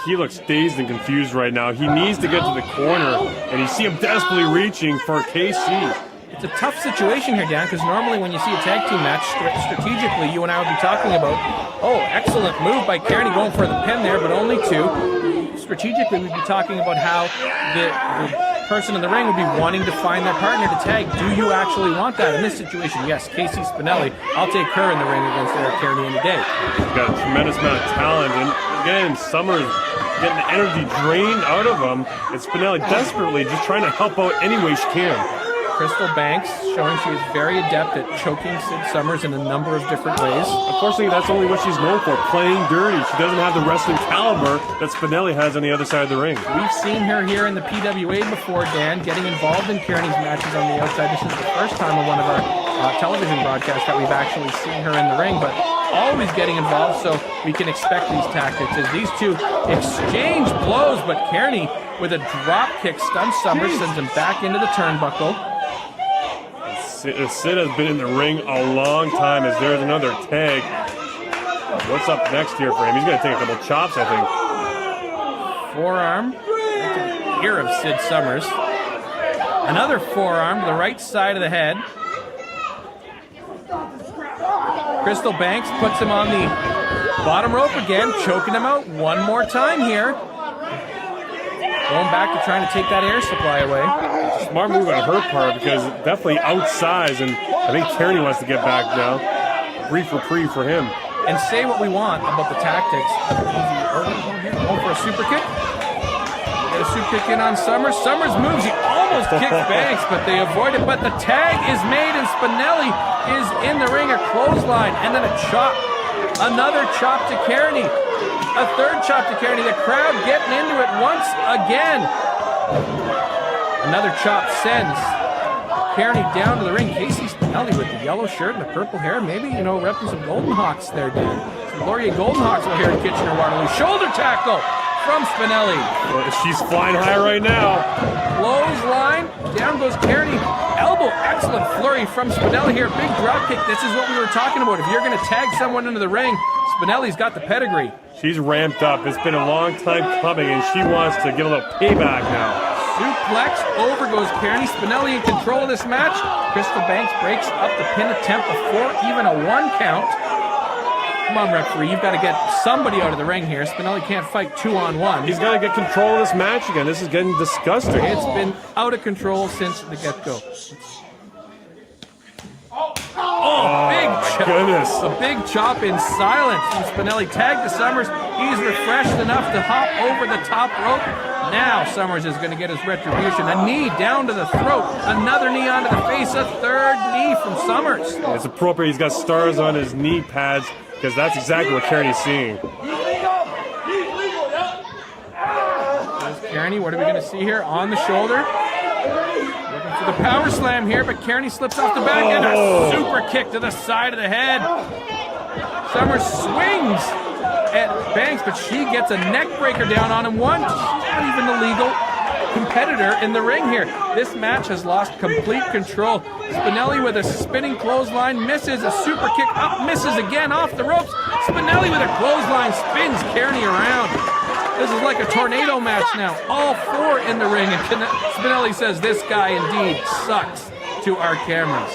he looks dazed and confused right now. He needs to get to the corner, and you see him desperately reaching for KC. It's a tough situation here, Dan, because normally when you see a tag team match, strategically, you and I would be talking about, oh, excellent move by Kearney going for the pin there, but only two. Strategically, we'd be talking about how the person in the ring would be wanting to find their partner to tag. Do you actually want that? In this situation, yes, Casey Spinelli, I'll take her in the ring against Eric Kearney any day. He's got a tremendous amount of talent, and again, Summers getting the energy drained out of him, and Spinelli desperately just trying to help out any way she can. Crystal Banks showing she is very adept at choking Sid Summers in a number of different ways. Unfortunately, that's only what she's known for, playing dirty. She doesn't have the wrestling caliber that Spinelli has on the other side of the ring. We've seen her here in the PWA before, Dan, getting involved in Kearney's matches on the outside. This is the first time on one of our television broadcasts that we've actually seen her in the ring, but always getting involved, so we can expect these tactics as these two exchange blows, but Kearney with a drop kick stuns Summers, sends him back into the turnbuckle. Sid has been in the ring a long time as there's another tag. What's up next here for him? He's going to take a couple chops, I think. Forearm right to the ear of Sid Summers. Another forearm to the right side of the head. Crystal Banks puts him on the bottom rope again, choking him out one more time here. Going back to trying to take that air supply away. Smart move on her part because definitely outsized, and I think Kearney wants to get back now. Reprieve for him. And say what we want about the tactics. Going for a super kick. Get a super kick in on Summers. Summers moves. He almost kicks Banks, but they avoid it. But the tag is made, and Spinelli is in the ring. A clothesline, and then a chop. Another chop to Kearney. A third chop to Kearney. The crowd getting into it once again. Another chop sends Kearney down to the ring. Casey Spinelli with the yellow shirt and the purple hair. Maybe, repping some Golden Hawks there, Dan. Some Laurier Golden Hawks over here in Kitchener-Waterloo. Shoulder tackle from Spinelli. Well, she's flying high right now. Clothesline. Down goes Kearney. Elbow. Excellent flurry from Spinelli here. Big drop kick. This is what we were talking about. If you're going to tag someone into the ring, Spinelli's got the pedigree. She's ramped up. It's been a long time coming, and she wants to get a little payback now. Suplex, over goes Kearney. Spinelli in control of this match. Crystal Banks breaks up the pin attempt before even a 1 count. Come on, referee, you've got to get somebody out of the ring here. Spinelli can't fight 2-on-1. He's got to get control of this match again. This is getting disgusting. It's been out of control since the get-go. Oh, big chop. Goodness. A big chop in silence from Spinelli. Tag to Summers. He's refreshed enough to hop over the top rope. Now Summers is going to get his retribution. A knee down to the throat. Another knee onto the face. A third knee from Summers. It's appropriate. He's got stars on his knee pads because that's exactly what Kearney's seeing. Kearney, what are we going to see here? On the shoulder. Looking for the power slam here, but Kearney slips off the back and a super kick to the side of the head. Summers swings at Banks, but she gets a neck breaker down on him. One, not even the legal competitor in the ring here. This match has lost complete control. Spinelli with a spinning clothesline, misses a super kick, up, misses again off the ropes. Spinelli with a clothesline spins Kearney around. This is like a tornado match now. All four in the ring, and Spinelli says this guy indeed sucks to our cameras.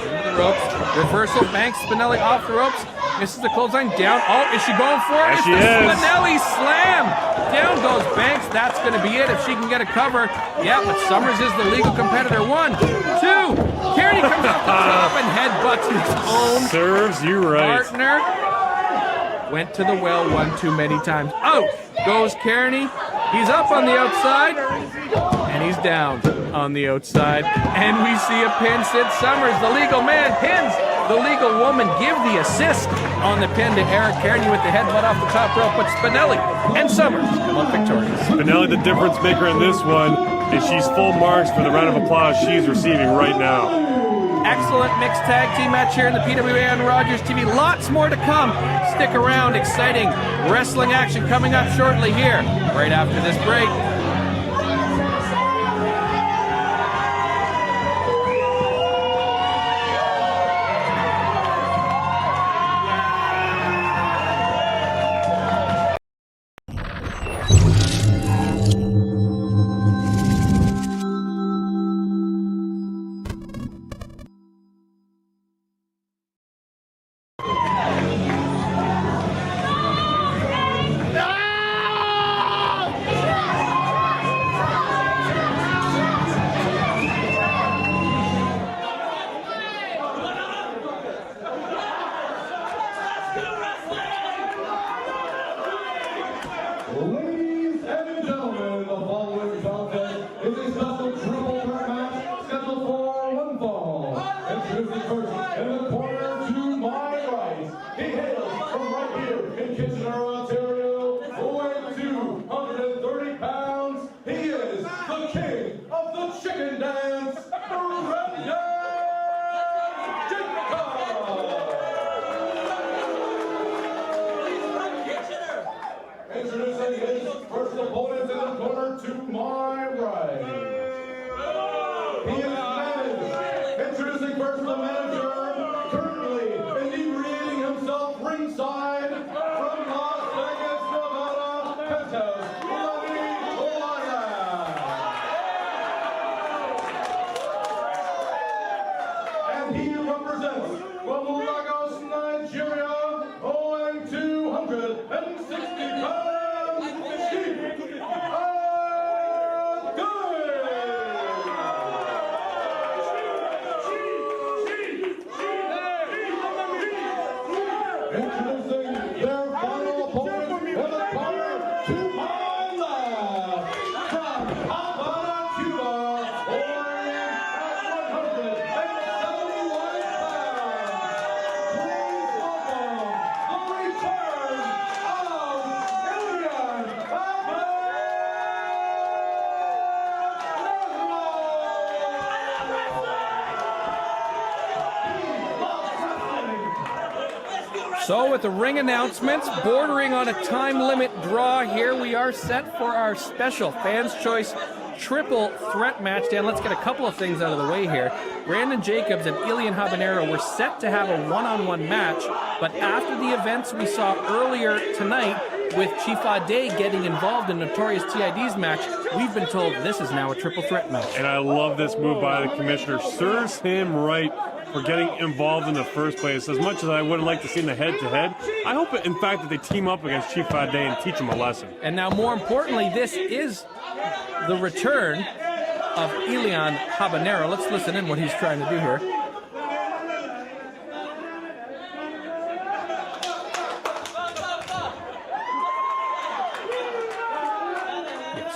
Into the ropes, reversal, Banks, Spinelli off the ropes, misses the clothesline, down. Oh, is she going for it? It's the Spinelli slam. Down goes Banks. That's going to be it if she can get a cover. Yeah, but Summers is the legal competitor. 1, 2. Kearney comes off the top and headbutts his own Serves you right. partner. Went to the well one too many times. Out goes Kearney. He's up on the outside, and he's down on the outside. And we see a pin. Sid Summers, the legal man, pins the legal woman. Give the assist on the pin to Eric Kearney with the headbutt off the top rope. But Spinelli and Summers come up victorious. Spinelli, the difference maker in this one, is she's full marks for the round of applause she's receiving right now. Excellent mixed tag team match here in the PWA on Rogers TV. Lots more to come. Stick around. Exciting wrestling action coming up shortly here, right after this break. Ladies and gentlemen, the following contest is a special triple threat match scheduled for one fall. Introducing first, in the corner to my right, he hails from right here in Kitchener, Ontario, weighing 230 pounds. He is the king of the chicken dance, Brendan Introducing his first opponent in the corner to my right. He is managed. Introducing first the manager, currently inebriating himself ringside from Las Vegas, Nevada, Penthouse, and he represents from Lagos, Nigeria, owing 260 pounds. Introducing their final opponent in the corner to my left, from Havana, Cuba, weighing at 171 pounds. Please welcome the return of Ellie. So with the ring announcements bordering on a time limit draw here, we are set for our special Fans Choice triple threat match. Dan, let's get a couple of things out of the way here. Brandon Jacobs and Ellie Habanero were set to have a one-on-one match, but after the events we saw earlier tonight with Chief Ade getting involved in Notorious TID's match, we've been told this is now a triple threat match. And I love this move by the commissioner. Serves him right for getting involved in the first place. As much as I would like to see in the head-to-head, I hope, in fact, that they team up against Chief Ade and teach him a lesson. And now, more importantly, this is the return of Elian Habanero. Let's listen in what he's trying to do here.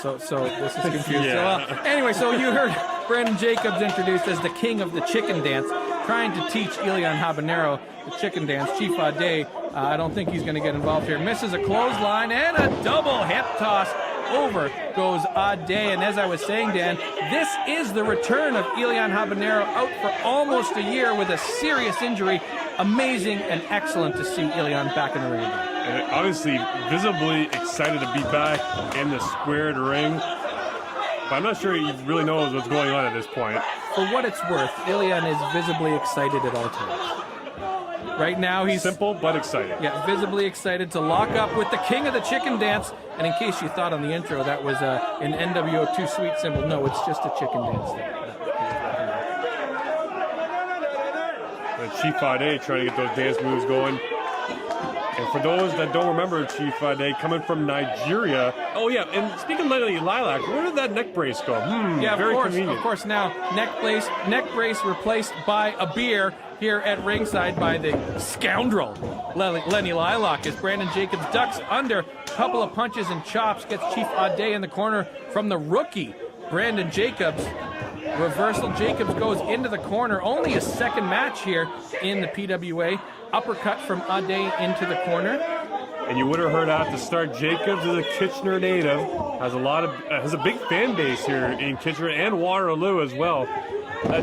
So this is confusing. Yeah. So, anyway, so you heard Brandon Jacobs introduced as the king of the chicken dance, trying to teach Elian Habanero the chicken dance. Chief Ade, I don't think he's going to get involved here. Misses a clothesline and a double hip toss over goes Ade. And as I was saying, Dan, this is the return of Elian Habanero, out for almost a year with a serious injury. Amazing and excellent to see Elian back in the ring again. And obviously, visibly excited to be back in the squared ring. But I'm not sure he really knows what's going on at this point. For what it's worth, Elian is visibly excited at all times. Right now, he's simple but excited. Yeah, visibly excited to lock up with the king of the chicken dance. And in case you thought on the intro that was an NWO 2 Sweet symbol, no, it's just a chicken dance. And Chief Ade trying to get those dance moves going. And for those that don't remember Chief Ade, coming from Nigeria. Oh yeah, and speaking of Lenny Lilac, where did that neck brace go? Yeah, very convenient. Of course. Now neck brace replaced by a beer here at ringside by the scoundrel Lenny Lilac, as Brandon Jacobs ducks under a couple of punches and chops, gets Chief Ade in the corner from the rookie Brandon Jacobs. Reversal, Jacobs goes into the corner. Only his second match here in the PWA. Uppercut from Ade into the corner. And you would have heard out to start, Jacobs is a Kitchener native. Has a big fan base here in Kitchener and Waterloo as well.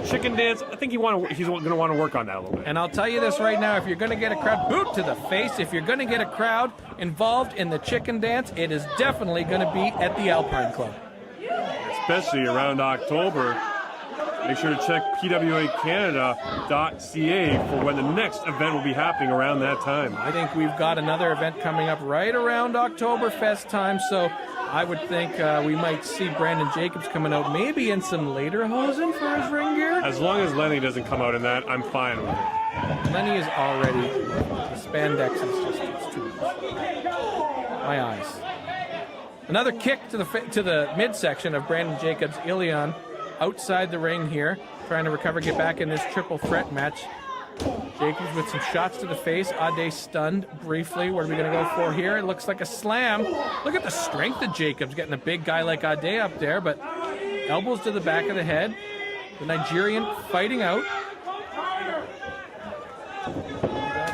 Chicken dance, I think he's going to want to work on that a little bit. And I'll tell you this right now, if you're going to get a crowd, boot to the face, if you're going to get a crowd involved in the chicken dance, it is definitely going to be at the Alpine Club. Especially around October. Make sure to check pwacanada.ca for when the next event will be happening around that time. I think we've got another event coming up right around Oktoberfest time, so I would think we might see Brandon Jacobs coming out maybe in some lederhosen for his ring gear. As long as Lenny doesn't come out in that, I'm fine with it. Lenny is already, the spandex is just, it's too much. My eyes. Another kick to the midsection of Brandon Jacobs. Elian outside the ring here, trying to recover, get back in this triple threat match. Jacobs with some shots to the face. Ade stunned briefly. What are we going to go for here? It looks like a slam. Look at the strength of Jacobs, getting a big guy like Ade up there, but elbows to the back of the head. The Nigerian fighting out.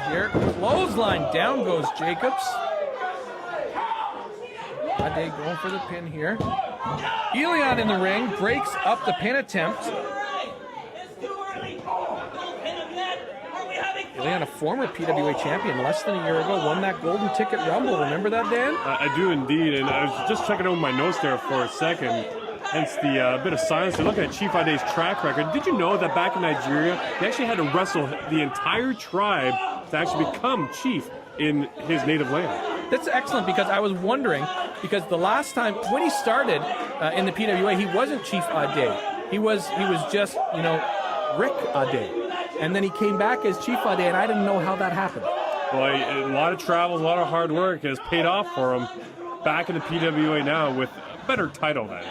Here, clothesline, down goes Jacobs. Ade going for the pin here. Elian in the ring, breaks up the pin attempt. Elian, a former PWA champion, less than a year ago, won that Golden Ticket Rumble. Remember that, Dan? I do indeed, and I was just checking over my notes there for a second. Hence the bit of silence. They're looking at Chief Ade's track record. Did you know that back in Nigeria, they actually had to wrestle the entire tribe to actually become chief in his native land? That's excellent, because I was wondering, because the last time when he started in the PWA, he wasn't Chief Ade. He was just, Rick Ade. And then he came back as Chief Ade, and I didn't know how that happened. Well, a lot of travel, a lot of hard work has paid off for him. Back in the PWA now with a better title, that is.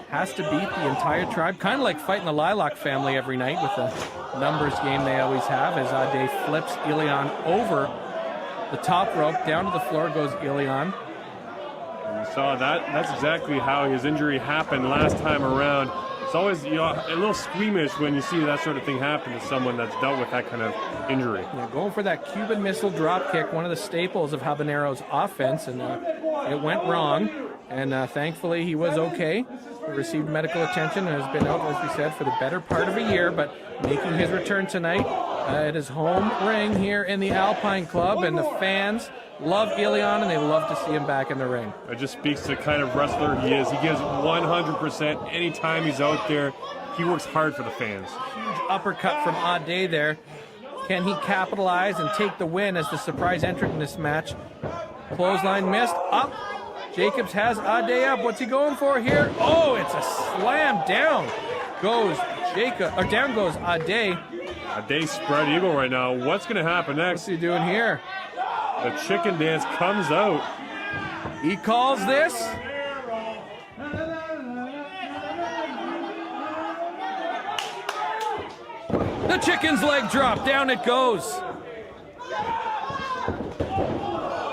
Has to beat the entire tribe, kind of like fighting the Lilac family every night with the numbers game they always have, as Ade flips Elian over the top rope. Down to the floor goes Elian. And you saw that. That's exactly how his injury happened last time around. It's always a little squeamish when you see that sort of thing happen to someone that's dealt with that kind of injury. Yeah, going for that Cuban missile drop kick, one of the staples of Habanero's offense, and it went wrong. And thankfully he was okay. He received medical attention and has been out, as we said, for the better part of a year, but making his return tonight at his home ring here in the Alpine Club, and the fans love Elian and they love to see him back in the ring. It just speaks to the kind of wrestler he is. He gives 100% anytime he's out there. He works hard for the fans. Huge uppercut from Ade there. Can he capitalize and take the win as the surprise entrant in this match? Clothesline missed. Up. Jacobs has Ade up. What's he going for here? Oh, it's a slam. Down goes Jacob, or down goes Ade. Ade spread eagle right now. What's going to happen next? What's he doing here? The chicken dance comes out. He calls this. The chicken's leg drop. Down it goes.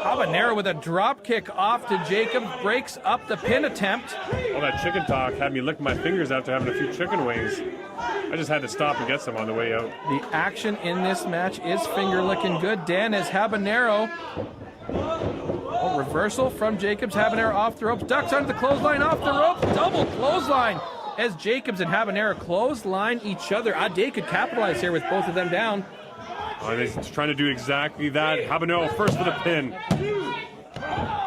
Habanero with a drop kick off to Jacob, breaks up the pin attempt. All that chicken talk had me licking my fingers after having a few chicken wings. I just had to stop and get some on the way out. The action in this match is finger licking good. Dan, as Habanero reversal from Jacobs. Habanero off the ropes, ducks under the clothesline, off the ropes, double clothesline as Jacobs and Habanero clothesline each other. Ade could capitalize here with both of them down. He's trying to do exactly that. Habanero first for the pin.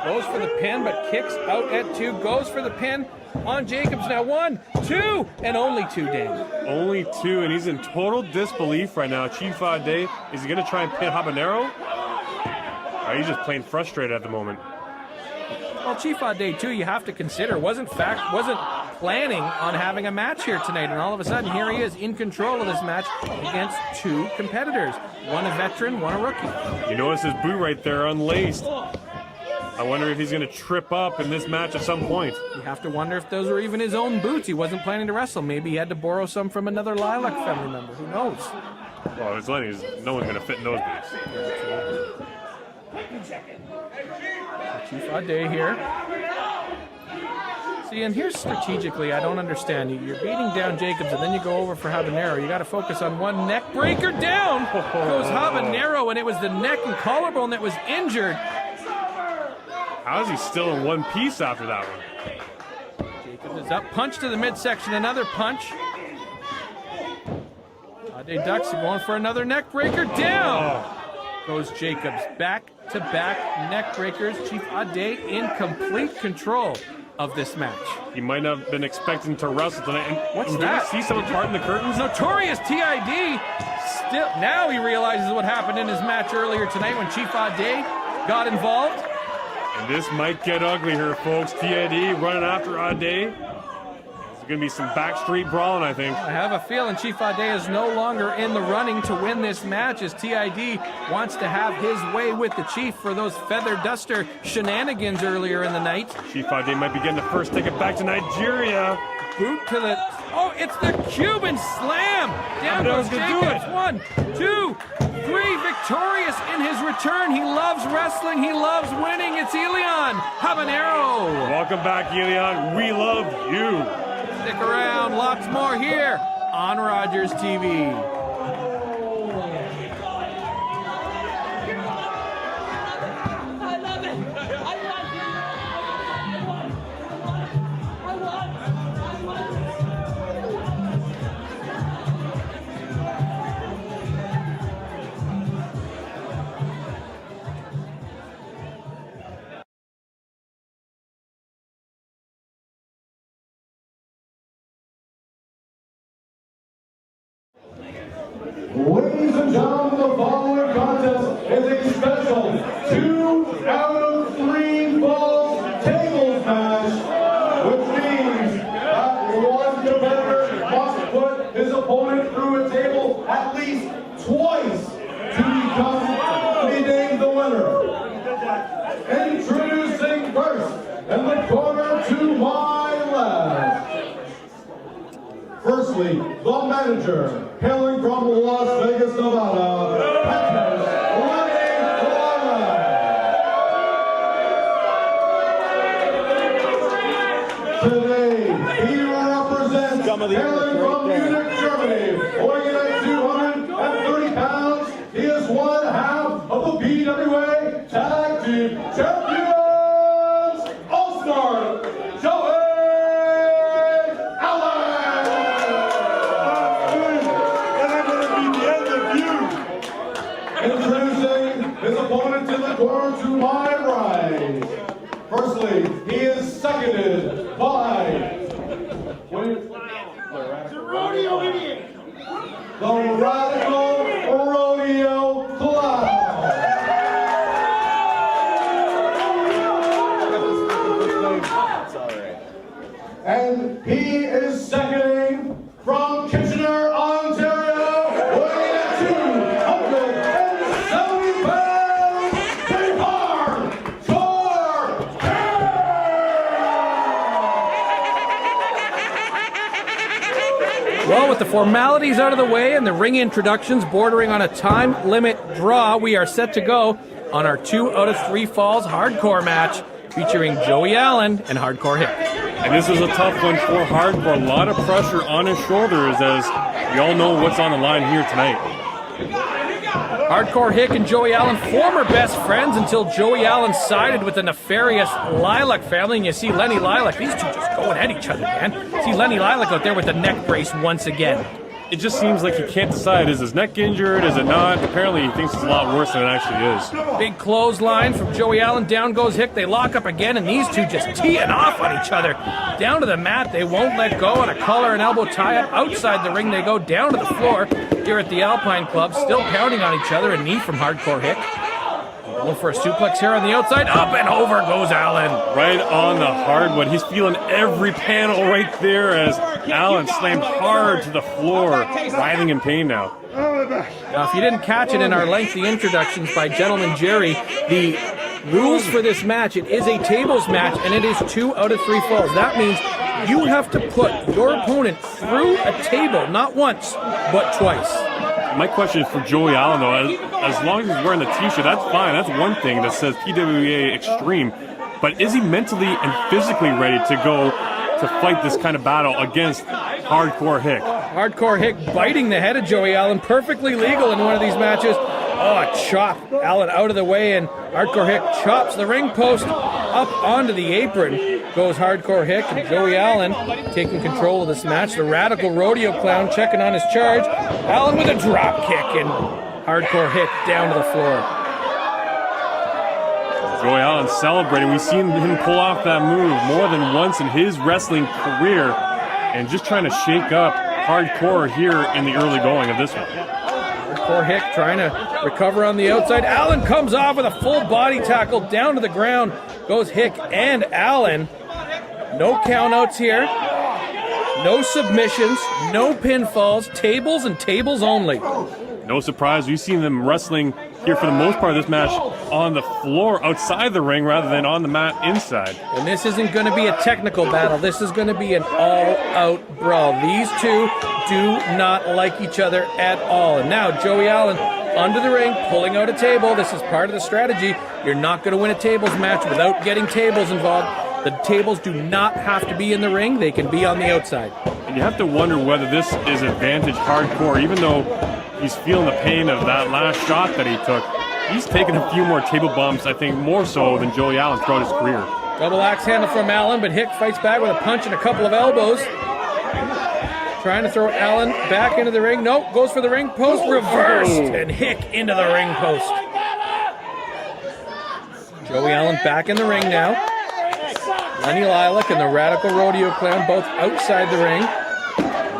Goes for the pin, but kicks out at 2. Goes for the pin on Jacobs now. 1, 2, and only 2, Dan. Only 2, and he's in total disbelief right now. Chief Ade, is he going to try and pin Habanero? Or he's just plain frustrated at the moment. Well, Chief Ade, too, you have to consider, wasn't planning on having a match here tonight, and all of a sudden, here he is in control of this match against 2 competitors. One a veteran, one a rookie. You notice his boot right there, unlaced. I wonder if he's going to trip up in this match at some point. You have to wonder if those were even his own boots. He wasn't planning to wrestle. Maybe he had to borrow some from another Lilac family member. Who knows? Well, it's like no one's going to fit in those boots. Chief Ade here. See, and here's strategically, I don't understand. You're beating down Jacobs, and then you go over for Habanero. You got to focus on one neck breaker. Down goes Habanero, and it was the neck and collarbone that was injured. How is he still in one piece after that one? Jacobs is up, punch to the midsection, another punch. Ade ducks, going for another neck breaker. Down goes Jacobs. Back-to-back neck breakers. Chief Ade in complete control of this match. He might not have been expecting to wrestle tonight. And what's did that? You see someone parting the curtains? Notorious TID. Still, now he realizes what happened in his match earlier tonight when Chief Ade got involved. And this might get ugly here, folks. TID running after Ade. There's going to be some backstreet brawling, I think. I have a feeling Chief Ade is no longer in the running to win this match as TID wants to have his way with the Chief for those feather duster shenanigans earlier in the night. Chief Ade might be getting the first ticket back to Nigeria. Boot to the... Oh, it's the Cuban slam! Down goes Jacobs. 1, 2, 3. Victorious in his return. He loves wrestling. He loves winning. It's Elion Habanero. Welcome back, Elion. We love you. Stick around. Lots more here on Rogers TV. Ladies and gentlemen, the following contest is a special 2 out of 3 falls tables match, which means that one competitor must put his opponent through a table at least twice to be named the winner. Introducing first, in the corner to my left. Firstly, the manager, hailing from Las Vegas, Nevada, Patches Today, he represents, hailing from Munich, Germany, weighing at 230 pounds, he is one half of the PWA Tag Team Champions, All-Star, Joey! Introducing his opponent in the corner to my right. Firstly, he is seconded by the Radical Rodeo Club. And he is seconding from Kitchener, Ontario, weighing at 270 pounds, the Hardcore King! Well, with the formalities out of the way and the ring introductions bordering on a time limit draw, we are set to go on our 2 out of 3 falls hardcore match featuring Joey Allen and Hardcore Hick. And this is a tough one for Hardcore. A lot of pressure on his shoulders as we all know what's on the line here tonight. Hardcore Hick and Joey Allen, former best friends until Joey Allen sided with the nefarious Lilac family. And you see Lenny Lilac, these two just going at each other, man. See Lenny Lilac out there with the neck brace once again. It just seems like he can't decide, is his neck injured, is it not? Apparently he thinks it's a lot worse than it actually is. Big clothesline from Joey Allen, down goes Hick, they lock up again, and these two just teeing off on each other. Down to the mat, they won't let go, on a collar and elbow tie-up. Outside the ring they go, down to the floor here at the Alpine Club, still pounding on each other. A knee from Hardcore Hick. Going for a suplex here on the outside, up and over goes Allen. Right on the hardwood. He's feeling every panel right there as Allen slammed hard to the floor, writhing in pain now. Now, if you didn't catch it in our lengthy introductions by Gentleman Jerry, the rules for this match, it is a tables match, and it is 2 out of 3 falls. That means you have to put your opponent through a table, not once, but twice. My question is for Joey Allen, though. As long as he's wearing the t-shirt, that's fine. That's one thing that says PWA Extreme. But is he mentally and physically ready to go to fight this kind of battle against Hardcore Hick? Hardcore Hick biting the head of Joey Allen, perfectly legal in one of these matches. Oh, a chop. Allen out of the way, and Hardcore Hick chops the ring post up onto the apron. Goes Hardcore Hick, and Joey Allen taking control of this match. The Radical Rodeo Clown checking on his charge. Allen with a drop kick, and Hardcore Hick down to the floor. Joey Allen celebrating. We've seen him pull off that move more than once in his wrestling career, and just trying to shake up Hardcore here in the early going of this one. Hardcore Hick trying to recover on the outside. Allen comes off with a full body tackle down to the ground. Goes Hick and Allen. No countouts here. No submissions. No pinfalls. Tables and tables only. No surprise, we've seen them wrestling here for the most part of this match on the floor outside the ring rather than on the mat inside. And this isn't going to be a technical battle. This is going to be an all-out brawl. These two do not like each other at all. And now Joey Allen under the ring, pulling out a table. This is part of the strategy. You're not going to win a tables match without getting tables involved. The tables do not have to be in the ring. They can be on the outside. And you have to wonder whether this is advantage Hardcore, even though he's feeling the pain of that last shot that he took. He's taken a few more table bumps, I think, more so than Joey Allen throughout his career. Double axe handle from Allen, but Hick fights back with a punch and a couple of elbows. Trying to throw Allen back into the ring. Nope, goes for the ring post, reversed, and Hick into the ring post. Joey Allen back in the ring now. Lenny Lilac and the Radical Rodeo Clown both outside the ring.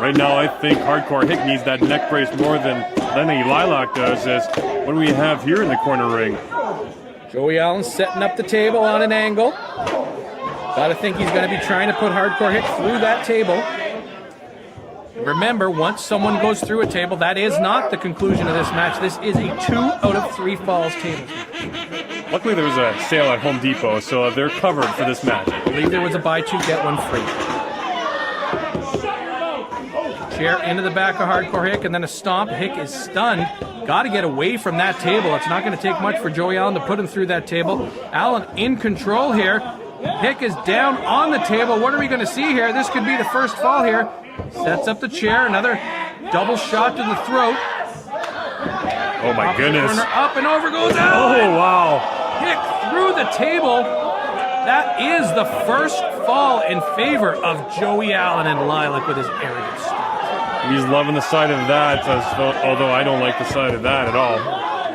Right now, I think Hardcore Hick needs that neck brace more than Lenny Lilac does, as what do we have here in the corner ring? Joey Allen setting up the table on an angle. Gotta think he's gonna be trying to put Hardcore Hick through that table. Remember, once someone goes through a table, that is not the conclusion of this match. This is a 2 out of 3 falls table. Luckily, there was a sale at Home Depot, so they're covered for this match. I believe there was a buy 2, get 1 free. Chair into the back of Hardcore Hick, and then a stomp. Hick is stunned. Got to get away from that table. It's not going to take much for Joey Allen to put him through that table. Allen in control here. Hick is down on the table. What are we going to see here? This could be the first fall here. Sets up the chair. Another double shot to the throat. Oh my goodness. Up and over goes Allen. Oh, wow. Hick through the table. That is the first fall in favor of Joey Allen and Lilac with his arrogance. He's loving the sight of that, although I don't like the sight of that at all.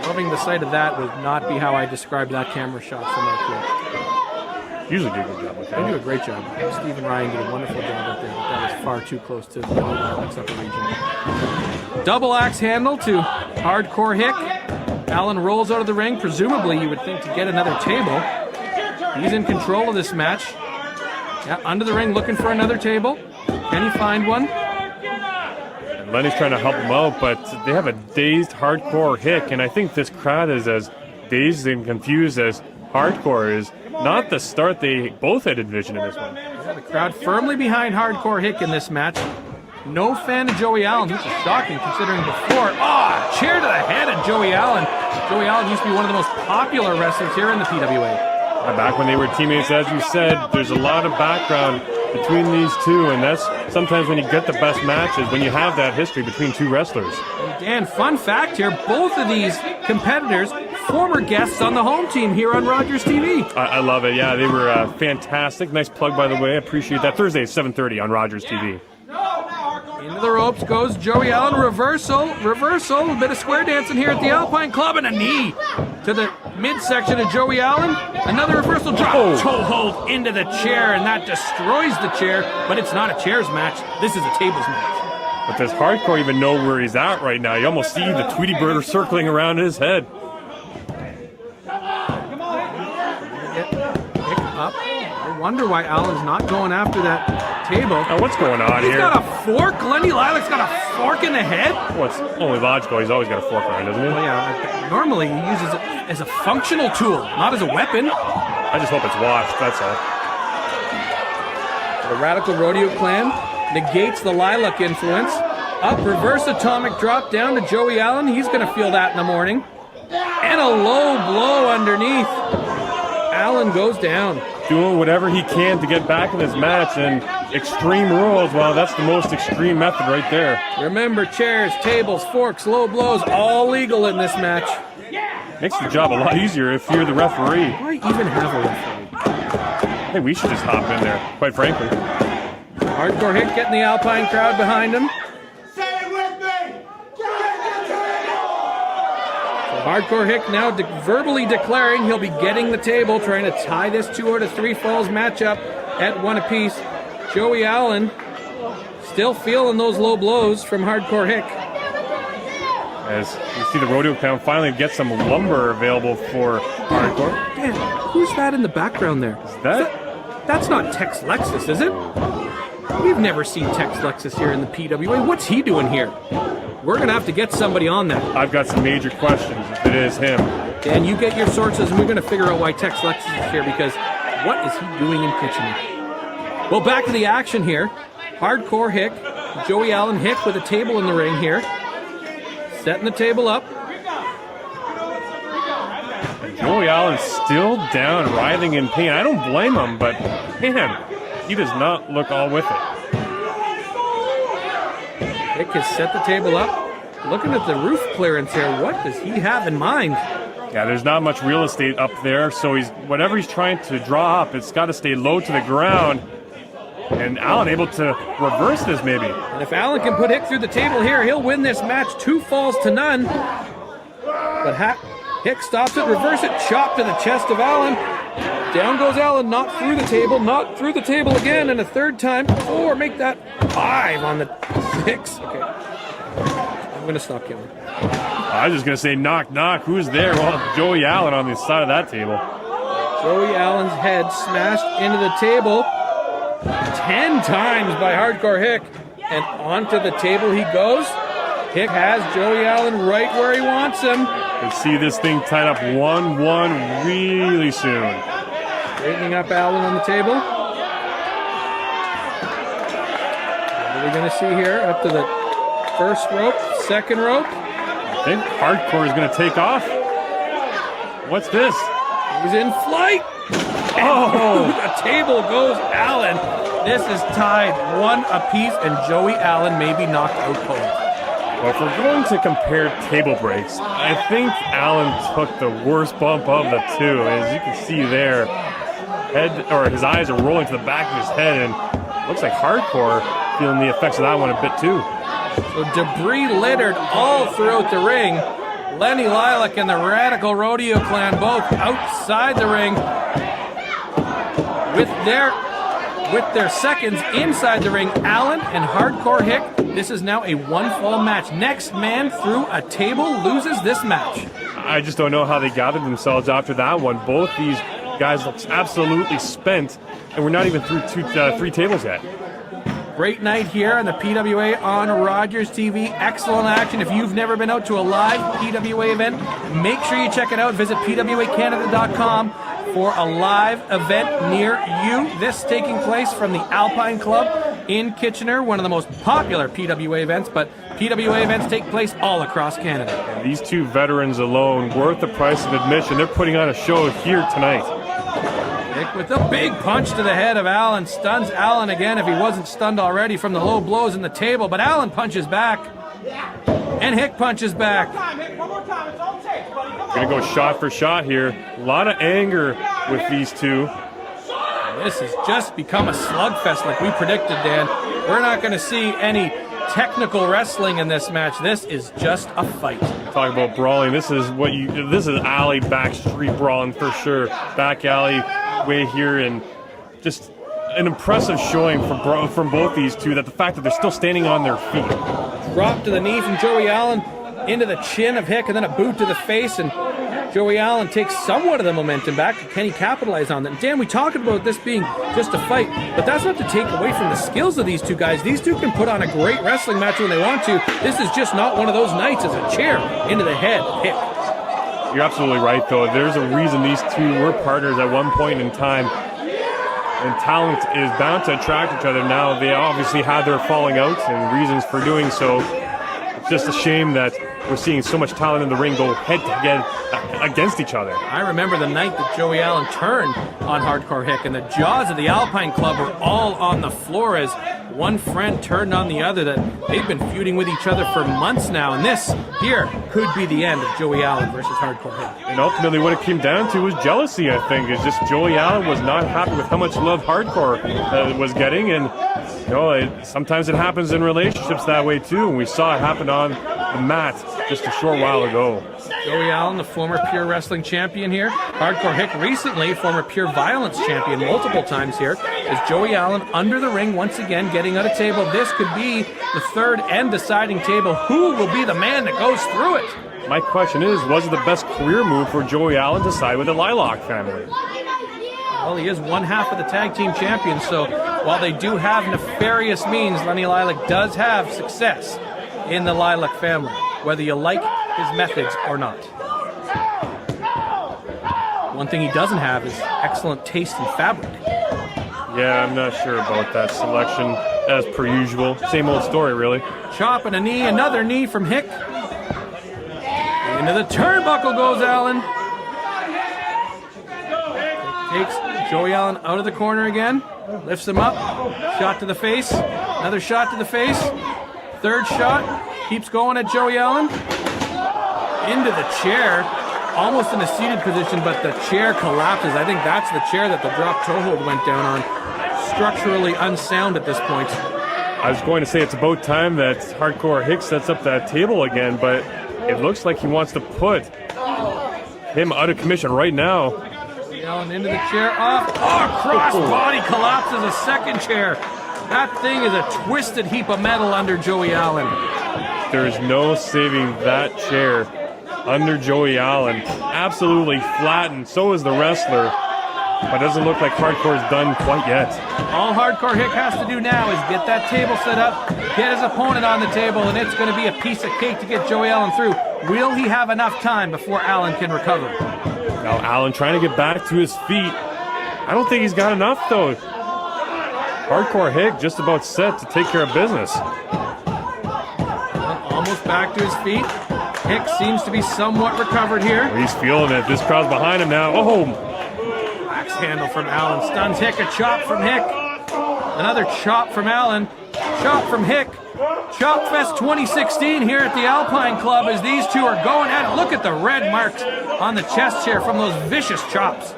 Loving the sight of that would not be how I described that camera shot from that clip. Usually do a good job with that. They do a great job. Steve and Ryan did a wonderful job up there, but that was far too close to the Lilacs upper region. Double axe handle to Hardcore Hick. Allen rolls out of the ring, presumably you would think to get another table. He's in control of this match. Yeah, under the ring looking for another table. Can he find one? And Lenny's trying to help him out, but they have a dazed Hardcore Hick, and I think this crowd is as dazed and confused as Hardcore is. Not the start they both had envisioned in this one. Yeah, the crowd firmly behind Hardcore Hick in this match. No fan of Joey Allen, which is shocking considering before. Chair to the head of Joey Allen. Joey Allen used to be one of the most popular wrestlers here in the PWA. Back when they were teammates, as you said, there's a lot of background between these two, and that's sometimes when you get the best matches, when you have that history between two wrestlers. And Dan, fun fact here, both of these competitors, former guests on the home team here on Rogers TV. I love it. Yeah, they were fantastic. Nice plug, by the way. I appreciate that. Thursday at 7:30 on Rogers TV. Into the ropes goes Joey Allen. Reversal. A bit of square dancing here at the Alpine Club, and a knee to the midsection of Joey Allen. Another reversal drop. Toe hold into the chair, and that destroys the chair. But it's not a chairs match. This is a tables match. But does Hardcore even know where he's at right now? You almost see the Tweety Bird circling around his head. Pick up. I wonder why Allen's not going after that table. Now, what's going on here? He's got a fork. Lenny Lilacs got a fork in the head. Well, it's only logical. He's always got a fork around, doesn't he? Well, yeah. Normally he uses it as a functional tool, not as a weapon. I just hope it's washed, that's all. The Radical Rodeo Clan negates the Lilac influence. Up, reverse atomic drop down to Joey Allen. He's going to feel that in the morning. And a low blow underneath. Allen goes down. Doing whatever he can to get back in this match, and Extreme Rules, well, that's the most extreme method right there. Remember, chairs, tables, forks, low blows, all legal in this match. Makes the job a lot easier if you're the referee. Why even have a referee? Hey, we should just hop in there, quite frankly. Hardcore Hick getting the Alpine crowd behind him. Say it with me! Hardcore Hick now verbally declaring he'll be getting the table, trying to tie this 2 out of 3 falls matchup at 1 apiece. Joey Allen still feeling those low blows from Hardcore Hick. As you see the rodeo clown finally get some lumber available for Hardcore. Dan, who's that in the background there? That's not Tex Lexus, is it? We've never seen Tex Lexus here in the PWA. What's he doing here? We're going to have to get somebody on that. I've got some major questions if it is him. Dan, you get your sources and we're going to figure out why Tex Lexus is here, because what is he doing in Kitchener? Well, back to the action here. Hardcore Hick, Joey Allen Hick with a table in the ring here. Setting the table up. Joey Allen's still down, writhing in pain. I don't blame him, but man, he does not look all with it. Hick has set the table up. Looking at the roof clearance here, what does he have in mind? Yeah, there's not much real estate up there, so whatever he's trying to draw up, it's got to stay low to the ground. And Allen able to reverse this maybe. And if Allen can put Hick through the table here, he'll win this match 2 falls to none. But Hick stops it, reverse it, chop to the chest of Allen. Down goes Allen, not through the table again, and a third time. 4, make that 5 on the 6. Okay. I'm going to stop killing. I was just going to say knock, knock. Who's there? Well, Joey Allen on the side of that table. Joey Allen's head smashed into the table 10 times by Hardcore Hick. And onto the table he goes. Hick has Joey Allen right where he wants him. Let's see this thing tied up 1-1 really soon. Straightening up Allen on the table. What are we going to see here? Up to the first rope, second rope. I think Hardcore is going to take off. What's this? He's in flight. Oh! The table goes Allen. This is tied 1 apiece, and Joey Allen may be knocked out cold. Well, if we're going to compare table breaks, I think Allen took the worst bump of the two. As you can see there, his eyes are rolling to the back of his head, and looks like Hardcore feeling the effects of that one a bit too. So debris littered all throughout the ring. Lenny Lilac and the Radical Rodeo Clan both outside the ring with their seconds inside the ring. Allen and Hardcore Hick. This is now a 1-fall match. Next man through a table loses this match. I just don't know how they gathered themselves after that one. Both these guys look absolutely spent, and we're not even through 3 tables yet. Great night here on the PWA on Rogers TV. Excellent action. If you've never been out to a live PWA event, make sure you check it out. Visit PWACanada.com for a live event near you. This taking place from the Alpine Club in Kitchener, one of the most popular PWA events, but PWA events take place all across Canada. And these 2 veterans alone, worth the price of admission. They're putting on a show here tonight. Hick with a big punch to the head of Allen. Stuns Allen again if he wasn't stunned already from the low blows in the table. But Allen punches back. And Hick punches back. Gonna go shot for shot here. A lot of anger with these two. This has just become a slugfest like we predicted, Dan. We're not going to see any technical wrestling in this match. This is just a fight. Talk about brawling. This is alley backstreet brawling for sure. Back alley way here, and just an impressive showing from both these two. That the fact that they're still standing on their feet. Drop to the knee from Joey Allen into the chin of Hick, and then a boot to the face, and Joey Allen takes somewhat of the momentum back. Can he capitalize on that? And Dan, we talked about this being just a fight, but that's not to take away from the skills of these two guys. These two can put on a great wrestling match when they want to. This is just not one of those nights. It's a chair into the head of Hick. You're absolutely right, though. There's a reason these two were partners at one point in time. And talent is bound to attract each other. Now they obviously had their falling out and reasons for doing so. It's just a shame that we're seeing so much talent in the ring go head to head against each other. I remember the night that Joey Allen turned on Hardcore Hick, and the jaws of the Alpine Club were all on the floor as one friend turned on the other. That they've been feuding with each other for months now, and this here could be the end of Joey Allen versus Hardcore Hick. And ultimately what it came down to was jealousy, I think. It's just Joey Allen was not happy with how much love Hardcore was getting, and sometimes it happens in relationships that way too, and we saw it happen on the mat just a short while ago. Joey Allen, the former Pure Wrestling champion here. Hardcore Hick, recently former Pure Violence champion multiple times here. Is Joey Allen under the ring once again, getting out a table. This could be the third and deciding table. Who will be the man that goes through it? My question is, was it the best career move for Joey Allen to side with the Lilac family? Well, he is one half of the tag team champions, so while they do have nefarious means, Lenny Lilac does have success in the Lilac family, whether you like his methods or not. One thing he doesn't have is excellent taste in fabric. Yeah, I'm not sure about that selection, as per usual. Same old story, really. Chop and a knee, another knee from Hick. Into the turnbuckle goes Allen. Takes Joey Allen out of the corner again. Lifts him up. Shot to the face. Another shot to the face. Third shot. Keeps going at Joey Allen. Into the chair. Almost in a seated position, but the chair collapses. I think that's the chair that the drop toe hold went down on. Structurally unsound at this point. I was going to say it's about time that Hardcore Hick sets up that table again, but it looks like he wants to put him out of commission right now. Allen into the chair, off. Oh, cross body collapses, a second chair. That thing is a twisted heap of metal under Joey Allen. There is no saving that chair under Joey Allen. Absolutely flattened. So is the wrestler. But it doesn't look like Hardcore's done quite yet. All Hardcore Hick has to do now is get that table set up, get his opponent on the table, and it's going to be a piece of cake to get Joey Allen through. Will he have enough time before Allen can recover? Now Allen trying to get back to his feet. I don't think he's got enough, though. Hardcore Hick just about set to take care of business. Almost back to his feet. Hick seems to be somewhat recovered here. He's feeling it. This crowd's behind him now. Oh! Axe handle from Allen. Stuns Hick. A chop from Hick. Another chop from Allen. Chop from Hick. Chop Fest 2016 here at the Alpine Club as these two are going at it. Look at the red marks on the chest here from those vicious chops.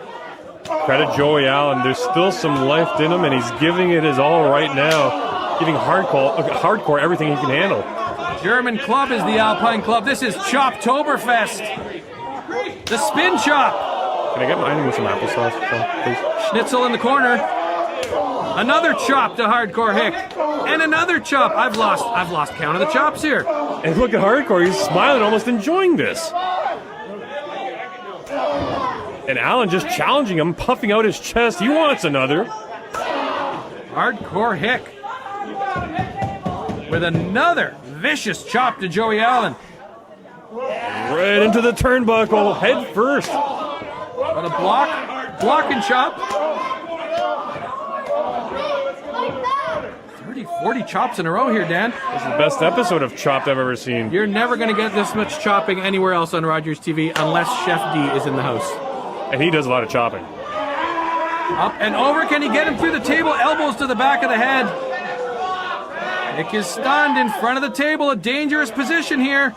Credit Joey Allen. There's still some life in him, and he's giving it his all right now. Giving Hardcore everything he can handle. German club is the Alpine Club. This is Choptoberfest. The spin chop. Can I get mine with some applesauce, please? Schnitzel in the corner. Another chop to Hardcore Hick. And another chop. I've lost count of the chops here. And look at Hardcore. He's smiling, almost enjoying this. And Allen just challenging him, puffing out his chest. He wants another. Hardcore Hick with another vicious chop to Joey Allen. Right into the turnbuckle, head first. But a block and chop. 30-40 chops in a row here, Dan. This is the best episode of Chopped I've ever seen. You're never going to get this much chopping anywhere else on Rogers TV unless Chef D is in the house. And he does a lot of chopping. Up and over. Can he get him through the table? Elbows to the back of the head. Nick is stunned in front of the table. A dangerous position here.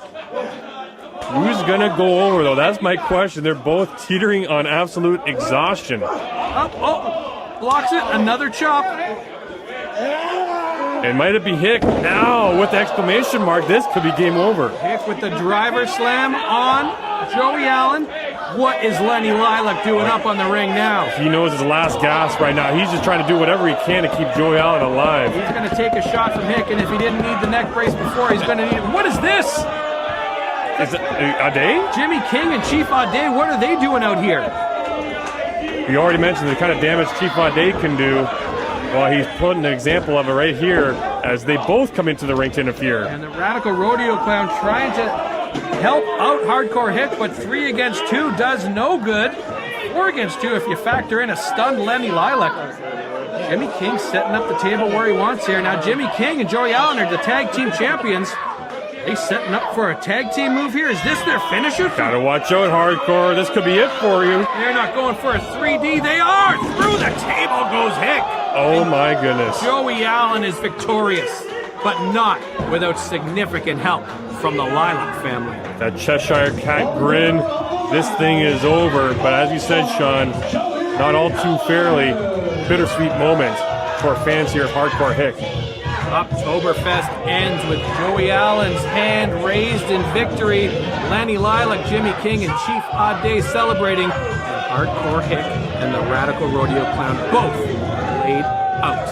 Who's gonna go over though? That's my question. They're both teetering on absolute exhaustion. Up, oh, blocks it. Another chop. And might it be Hick now with the exclamation mark? This could be game over. Hick with the driver slam on Joey Allen. What is Lenny Lilac doing up on the ring now? He knows his last gasp right now. He's just trying to do whatever he can to keep Joey Allen alive. He's going to take a shot from Hick, and if he didn't need the neck brace before, he's going to need it. What is this? Is it Ade? Jimmy King and Chief Ade, what are they doing out here? We already mentioned the kind of damage Chief Ade can do. Well, he's putting an example of it right here as they both come into the ring to interfere. And the Radical Rodeo Clown trying to help out Hardcore Hick, but 3 against 2 does no good. 4 against 2 if you factor in a stunned Lenny Lilac. Jimmy King setting up the table where he wants here. Now Jimmy King and Joey Allen are the tag team champions. They setting up for a tag team move here. Is this their finisher? Gotta watch out, Hardcore. This could be it for you. They're not going for a 3D. They are. Through the table goes Hick. Oh my goodness. Joey Allen is victorious, but not without significant help from the Lilac family. That Cheshire Cat grin. This thing is over. But as you said, Sean, not all too fairly, bittersweet moment for fans here of Hardcore Hick. Oktoberfest ends with Joey Allen's hand raised in victory. Lenny Lilac, Jimmy King, and Chief Ade celebrating. And Hardcore Hick and the Radical Rodeo Clown both laid out.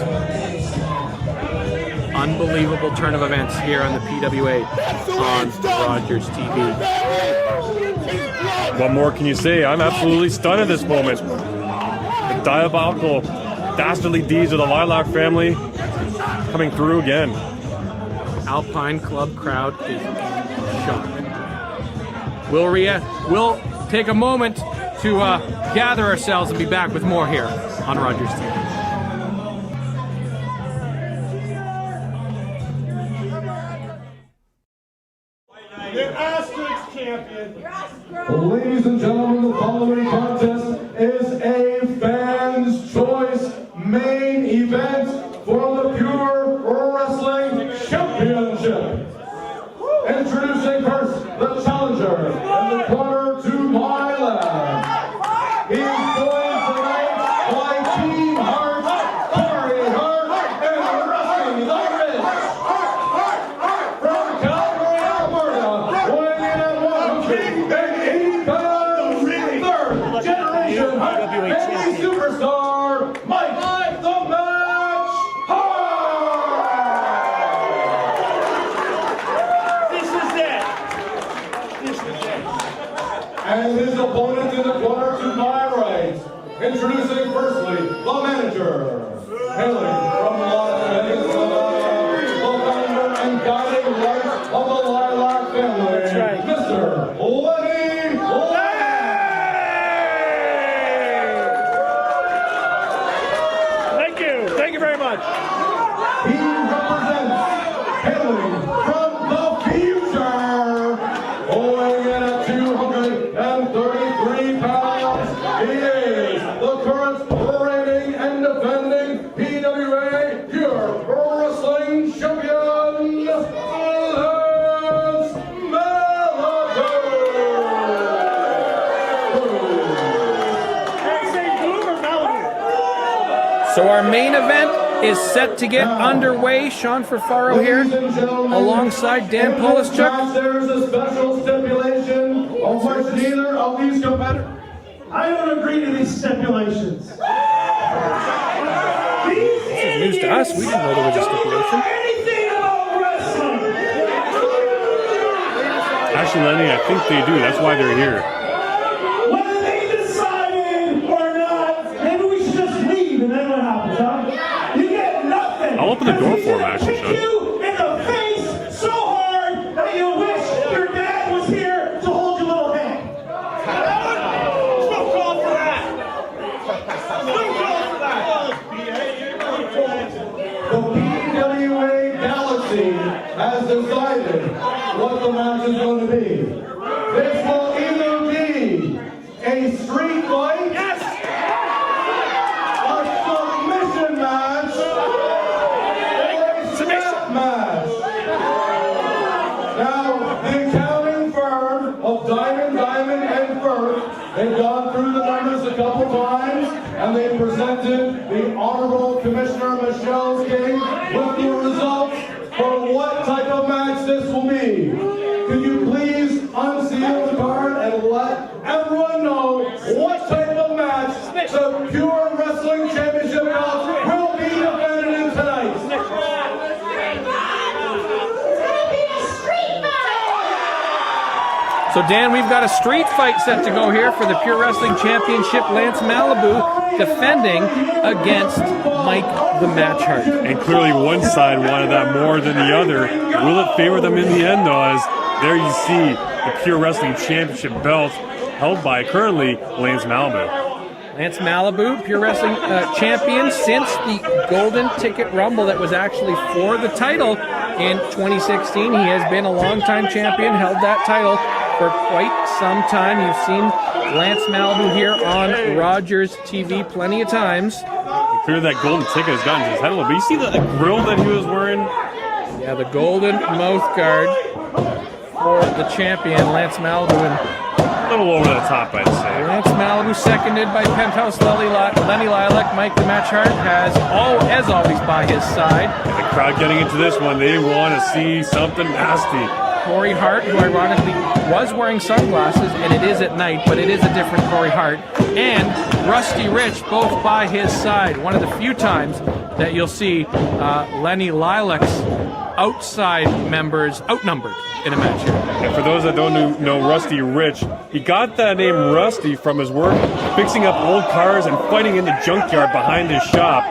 Unbelievable turn of events here on the PWA on Rogers TV. What more can you say? I'm absolutely stunned at this moment. The diabolical, dastardly deeds of the Lilac family coming through again. Alpine Club crowd is in shock. We'll take a moment to gather ourselves and be back with more here on Rogers TV. Ladies and gentlemen, the following contest is a fans' choice main event for the Pure Wrestling Championship. Introducing first the challenger in the corner to my left. He's joined tonight by Team Hart, Corey Hart, and Rusty the Rich. From Calgary, Alberta, weighing in at 180 pounds, third generation PWA superstar, Mike the Match Hart. This is it. And his opponent in the corner to my right. Introducing firstly the manager, hailing from Las Vegas, Nevada, the founder and guiding light of the Lilac family, Mr. Lenny Lilac. Thank you very much. He represents, hailing from the future, weighing in at 233 pounds. He is the current reigning and defending PWA Pure Wrestling Champion, Lance Malibu. So our main event is set to get underway. Sean Farfaro here, alongside Dan Polischuk. There's a special stipulation of which neither of these competitors. I don't agree to these stipulations. This is news to us. We didn't know there was a stipulation. Anything about wrestling. Actually, Lenny, I think they do. That's why they're here. Whether they decided or not, maybe we should just leave and then what happens, huh? You get nothing. I'll open the door for him, actually, Sean. You in the face so hard that you wish your dad was here to hold your little hand. There's no call for that. No call for that. The PWA Galaxy has decided what the match is going to be. This will either be a street fight of Diamond, and Firth. They've gone through the numbers a couple times, and they presented the Honorable Commissioner Michelle King with the results for what type of match this will be. Could you please unseal the card and let everyone know what type of match the Pure Wrestling Championship belt will be defended in tonight? So Dan, we've got a street fight set to go here for the Pure Wrestling Championship. Lance Malibu defending against Mike the Match Hart. And clearly one side wanted that more than the other. Will it favor them in the end, though, as there you see the Pure Wrestling Championship belt held by currently Lance Malibu. Lance Malibu, Pure Wrestling champion since the Golden Ticket Rumble that was actually for the title in 2016. He has been a longtime champion, held that title for quite some time. You've seen Lance Malibu here on Rogers TV plenty of times. Clearly that golden ticket has gotten to his head a little bit. You see the grill that he was wearing? Yeah, the golden mouth guard for the champion, Lance Malibu. And a little over the top, I'd say. Lance Malibu, seconded by Penthouse Lenny Lilac. Mike the Match Hart has, as always, by his side. And the crowd getting into this one, they want to see something nasty. Corey Hart, who ironically was wearing sunglasses, and it is at night, but it is a different Corey Hart, and Rusty Rich, both by his side. One of the few times that you'll see Lenny Lilac's outside members outnumbered in a match here. And for those that don't know Rusty Rich, he got that name Rusty from his work fixing up old cars and fighting in the junkyard behind his shop.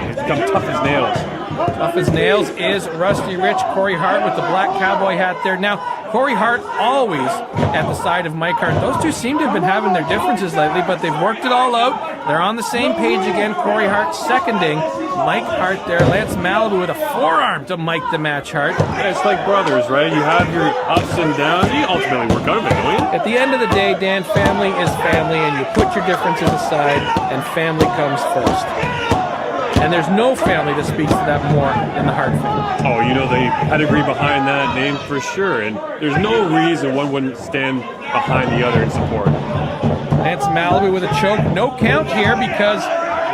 He's become tough as nails. Tough as nails is Rusty Rich. Corey Hart with the black cowboy hat there. Now, Corey Hart always at the side of Mike Hart. Those two seem to have been having their differences lately, but they've worked it all out. They're on the same page again. Corey Hart seconding Mike Hart there. Lance Malibu with a forearm to Mike the Match Hart. Yeah, it's like brothers, right? You have your ups and downs. You ultimately work out of it, don't you? At the end of the day, Dan, family is family, and you put your differences aside, and family comes first. And there's no family that speaks to that more than the Hart family. Oh, you know the pedigree behind that name for sure. And there's no reason one wouldn't stand behind the other in support. Lance Malibu with a choke. No count here because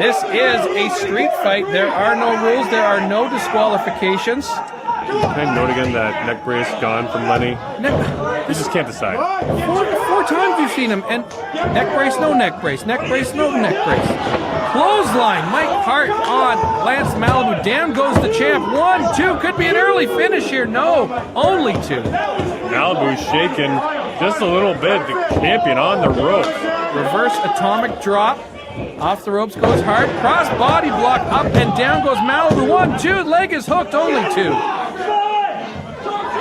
this is a street fight. There are no rules. There are no disqualifications. Can I note again that neck brace gone from Lenny? You just can't decide. Four times you've seen him. And neck brace, no neck brace. Neck brace, no neck brace. Clothesline, Mike Hart on Lance Malibu. Down goes the champ. 1, 2. Could be an early finish here. No, only 2. Malibu shaking just a little bit. The champion on the ropes. Reverse atomic drop. Off the ropes goes Hart. Cross body block. Up and down goes Malibu. 1, 2. Leg is hooked. Only 2.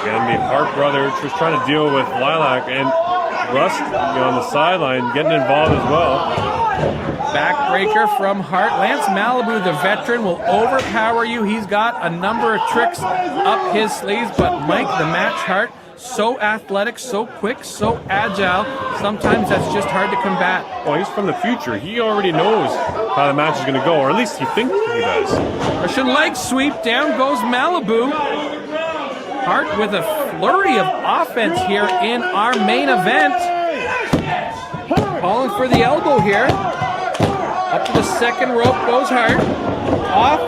Again, the Hart brothers was trying to deal with Lilac and Rust on the sideline, getting involved as well. Backbreaker from Hart. Lance Malibu, the veteran, will overpower you. He's got a number of tricks up his sleeves, but Mike the Match Hart, so athletic, so quick, so agile. Sometimes that's just hard to combat. Well, he's from the future. He already knows how the match is going to go, or at least he thinks he does. Russian leg sweep. Down goes Malibu. Hart with a flurry of offense here in our main event. Calling for the elbow here. Up to the second rope goes Hart. Off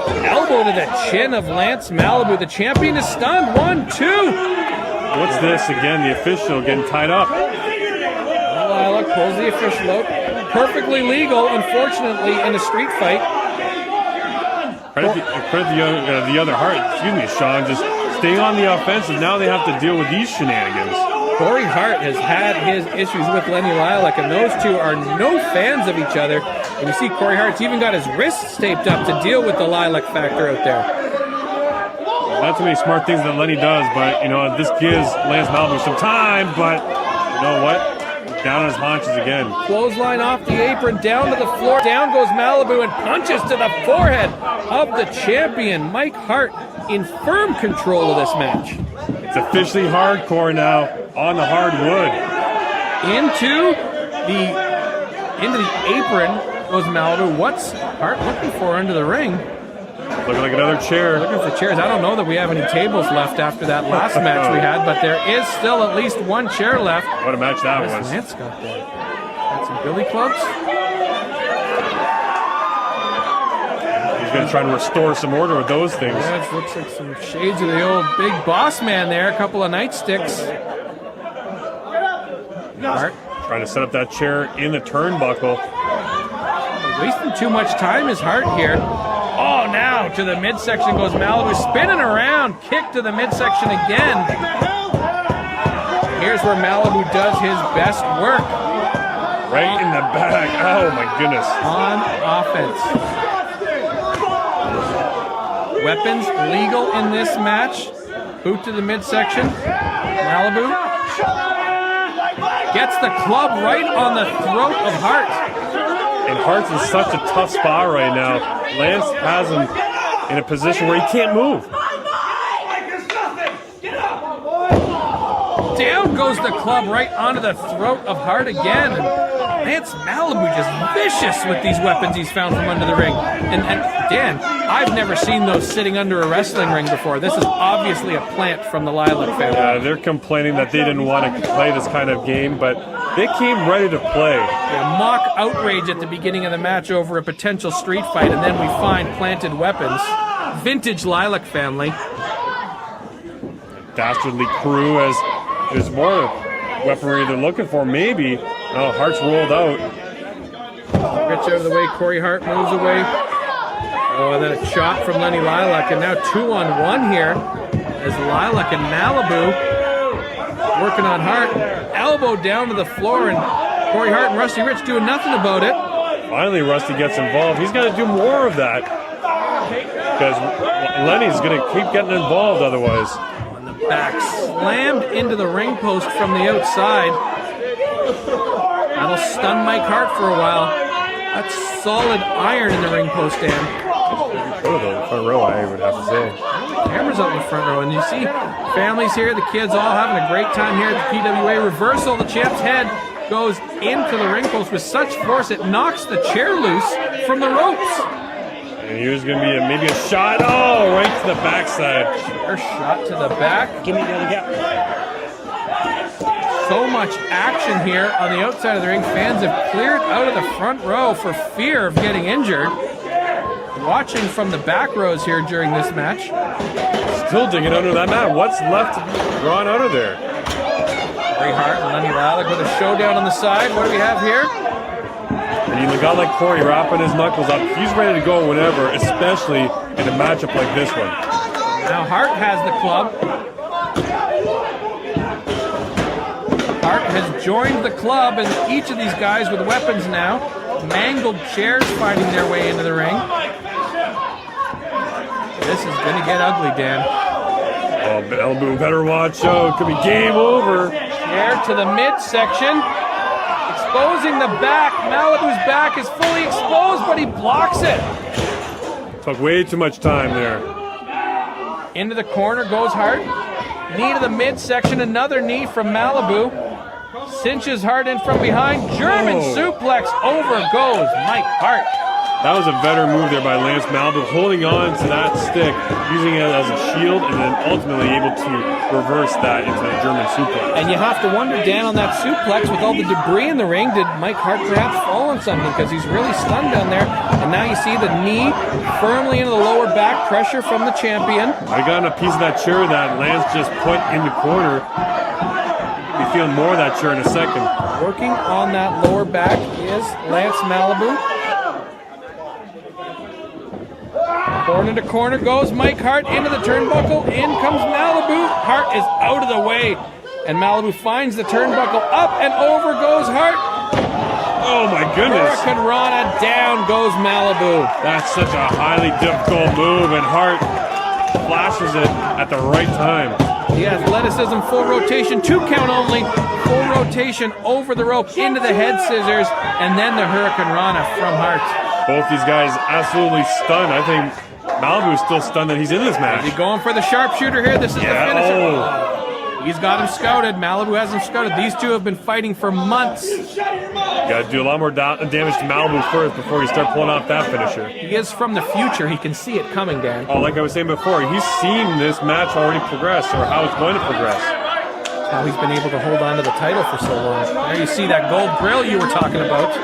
the elbow to the chin of Lance Malibu. The champion is stunned. 1, 2. What's this again? The official getting tied up. Lilac pulls the official out. Perfectly legal, unfortunately, in a street fight. Credit the other Hart. Excuse me, Sean. Just staying on the offensive. Now they have to deal with these shenanigans. Corey Hart has had his issues with Lenny Lilac, and those two are no fans of each other. And you see Corey Hart's even got his wrists taped up to deal with the Lilac factor out there. Not too many smart things that Lenny does, but, you know, this gives Lance Malibu some time, but you know what? Down on his haunches again. Clothesline off the apron, down to the floor. Down goes Malibu and punches to the forehead of the champion, Mike Hart, in firm control of this match. It's officially hardcore now on the hardwood. Into the apron goes Malibu. What's Hart looking for under the ring? Looking like another chair. Looking for chairs. I don't know that we have any tables left after that last match we had, but there is still at least one chair left. What a match that was. Lance got there. Got some billy clubs. He's going to try to restore some order with those things. Yeah, it looks like some shades of the old big boss man there. A couple of nightsticks. Hart trying to set up that chair in the turnbuckle. Wasting too much time is Hart here. Oh, now to the midsection goes Malibu, spinning around, kick to the midsection again. Here's where Malibu does his best work. Right in the back. Oh my goodness. On offense. Weapons legal in this match. Boot to the midsection. Malibu gets the club right on the throat of Hart. And Hart's in such a tough spot right now. Lance has him in a position where he can't move. Down goes the club right onto the throat of Hart again. And Lance Malibu just vicious with these weapons he's found from under the ring. And Dan, I've never seen those sitting under a wrestling ring before. This is obviously a plant from the Lilac family. Yeah, they're complaining that they didn't want to play this kind of game, but they came ready to play. Yeah, mock outrage at the beginning of the match over a potential street fight, and then we find planted weapons. Vintage Lilac family. Dastardly crew as there's more weaponry they're looking for, maybe. Oh, Hart's rolled out. Gets out of the way, Corey Hart moves away. Oh, and then a chop from Lenny Lilac, and now 2-on-1 here as Lilac and Malibu working on Hart. Elbow down to the floor, and Corey Hart and Rusty Rich doing nothing about it. Finally, Rusty gets involved. He's got to do more of that because Lenny's going to keep getting involved otherwise. On the back, slammed into the ring post from the outside. That'll stun Mike Hart for a while. That's solid iron in the ring post, Dan. Oh, the front row, I would have to say. Cameras up in the front row, and you see families here, the kids all having a great time here at the PWA. Reversal, the champ's head goes into the ring post with such force it knocks the chair loose from the ropes. And here's going to be maybe a shot. Oh, right to the backside. Chair shot to the back. Give me the other gap. So much action here on the outside of the ring. Fans have cleared out of the front row for fear of getting injured. Watching from the back rows here during this match. Still digging under that mat. What's left to be drawn out of there? Corey Hart and Lenny Lilac with a showdown on the side. What do we have here? And you got like Corey wrapping his knuckles up. He's ready to go whenever, especially in a matchup like this one. Now Hart has the club. Hart has joined the club, and each of these guys with weapons now. Mangled chairs finding their way into the ring. This is going to get ugly, Dan. Oh, Malibu better watch out. Could be game over. Chair to the midsection. Exposing the back. Malibu's back is fully exposed, but he blocks it. Took way too much time there. Into the corner goes Hart. Knee to the midsection. Another knee from Malibu. Cinches Hart in from behind. German suplex. Over goes Mike Hart. That was a better move there by Lance Malibu, holding on to that stick, using it as a shield, and then ultimately able to reverse that into a German suplex. And you have to wonder, Dan, on that suplex, with all the debris in the ring, did Mike Hart perhaps fall on something? Because he's really stunned down there. And now you see the knee firmly into the lower back, pressure from the champion. I got a piece of that chair that Lance just put in the corner. You'll be feeling more of that chair in a second. Working on that lower back is Lance Malibu. Corner to corner goes Mike Hart into the turnbuckle. In comes Malibu. Hart is out of the way. And Malibu finds the turnbuckle. Up and over goes Hart. Oh my goodness. Hurricane Rana, down goes Malibu. That's such a highly difficult move, and Hart flashes it at the right time. The athleticism, full rotation, 2 count only. Full rotation over the rope into the head scissors, and then the Hurricane Rana from Hart. Both these guys absolutely stunned. I think Malibu is still stunned that he's in this match. Is he going for the sharpshooter here? This is the finisher. Oh. He's got him scouted. Malibu has him scouted. These two have been fighting for months. Got to do a lot more damage to Malibu first before you start pulling off that finisher. He is from the future. He can see it coming, Dan. Oh, like I was saying before, he's seen this match already progress, or how it's going to progress. How he's been able to hold on to the title for so long. There you see that gold grill you were talking about.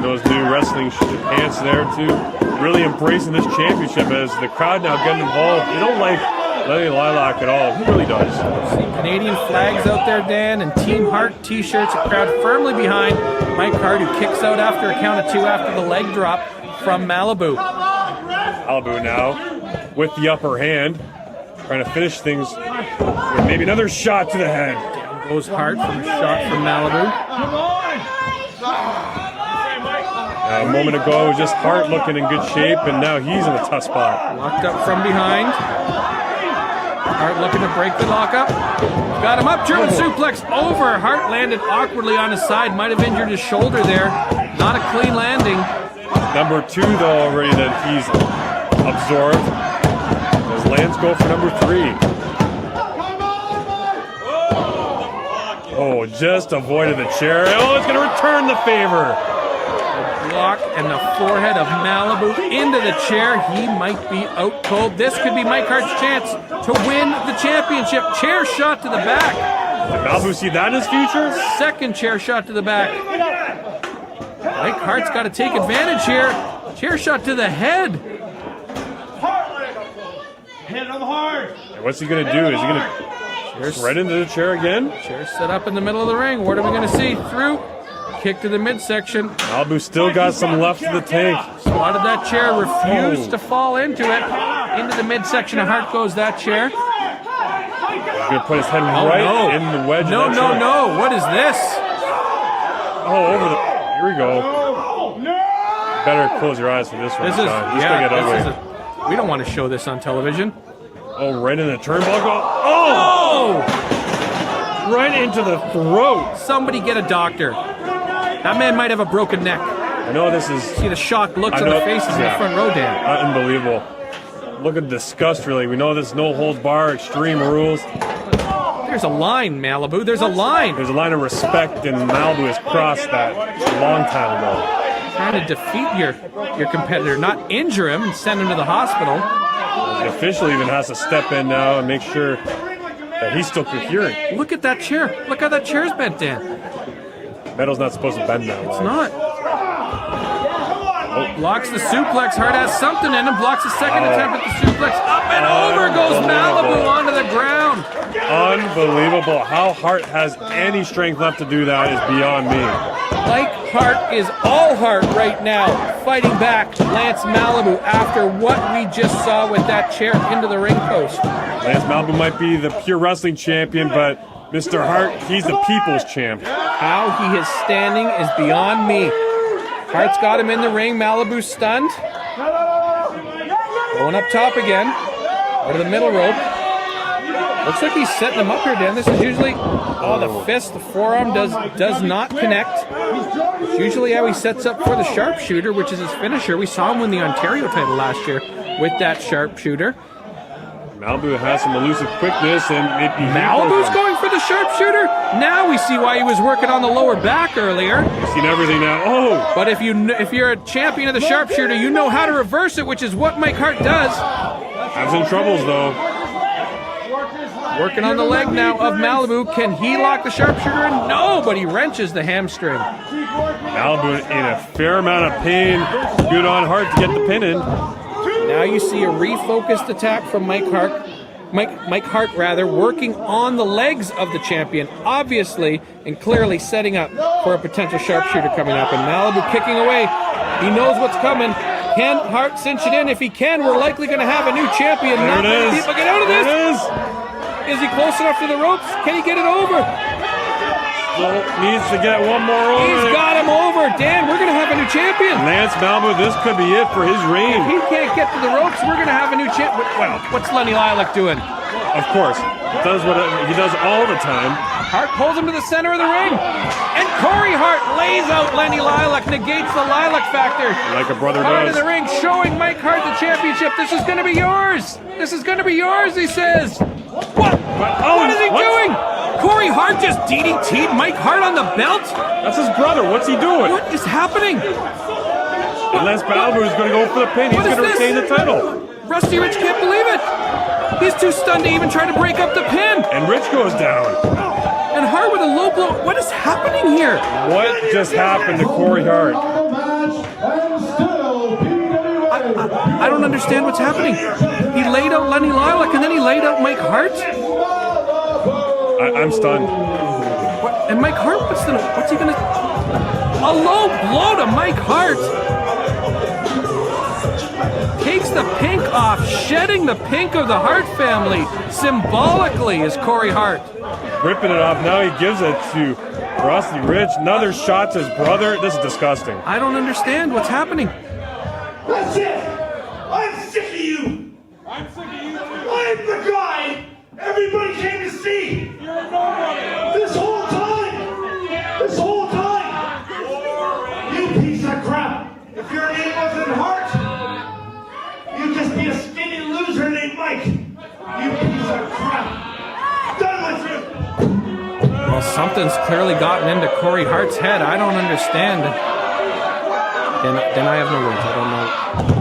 Those new wrestling pants there too. Really embracing this championship as the crowd now getting involved. They don't like Lenny Lilac at all. He really does. See Canadian flags out there, Dan, and Team Hart t-shirts. A crowd firmly behind Mike Hart, who kicks out after a count of 2 after the leg drop from Malibu. Malibu now with the upper hand, trying to finish things with maybe another shot to the head. Down goes Hart from a shot from Malibu. A moment ago, it was just Hart looking in good shape, and now he's in a tough spot. Locked up from behind. Hart looking to break the lockup. Got him up, German suplex over. Hart landed awkwardly on his side. Might have injured his shoulder there. Not a clean landing. Number 2, though, already that he's absorbed. Does Lance go for number 3? Oh, just avoided the chair. Oh, it's going to return the favor. Block and the forehead of Malibu into the chair. He might be out cold. This could be Mike Hart's chance to win the championship. Chair shot to the back. Did Malibu see that in his future? Second chair shot to the back. Mike Hart's got to take advantage here. Chair shot to the head. Hit him hard. And what's he going to do? Is he going to right into the chair again? Chair set up in the middle of the ring. What are we going to see? Through. Kick to the midsection. Malibu still got some left of the tank. Spotted that chair, refused to fall into it. Into the midsection of Hart goes that chair. He's going to put his head right in the wedge. No. What is this? Oh, over the... Here we go. Better close your eyes for this one. This is, ugly. we don't want to show this on television. Oh, right in the turnbuckle. Oh! Right into the throat. Somebody get a doctor. That man might have a broken neck. I know this is... See the shocked looks on the faces in the front row, Dan. Unbelievable. Look at the disgust, really. We know this no holds bar, extreme rules. There's a line, Malibu. There's a line. There's a line of respect, and Malibu has crossed that a long time ago. Trying to defeat your competitor, not injure him and send him to the hospital. The official even has to step in now and make sure that he's still coherent. Look at that chair. Look how that chair's bent, Dan. Metal's not supposed to bend that way. It's not. Blocks the suplex. Hart has something in him. Blocks the second attempt at the suplex. Up and over goes Malibu onto the ground. Unbelievable. How Hart has any strength left to do that is beyond me. Mike Hart is all heart right now, fighting back Lance Malibu after what we just saw with that chair into the ring post. Lance Malibu might be the pure wrestling champion, but Mr. Hart, he's the people's champ. How he is standing is beyond me. Hart's got him in the ring. Malibu stunned. Going up top again. Out of the middle rope. Looks like he's setting him up here, Dan. This is usually... Oh, the fist, the forearm does not connect. It's usually how he sets up for the sharpshooter, which is his finisher. We saw him win the Ontario title last year with that sharpshooter. Malibu has some elusive quickness, and Malibu's going for the sharpshooter. Now we see why he was working on the lower back earlier. You've seen everything now. Oh! But if you're a champion of the sharpshooter, you know how to reverse it, which is what Mike Hart does. Have some troubles though. Working on the leg now of Malibu. Can he lock the sharpshooter in? No, but he wrenches the hamstring. Malibu in a fair amount of pain. Good on Hart to get the pin in. Now you see a refocused attack from Mike Hart, working on the legs of the champion, obviously and clearly setting up for a potential sharpshooter coming up. And Malibu kicking away. He knows what's coming. Can Hart cinch it in? If he can, we're likely going to have a new champion. There Not many people get out of this. There it is. Is he close enough to the ropes? Can he get it over? Still needs to get one more over. He's got him over. Dan, we're going to have a new champion. Lance Malibu, this could be it for his reign. If he can't get to the ropes, we're going to have a new champion. Well, what's Lenny Lilac doing? Of course. He does what he does all the time. Hart pulls him to the center of the ring. And Corey Hart lays out Lenny Lilac, negates the Lilac factor. Like a brother Hart does. in the ring, showing Mike Hart the championship. This is going to be yours. This is going to be yours, he says. What? What is he doing? Corey Corey Hart just DDT'd Mike Hart on the belt? That's his brother. What's he doing? What is happening? Unless Balor is going to go for the pin, he's What is going to this? retain the title. Rusty Rich can't believe it. He's too stunned to even try to break up the pin. And Rich goes down. And Hart with a low blow. What is happening here? What just happened to Corey Hart? I don't understand what's happening. He laid out Lenny Lilac and then he laid out Mike Hart. I'm stunned. What? And Mike Hart, what's he gonna? A low blow to Mike Hart. Takes the pink off, shedding the pink of the Hart family. Symbolically is Corey Hart. Ripping it off. Now he gives it to Rusty Rich. Another shot to his brother. This is disgusting. I don't understand what's happening. That's it! I'm sick of you! I'm sick of you too! I'm the guy everybody came to see! You're a nobody! This whole time! You piece of crap! If your name wasn't Hart, you'd just be a skinny loser named Mike! You piece of crap! Done with you! Well, something's clearly gotten into Corey Hart's head. I don't understand. Then I have no words. I don't know.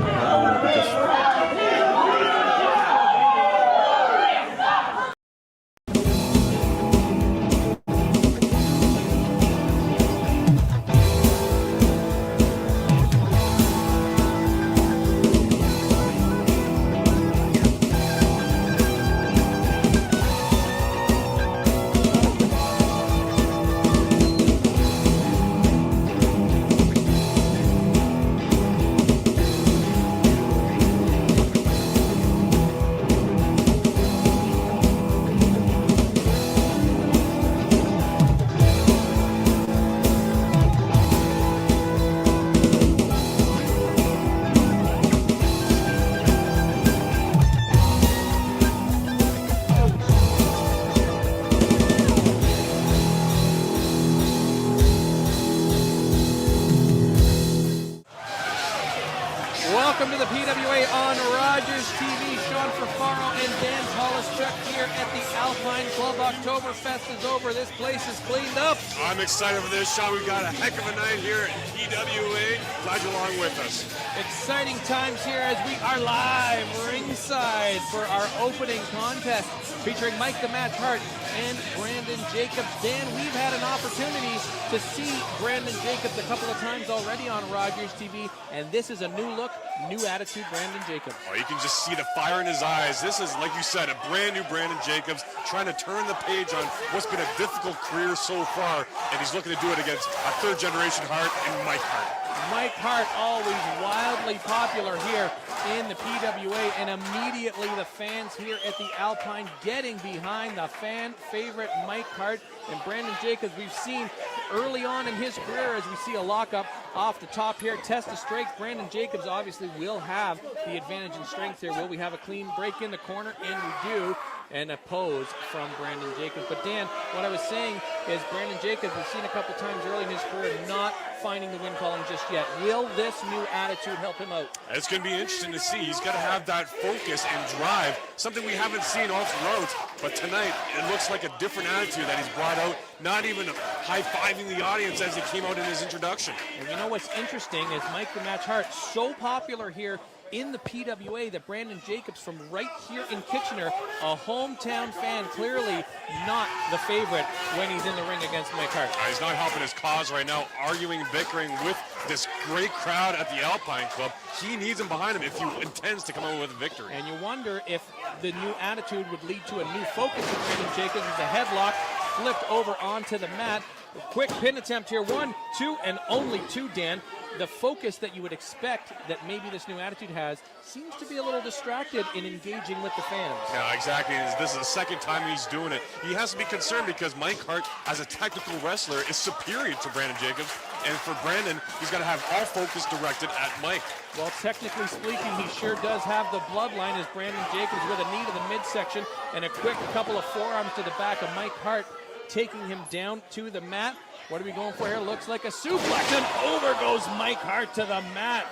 Welcome to the PWA on Rogers TV. Sean Ferfaro and Dan Hollischuk here at the Alpine Club. Oktoberfest is over. This place is cleaned up. I'm excited for this, Sean. We've got a heck of a night here at PWA. Glad you're along with us. Exciting times here as we are live ringside for our opening contest featuring Mike the Match Hart and Brandon Jacobs. Dan, we've had an opportunity to see Brandon Jacobs a couple of times already on Rogers TV, and this is a new look, new attitude Brandon Jacobs. Oh, you can just see the fire in his eyes. This is, like you said, a brand new Brandon Jacobs trying to turn the page on what's been a difficult career so far, and he's looking to do it against a third-generation Hart and Mike Hart. Mike Hart always wildly popular here in the PWA, and immediately the fans here at the Alpine getting behind the fan favorite Mike Hart. And Brandon Jacobs, we've seen early on in his career as we see a lockup off the top here, test of strength. Brandon Jacobs obviously will have the advantage in strength here. Will we have a clean break in the corner? And we do. And a pose from Brandon Jacobs. But Dan, what I was saying is Brandon Jacobs, we've seen a couple times early in his career not finding the win calling just yet. Will this new attitude help him out? It's going to be interesting to see. He's got to have that focus and drive, something we haven't seen all throughout. But tonight, it looks like a different attitude that he's brought out, not even high-fiving the audience as he came out in his introduction. And you know what's interesting is Mike the Match Hart, so popular here in the PWA that Brandon Jacobs from right here in Kitchener, a hometown fan, clearly not the favorite when he's in the ring against Mike Hart. He's not helping his cause right now, arguing and bickering with this great crowd at the Alpine Club. He needs him behind him if he intends to come out with a victory. And you wonder if the new attitude would lead to a new focus with Brandon Jacobs as the headlock flipped over onto the mat. A quick pin attempt here, 1, 2, and only 2, Dan. The focus that you would expect that maybe this new attitude has seems to be a little distracted in engaging with the fans. Yeah, exactly. This is the second time he's doing it. He has to be concerned because Mike Hart, as a technical wrestler, is superior to Brandon Jacobs. And for Brandon, he's got to have all focus directed at Mike. Well, technically speaking, he sure does have the bloodline as Brandon Jacobs with a knee to the midsection and a quick couple of forearms to the back of Mike Hart, taking him down to the mat. What are we going for here? Looks like a suplex, and over goes Mike Hart to the mat.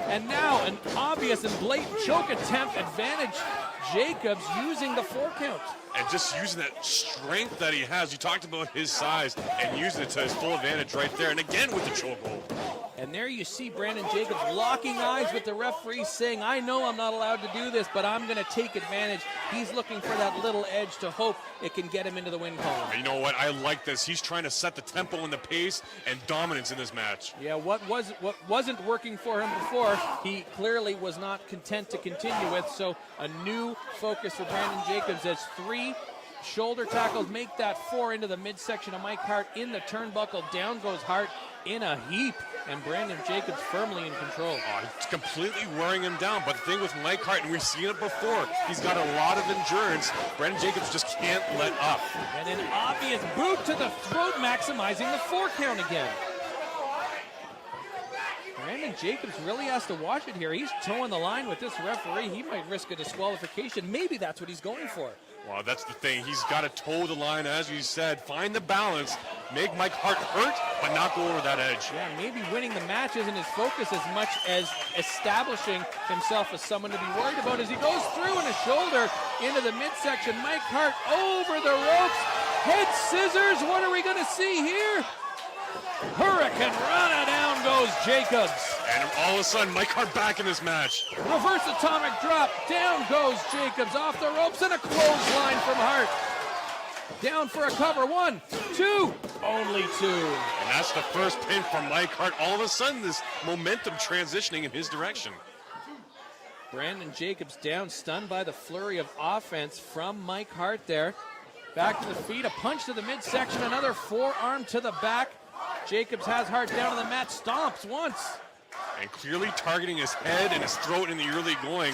And now an obvious and blatant choke attempt, advantage Jacobs using the 4 count. And just using that strength that he has. You talked about his size and using it to his full advantage right there. And again with the chokehold. And there you see Brandon Jacobs locking eyes with the referee saying, I know I'm not allowed to do this, but I'm going to take advantage. He's looking for that little edge to hope it can get him into the win column. You know what? I like this. He's trying to set the tempo and the pace and dominance in this match. Yeah, what wasn't working for him before, he clearly was not content to continue with. So a new focus for Brandon Jacobs as 3 shoulder tackles make that 4 into the midsection of Mike Hart in the turnbuckle. Down goes Hart in a heap, and Brandon Jacobs firmly in control. Oh, it's completely wearing him down. But the thing with Mike Hart, and we've seen it before, he's got a lot of endurance. Brandon Jacobs just can't let up. And an obvious boot to the throat, maximizing the 4 count again. Brandon Jacobs really has to watch it here. He's towing the line with this referee. He might risk a disqualification. Maybe that's what he's going for. Well, that's the thing. He's got to toe the line, as you said, find the balance, make Mike Hart hurt, but not go over that edge. Yeah, maybe winning the match isn't his focus as much as establishing himself as someone to be worried about as he goes through in a shoulder into the midsection. Mike Hart over the ropes, head scissors. What are we going to see here? Hurricane Rana, down goes Jacobs. And all of a sudden, Mike Hart back in this match. Reverse atomic drop, down goes Jacobs off the ropes, and a clothesline from Hart. Down for a cover, 1, 2, only 2. And that's the first pin from Mike Hart. All of a sudden, this momentum transitioning in his direction. Brandon Jacobs down, stunned by the flurry of offense from Mike Hart there. Back to the feet, a punch to the midsection, another forearm to the back. Jacobs has Hart down to the mat, stomps once. And clearly targeting his head and his throat in the early going.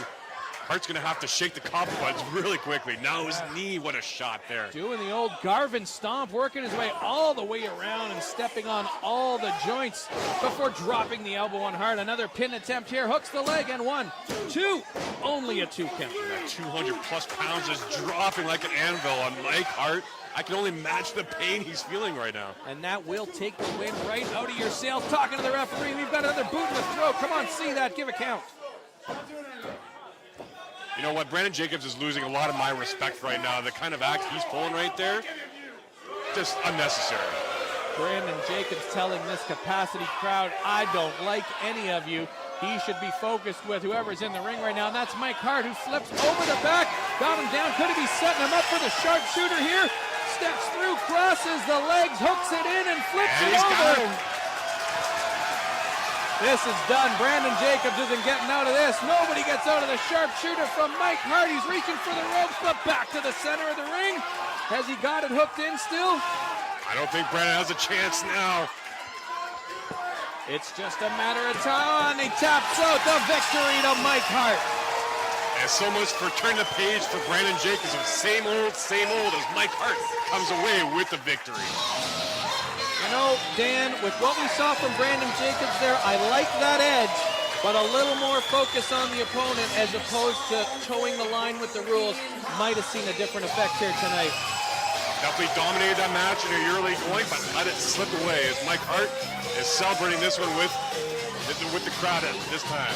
Hart's going to have to shake the copper buds really quickly. Now his knee, what a shot there. Doing the old Garvin stomp, working his way all the way around and stepping on all the joints before dropping the elbow on Hart. Another pin attempt here, hooks the leg, and 1, 2, only a 2 count. That 200 plus pounds is dropping like an anvil on Mike Hart. I can only match the pain he's feeling right now. And that will take the wind right out of your sail. Talking to the referee, we've got another boot in the throat. Come on, see that, give a count. You know what, Brandon Jacobs is losing a lot of my respect right now. The kind of act he's pulling right there, just unnecessary. Brandon Jacobs telling this capacity crowd, I don't like any of you. He should be focused with whoever's in the ring right now, and that's Mike Hart, who flips over the back, got him down. Could he be setting him up for the sharpshooter here? Steps through, crosses the legs, hooks it in, and flips it over. This is done. Brandon Jacobs isn't getting out of this. Nobody gets out of the sharpshooter from Mike Hart. He's reaching for the ropes, but back to the center of the ring. Has he got it hooked in still? I don't think Brandon has a chance now. It's just a matter of time. He taps out the victory to Mike Hart. And so much for turning the page for Brandon Jacobs. Same old as Mike Hart comes away with the victory. You know, Dan, with what we saw from Brandon Jacobs there, I like that edge, but a little more focus on the opponent as opposed to towing the line with the rules might have seen a different effect here tonight. Definitely dominated that match in the early going, but let it slip away as Mike Hart is celebrating this one with the crowd at this time.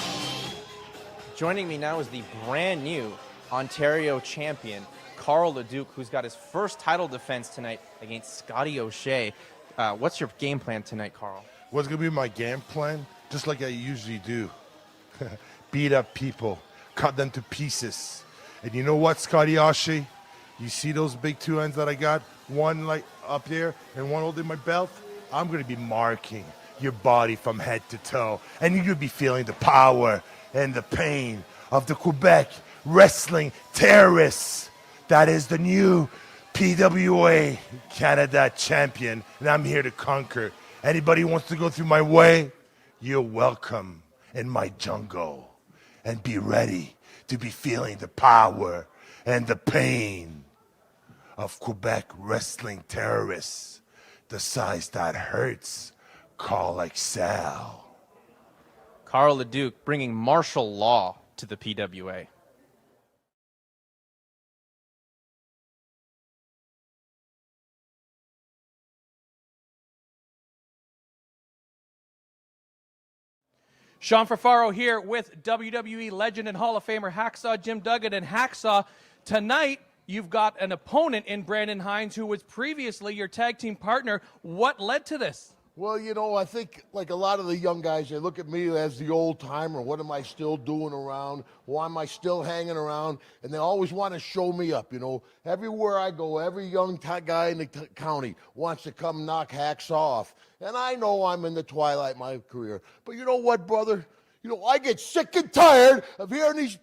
Joining me now is the brand new Ontario champion, Carl LeDuc, who's got his first title defense tonight against Scotty O'Shea. What's your game plan tonight, Carl? What's going to be my game plan? Just like I usually do. Beat up people, cut them to pieces. And you know what, Scotty O'Shea? You see those big 2 hands that I got? One like up there and one holding my belt? I'm going to be marking your body from head to toe. And you're going to be feeling the power and the pain of the Quebec wrestling terrorists. That is the new PWA Canada champion, and I'm here to conquer. Anybody who wants to go through my way, you're welcome in my jungle. And be ready to be feeling the power and the pain of Quebec wrestling terrorists. The size that hurts, call Excel. Carl LeDuc bringing martial law to the PWA. Sean Ferfaro here with WWE legend and Hall of Famer Hacksaw Jim Duggan. And Hacksaw, tonight you've got an opponent in Brandon Hines who was previously your tag team partner. What led to this? Well, you know, I think like a lot of the young guys, they look at me as the old timer. What am I still doing around? Why am I still hanging around? And they always want to show me up, you know. Everywhere I go, every young guy in the county wants to come knock Hacksaw off. And I know I'm in the twilight of my career. But you know what, brother? You know, I get sick and tired of hearing these...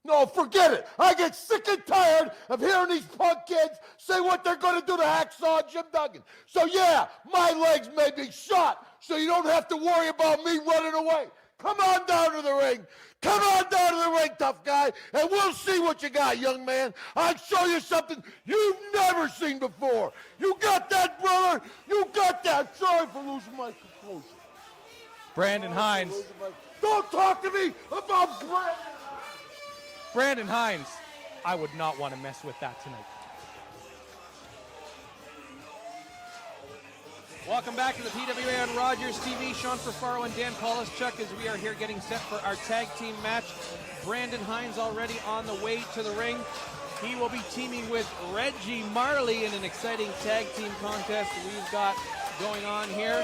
No, forget it. I get sick and tired of hearing these punk kids say what they're going to do to Hacksaw Jim Duggan. So, yeah, my legs may be shot, so you don't have to worry about me running away. Come on down to the ring. Come on down to the ring, tough guy, and we'll see what you got, young man. I'll show you something you've never seen before. You got that, brother? You got that. Sorry for losing my composure. Brandon Hines. Don't talk to me about Brandon Hines, I would not want to mess with that tonight. Welcome back to the PWA on Rogers TV. Sean Ferfaro and Dan Polischuk as we are here getting set for our tag team match. Brandon Hines already on the way to the ring. He will be teaming with Reggie Marley in an exciting tag team contest we've got going on here.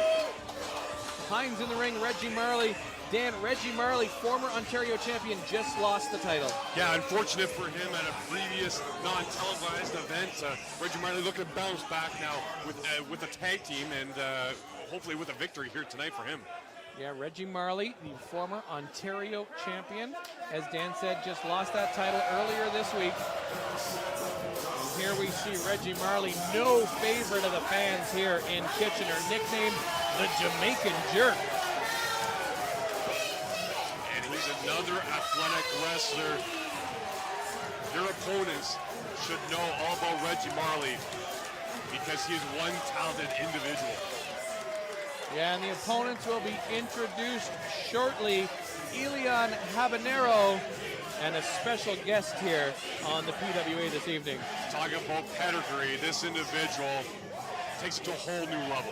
Hines in the ring, Reggie Marley. Dan, Reggie Marley, former Ontario champion, just lost the title. Yeah, unfortunate for him at a previous non-televised event. Reggie Marley looking to bounce back now with a tag team and hopefully with a victory here tonight for him. Yeah, Reggie Marley, the former Ontario champion, as Dan said, just lost that title earlier this week. And here we see Reggie Marley, no favorite of the fans here in Kitchener, nicknamed the Jamaican Jerk. Another athletic wrestler. Your opponents should know all about Reggie Marley because he is one talented individual. Yeah, and the opponents will be introduced shortly. Elian Habanero and a special guest here on the PWA this evening. Talking about pedigree, this individual takes it to a whole new level.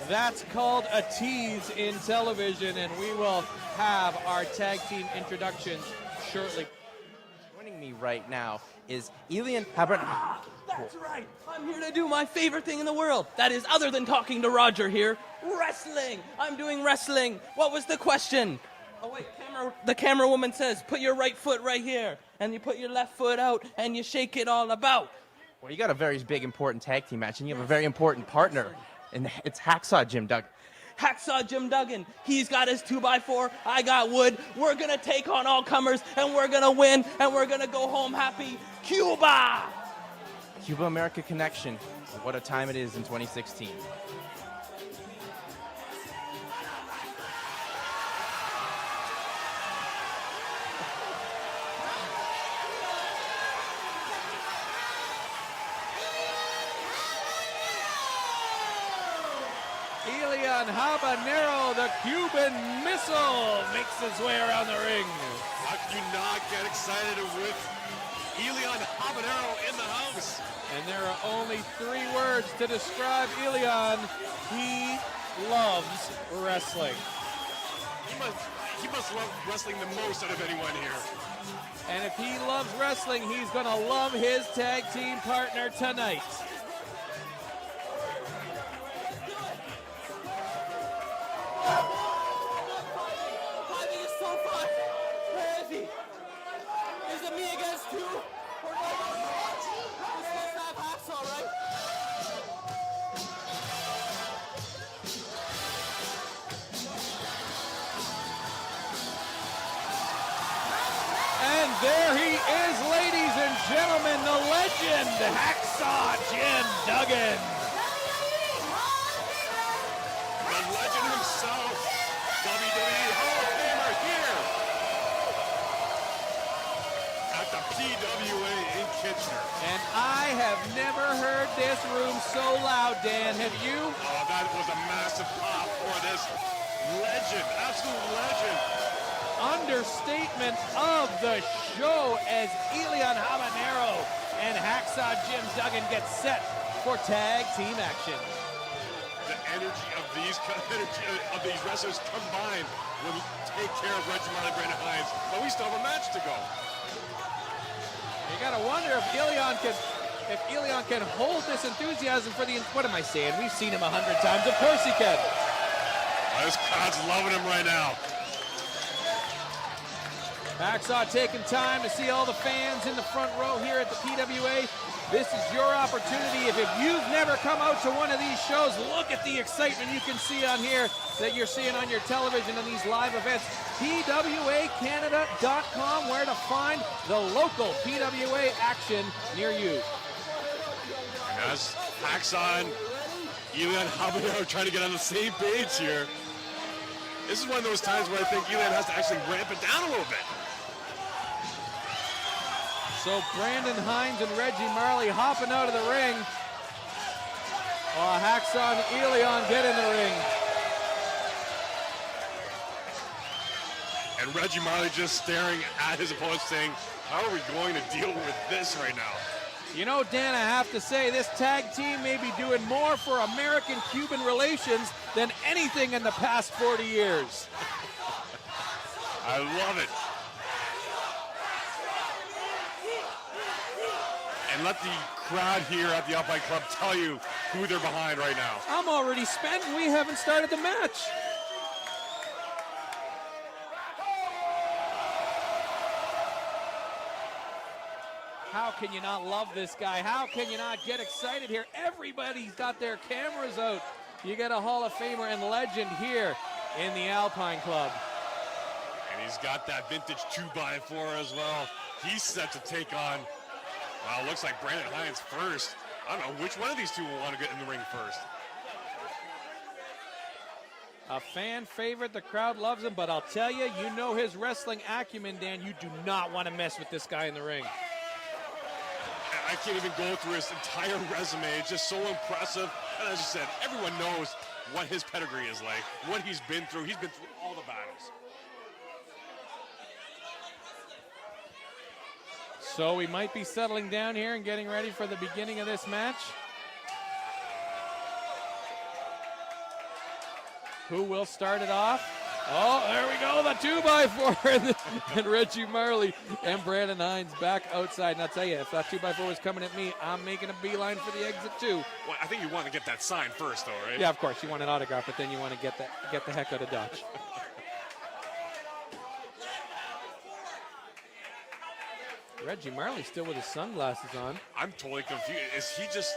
That's called a tease in television, and we will have our tag team introductions shortly. Joining me right now is Elian Habanero. That's right. I'm here to do my favorite thing in the world. That is, other than talking to Roger here, wrestling. I'm doing wrestling. What was the question? Oh, wait, the camera woman says, put your right foot right here, and you put your left foot out, and you shake it all about. Well, you got a very big, important tag team match, and you have a very important partner, and it's Hacksaw Jim Duggan. Hacksaw Jim Duggan. He's got his 2x4. I got wood. We're going to take on all comers, and we're going to win, and we're going to go home happy. Cuba! Cuba-America connection. What a time it is in 2016. Elian Habanero, the Cuban missile, makes his way around the ring. How can you not get excited with Elian Habanero in the house? And there are only 3 words to describe Elian. He loves wrestling. He must love wrestling the most out of anyone here. And if he loves wrestling, he's going to love his tag team partner tonight. Timing is so fun. Where is he? Is it me against 2? Or we're supposed to have Hacksaw, right? And there he is, ladies and gentlemen, the legend, Hacksaw Jim Duggan. The legend himself, WWE Hall of Famer here at the PWA in Kitchener. And I have never heard this room so loud, Dan. Have you? Oh, that was a massive pop for this legend, absolute legend. Understatement of the show as Elian Habanero and Hacksaw Jim Duggan get set for tag team action. The energy of these wrestlers combined will take care of Reggie Marley, Brandon Hines, but we still have a match to go. You gotta wonder if Elion can hold this enthusiasm for the. What am I saying? We've seen him 100 times. Of course he can. This crowd's loving him right now. Hacksaw taking time to see all the fans in the front row here at the PWA. This is your opportunity. If you've never come out to one of these shows, look at the excitement you can see on here that you're seeing on your television on these live events. PWACanada.com, where to find the local PWA action near you. And as Hacksaw and Elian Habanero trying to get on the same page here, this is one of those times where I think Elian has to actually ramp it down a little bit. So Brandon Hines and Reggie Marley hopping out of the ring. Hacksaw and Elion get in the ring. And Reggie Marley just staring at his opponent saying, how are we going to deal with this right now? You know, Dan, I have to say, this tag team may be doing more for American-Cuban relations than anything in the past 40 years. I love it. And let the crowd here at the Alpine Club tell you who they're behind right now. I'm already spent and we haven't started the match. How can you not love this guy? How can you not get excited here? Everybody's got their cameras out. You get a Hall of Famer and legend here in the Alpine Club. And he's got that vintage 2x4 as well. He's set to take on, well, looks like Brandon Hines first. I don't know which one of these two will want to get in the ring first. A fan favorite, the crowd loves him, but I'll tell you, you know his wrestling acumen, Dan. You do not want to mess with this guy in the ring. I can't even go through his entire resume. It's just so impressive. And as I said, everyone knows what his pedigree is like, what he's been through. He's been through all the battles. So we might be settling down here and getting ready for the beginning of this match. Who will start it off? Oh, there we go, the 2x4 and Reggie Marley and Brandon Hines back outside. And I'll tell you, if that 2x4 was coming at me, I'm making a beeline for the exit too. Well, I think you want to get that sign first, though, right? Yeah, of course. You want an autograph, but then you want to get the heck out of Dodge. Reggie Marley still with his sunglasses on. I'm totally confused. Is he just...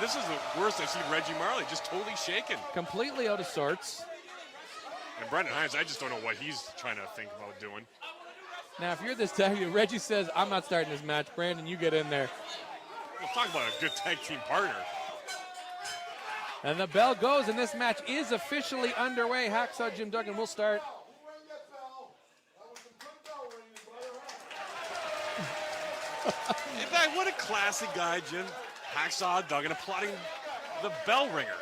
This is the worst I've seen Reggie Marley, just totally shaken. Completely out of sorts. And Brandon Hines, I just don't know what he's trying to think about doing. Now, if you're this tag team, Reggie says, I'm not starting this match. Brandon, you get in there. We'll talk about a good tag team partner. And the bell goes, and this match is officially underway. Hacksaw Jim Duggan will start. In fact, what a classy guy, Jim. Hacksaw Duggan applauding the bell ringer.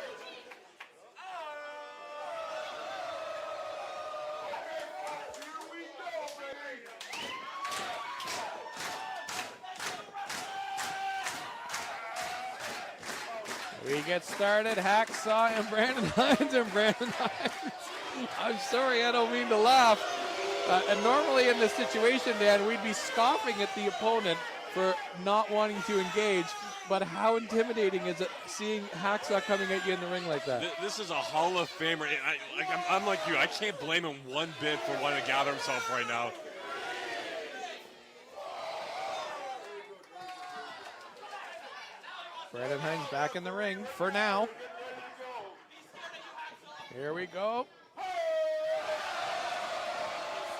We get started. Hacksaw and Brandon Hines and Brandon Hines. I'm sorry, I don't mean to laugh. And normally in this situation, Dan, we'd be scoffing at the opponent for not wanting to engage. But how intimidating is it seeing Hacksaw coming at you in the ring like that? This is a Hall of Famer. I'm like you. I can't blame him one bit for wanting to gather himself right now. Brandon Hines back in the ring for now. Here we go.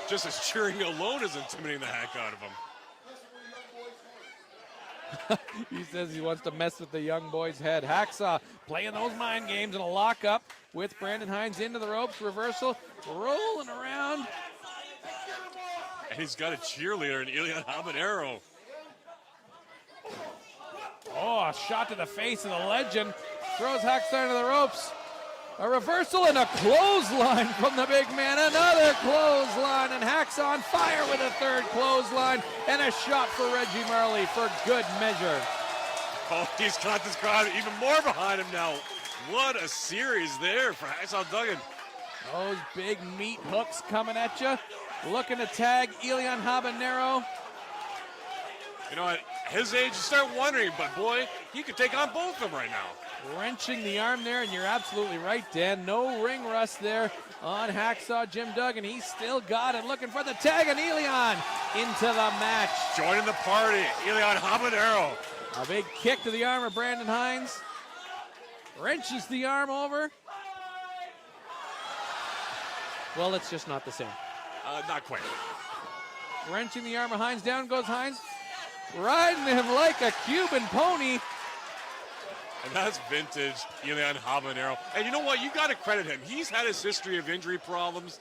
Just his cheering alone is intimidating the heck out of him. He says he wants to mess with the young boy's head. Hacksaw playing those mind games and a lockup with Brandon Hines into the ropes. Reversal, rolling around. And he's got a cheerleader in Elian Habanero. Oh, a shot to the face of the legend. Throws Hacksaw into the ropes. A reversal and a clothesline from the big man. Another clothesline, and Hacksaw on fire with a third clothesline, and a shot for Reggie Marley for good measure. Oh, he's got this crowd even more behind him now. What a series there for Hacksaw Duggan. Those big meat hooks coming at you. Looking to tag Elian Habanero. You know, at his age, you start wondering, but boy, he could take on both of them right now. Wrenching the arm there, and you're absolutely right, Dan. No ring rust there on Hacksaw Jim Duggan. He's still got it, looking for the tag, and Elian into the match. Joining the party, Elian Habanero. A big kick to the arm of Brandon Hines. Wrenches the arm over. Well, it's just not the same. Not quite. Wrenching the arm of Hines. Down goes Hines. Riding him like a Cuban pony. And that's vintage Elian Habanero. And you know what? You got to credit him. He's had his history of injury problems.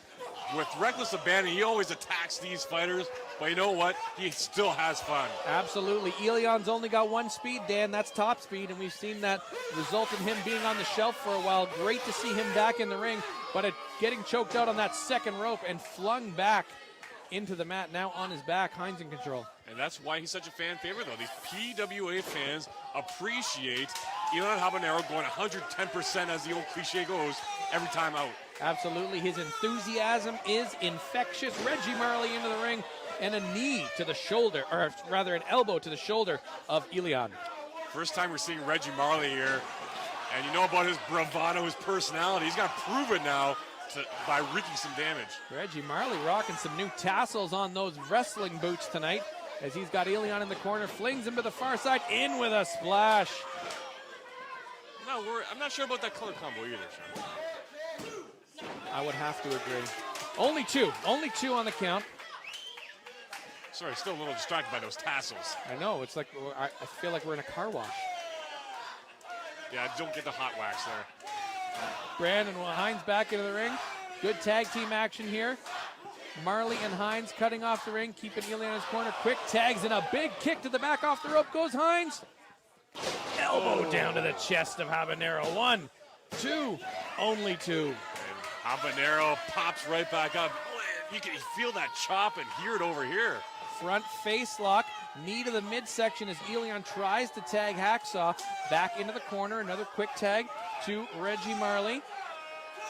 With reckless abandon, he always attacks these fighters. But you know what? He still has fun. Absolutely. Elian's only got one speed, Dan. That's top speed. And we've seen that result in him being on the shelf for a while. Great to see him back in the ring. But getting choked out on that second rope and flung back into the mat. Now on his back. Hines in control. And that's why he's such a fan favorite, though. These PWA fans appreciate Elian Habanero going 110%, as the old cliche goes, every time out. Absolutely. His enthusiasm is infectious. Reggie Marley into the ring, and a knee to the shoulder, or rather an elbow to the shoulder of Elian. First time we're seeing Reggie Marley here. And you know about his bravado, his personality. He's got to prove it now by wreaking some damage. Reggie Marley rocking some new tassels on those wrestling boots tonight, as he's got Elian in the corner, flings him to the far side, in with a splash. I'm not sure about that color combo either, Sean. I would have to agree. Only two on the count. Sorry, still a little distracted by those tassels. I know, it's like, I feel like we're in a car wash. Yeah, don't get the hot wax there. Brandon Hines back into the ring. Good tag team action here. Marley and Hines cutting off the ring, keeping Elian in his corner. Quick tags and a big kick to the back off the rope goes Hines. Elbow down to the chest of Habanero. 1, 2, only 2. And Habanero pops right back up. You can feel that chop and hear it over here. Front face lock, knee to the midsection as Elian tries to tag Hacksaw. Back into the corner, another quick tag to Reggie Marley.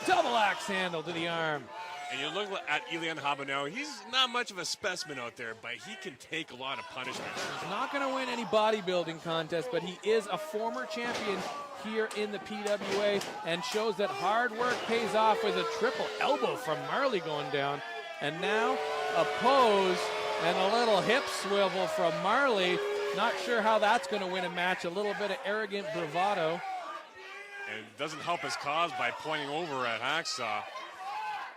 Double axe handle to the arm. And you look at Elian Habanero, he's not much of a specimen out there, but he can take a lot of punishment. He's not going to win any bodybuilding contest, but he is a former champion here in the PWA and shows that hard work pays off with a triple elbow from Marley going down. And now a pose and a little hip swivel from Marley. Not sure how that's going to win a match. A little bit of arrogant bravado. And it doesn't help his cause by pointing over at Hacksaw.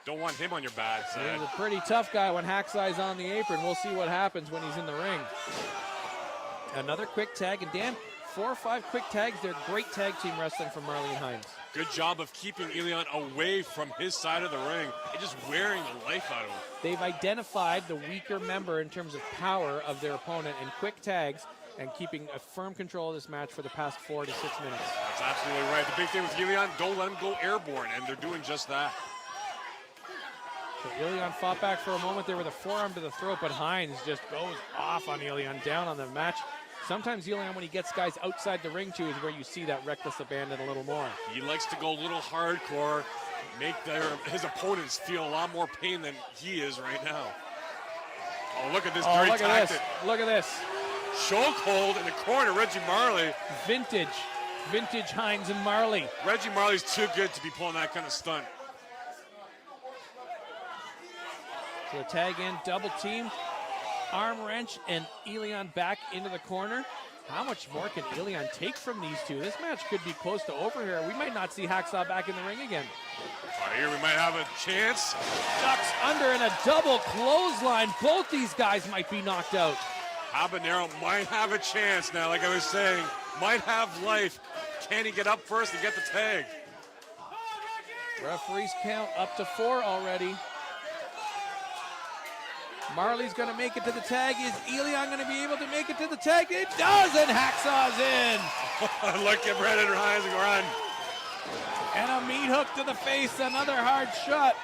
Don't want him on your bad side. He's a pretty tough guy when Hacksaw's on the apron. We'll see what happens when he's in the ring. Another quick tag. And Dan, 4 or 5 quick tags. They're great tag team wrestling from Marley and Hines. Good job of keeping Elian away from his side of the ring and just wearing the life out of him. They've identified the weaker member in terms of power of their opponent in quick tags and keeping a firm control of this match for the past 4 to 6 minutes. That's absolutely right. The big thing with Elian, don't let him go airborne, and they're doing just that. So Elian fought back for a moment there with a forearm to the throat, but Hines just goes off on Elian, down on the match. Sometimes Elian, when he gets guys outside the ring too, is where you see that reckless abandon a little more. He likes to go a little hardcore, make his opponents feel a lot more pain than he is right now. Oh, look at this great tactic. Look at this. Chokehold in the corner, Reggie Marley. Vintage Hines and Marley. Reggie Marley's too good to be pulling that kind of stunt. So the tag in, double team, arm wrench, and Elian back into the corner. How much more can Elian take from these two? This match could be close to over here. We might not see Hacksaw back in the ring again. Here we might have a chance. Ducks under and a double clothesline. Both these guys might be knocked out. Habanero might have a chance now, like I was saying. Might have life. Can he get up first and get the tag? Referees count up to 4 already. Marley's going to make it to the tag. Is Elian going to be able to make it to the tag? It does, and Hacksaw's in. Look at Brandon Hines run. And a meat hook to the face, another hard shot.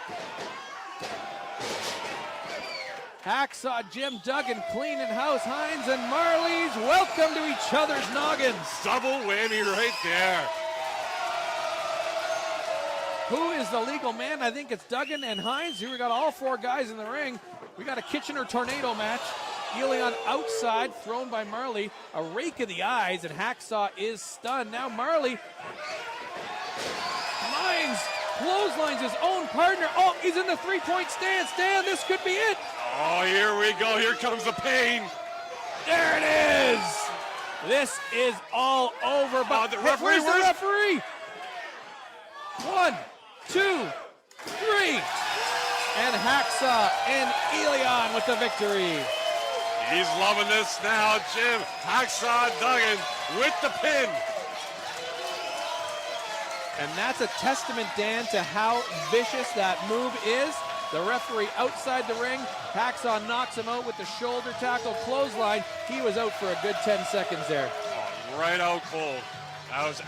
Hacksaw Jim Duggan cleaning house. Hines and Marley's welcome to each other's noggins. Double whammy right there. Who is the legal man? I think it's Duggan and Hines. Here we got all four guys in the ring. We got a Kitchener tornado match. Elion outside, thrown by Marley. A rake of the eyes, and Hacksaw is stunned. Now Marley clotheslines his own partner. Oh, he's in the three-point stand. Stan, this could be it. Oh, here we go. Here comes the pain. There it is. This is all over. But the referee, where's the referee? 1, 2, 3. And Hacksaw and Elion with the victory. He's loving this now, Jim. Hacksaw Duggan with the pin. And that's a testament, Dan, to how vicious that move is. The referee outside the ring. Hacksaw knocks him out with the shoulder tackle clothesline. He was out for a good 10 seconds there. Oh, right out cold. That was